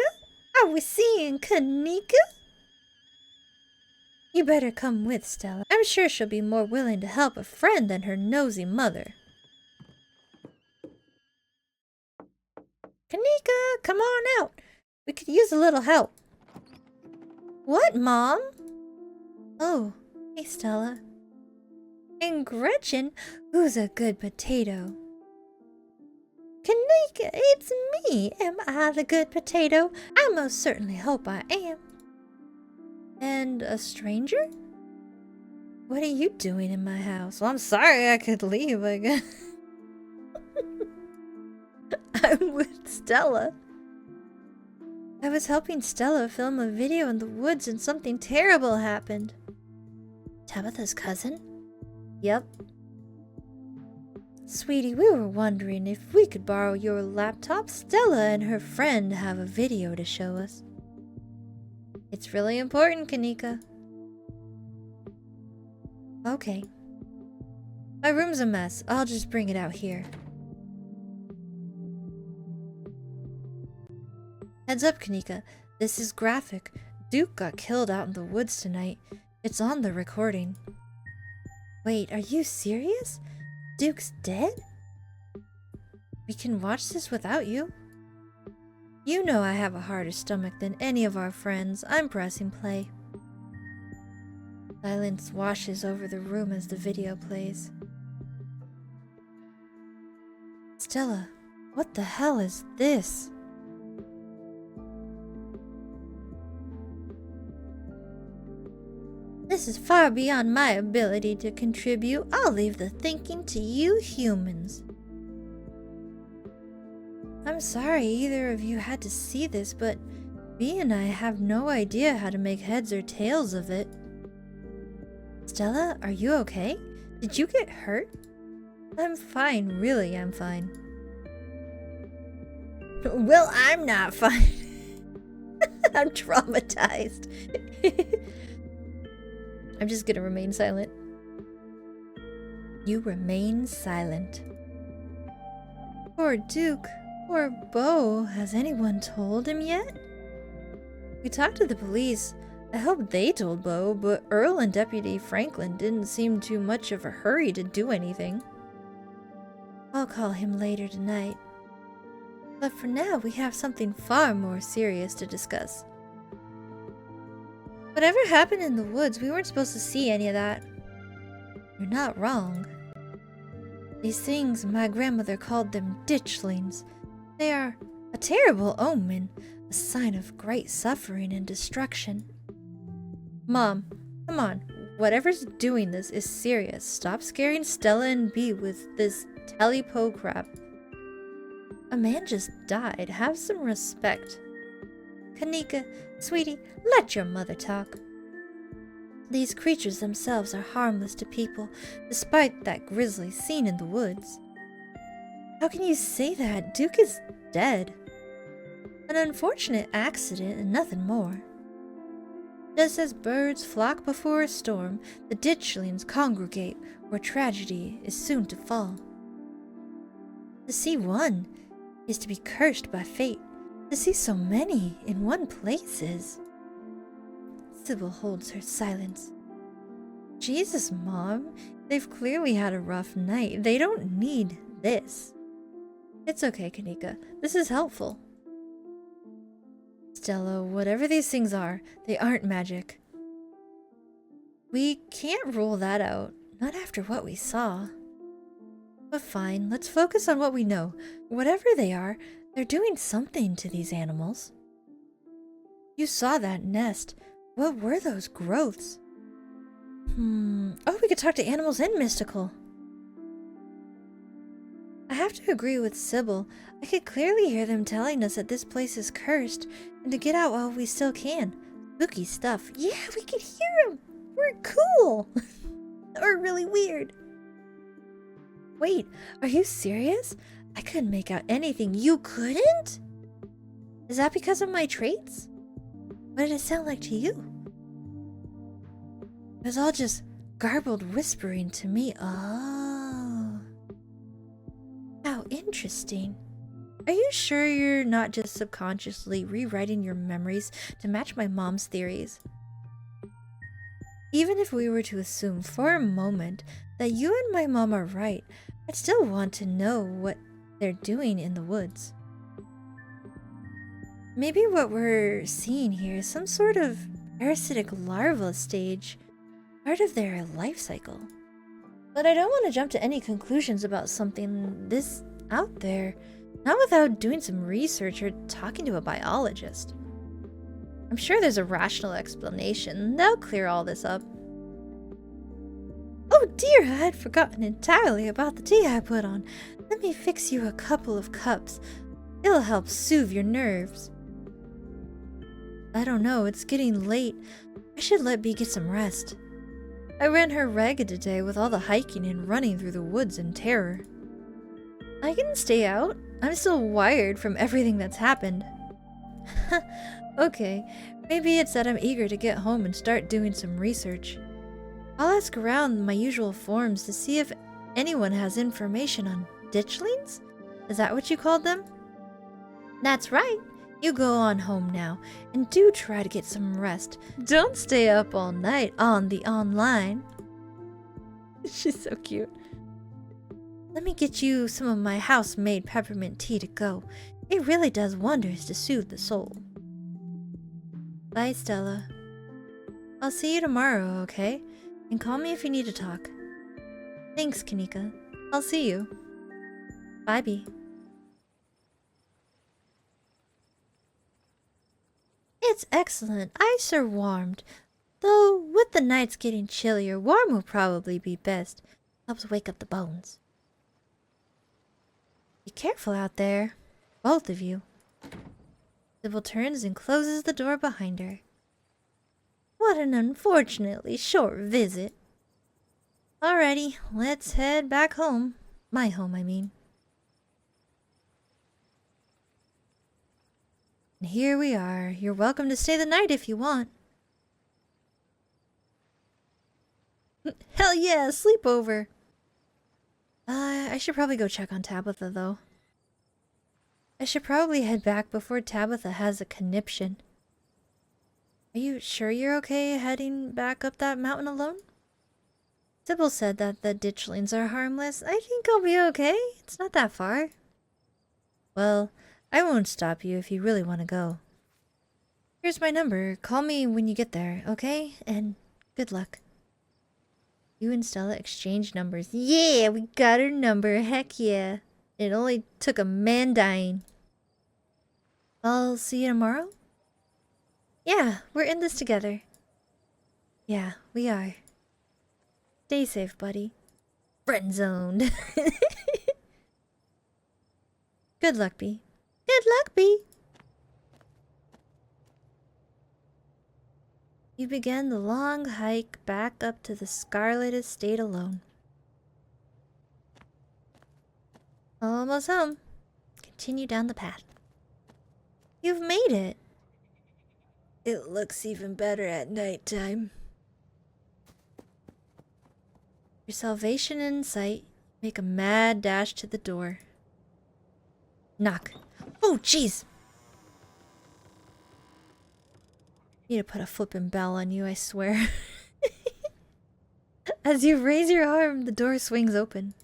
Are we seeing Kaneeka? You better come with, Stella. I'm sure she'll be more willing to help a friend than her nosy mother. Kaneeka, come on out. We could use a little help. What, Mom? Oh, hey, Stella. And Gretchen, who's a good potato? Kaneeka, it's me. Am I the good potato? I most certainly hope I am. And a stranger? What are you doing in my house? Well, I'm sorry I could leave, I guess. I'm with Stella. I was helping Stella film a video in the woods and something terrible happened. Tabitha's cousin? Yep. Sweetie, we were wondering if we could borrow your laptop. Stella and her friend have a video to show us. It's really important, Kaneeka. Okay. My room's a mess. I'll just bring it out here. Heads up, Kaneeka. This is graphic. Duke got killed out in the woods tonight. It's on the recording. Wait, are you serious? Duke's dead? We can watch this without you. You know I have a harder stomach than any of our friends. I'm pressing play. Silence washes over the room as the video plays. Stella, what the hell is this? This is far beyond my ability to contribute. I'll leave the thinking to you humans. I'm sorry either of you had to see this, but Bea and I have no idea how to make heads or tails of it. Stella, are you okay? Did you get hurt? I'm fine, really, I'm fine. Well, I'm not fine. I'm traumatized. I'm just gonna remain silent. You remain silent. Poor Duke. Poor Beau. Has anyone told him yet? We talked to the police. I hope they told Beau, but Earl and Deputy Franklin didn't seem too much of a hurry to do anything. I'll call him later tonight. But for now, we have something far more serious to discuss. Whatever happened in the woods, we weren't supposed to see any of that. You're not wrong. These things, my grandmother called them ditchlings. They are a terrible omen, a sign of great suffering and destruction. Mom, come on. Whatever's doing this is serious. Stop scaring Stella and Bea with this telepo crap. A man just died. Have some respect. Kaneeka, sweetie, let your mother talk. These creatures themselves are harmless to people, despite that grisly scene in the woods. How can you say that? Duke is dead. An unfortunate accident and nothing more. Just as birds flock before a storm, the ditchlings congregate where tragedy is soon to fall. To see one is to be cursed by fate. To see so many in one place is... Sybil holds her silence. Jesus, Mom. They've clearly had a rough night. They don't need this. It's okay, Kaneeka. This is helpful. Stella, whatever these things are, they aren't magic. We can't rule that out. Not after what we saw. But fine, let's focus on what we know. Whatever they are, they're doing something to these animals. You saw that nest. What were those growths? Oh, we could talk to animals and mystical. I have to agree with Sybil. I could clearly hear them telling us that this place is cursed and to get out while we still can. Spooky stuff. Yeah, we could hear them. We're cool. Or really weird. Wait, are you serious? I couldn't make out anything. You couldn't? Is that because of my traits? What did it sound like to you? It was all just garbled whispering to me. Oh. How interesting. Are you sure you're not just subconsciously rewriting your memories to match my mom's theories? Even if we were to assume for a moment that you and my mom are right, I'd still want to know what they're doing in the woods. Maybe what we're seeing here is some sort of parasitic larva stage, part of their life cycle. But I don't want to jump to any conclusions about something this out there, not without doing some research or talking to a biologist. I'm sure there's a rational explanation. They'll clear all this up. Oh dear, I had forgotten entirely about the tea I put on. Let me fix you a couple of cups. It'll help soothe your nerves. I don't know, it's getting late. I should let Bee get some rest. I ran her ragged today with all the hiking and running through the woods in terror. I can stay out. I'm still wired from everything that's happened. Okay, maybe it's that I'm eager to get home and start doing some research. I'll ask around my usual forums to see if anyone has information on ditchlings? Is that what you called them? That's right. You go on home now, and do try to get some rest. Don't stay up all night on the online. She's so cute. Let me get you some of my house-made peppermint tea to go. It really does wonders to soothe the soul. Bye, Stella. I'll see you tomorrow, okay? And call me if you need to talk. Thanks, Kaneeka. I'll see you. Bye, Bee. It's excellent. Eyes are warmed. Though, with the nights getting chillier, warm will probably be best. Helps wake up the bones. Be careful out there. Both of you. Sybil turns and closes the door behind her. What an unfortunately short visit. Alrighty, let's head back home. My home, I mean. And here we are. You're welcome to stay the night if you want. Hell yeah, sleepover. I should probably go check on Tabitha, though. I should probably head back before Tabitha has a conniption. Are you sure you're okay heading back up that mountain alone? Sybil said that the ditchlings are harmless. I think I'll be okay. It's not that far. Well, I won't stop you if you really want to go. Here's my number. Call me when you get there, okay? And good luck. You and Stella exchanged numbers. Yeah, we got her number. Heck yeah. It only took a man dying. I'll see you tomorrow? Yeah, we're in this together. Yeah, we are. Stay safe, buddy. Friend zoned. Good luck, Bee. Good luck, Bee. You began the long hike back up to the Scarlet Estate alone. Almost home. Continue down the path. You've made it. It looks even better at nighttime. Your salvation in sight, make a mad dash to the door. Knock. Oh, jeez! Need to put a flippin' bell on you, I swear. As you raise your arm, the door swings open.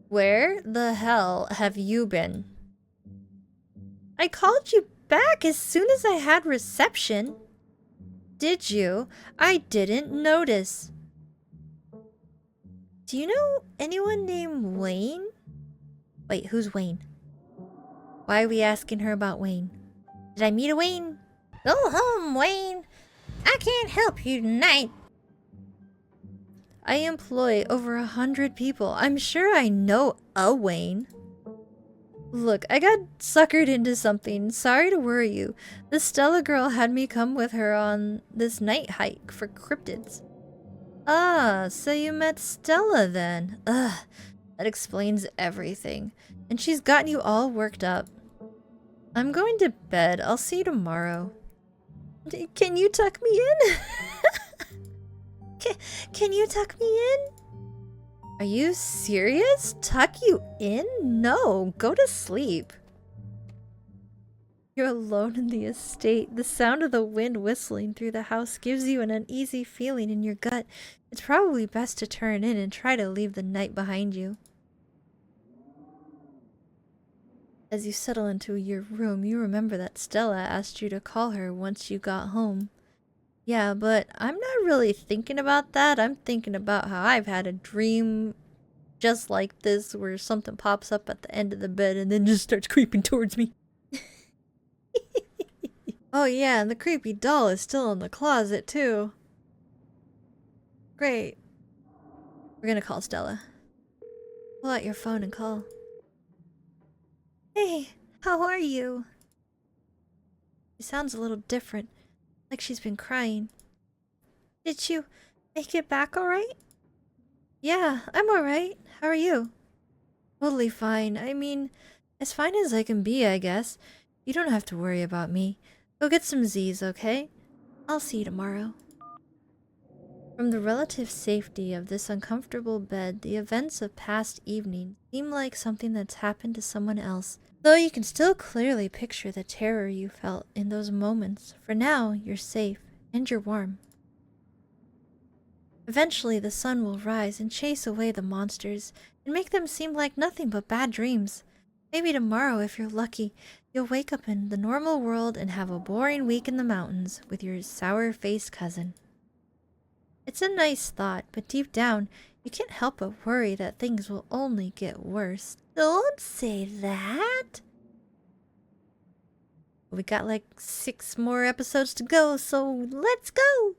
Where the hell have you been? I called you back as soon as I had reception. Did you? I didn't notice. Do you know anyone named Wayne? Wait, who's Wayne? Why are we asking her about Wayne? Did I meet a Wayne? Go home, Wayne. I can't help you tonight. I employ over 100 people. I'm sure I know a Wayne. Look, I got suckered into something. Sorry to worry you. The Stella girl had me come with her on this night hike for cryptids. Ah, so you met Stella then. Ugh, that explains everything. And she's gotten you all worked up. I'm going to bed. I'll see you tomorrow. Can you tuck me in? Can you tuck me in? Are you serious? Tuck you in? No, go to sleep. You're alone in the estate. The sound of the wind whistling through the house gives you an uneasy feeling in your gut. It's probably best to turn in and try to leave the night behind you. As you settle into your room, you remember that Stella asked you to call her once you got home. Yeah, but I'm not really thinking about that. I'm thinking about how I've had a dream just like this where something pops up at the end of the bed and then just starts creeping towards me. Oh yeah, and the creepy doll is still in the closet too. Great. We're gonna call Stella. Pull out your phone and call. Hey, how are you? She sounds a little different, like she's been crying. Did you make it back alright? Yeah, I'm alright. How are you? Totally fine. I mean, as fine as I can be, I guess. You don't have to worry about me. Go get some Z's, okay? I'll see you tomorrow. From the relative safety of this uncomfortable bed, the events of past evenings seem like something that's happened to someone else, though you can still clearly picture the terror you felt in those moments. For now, you're safe, and you're warm. Eventually, the sun will rise and chase away the monsters, and make them seem like nothing but bad dreams. Maybe tomorrow, if you're lucky, you'll wake up in the normal world and have a boring week in the mountains with your sour-faced cousin. It's a nice thought, but deep down, you can't help but worry that things will only get worse. Don't say that. We got like 6 more episodes to go, so let's go!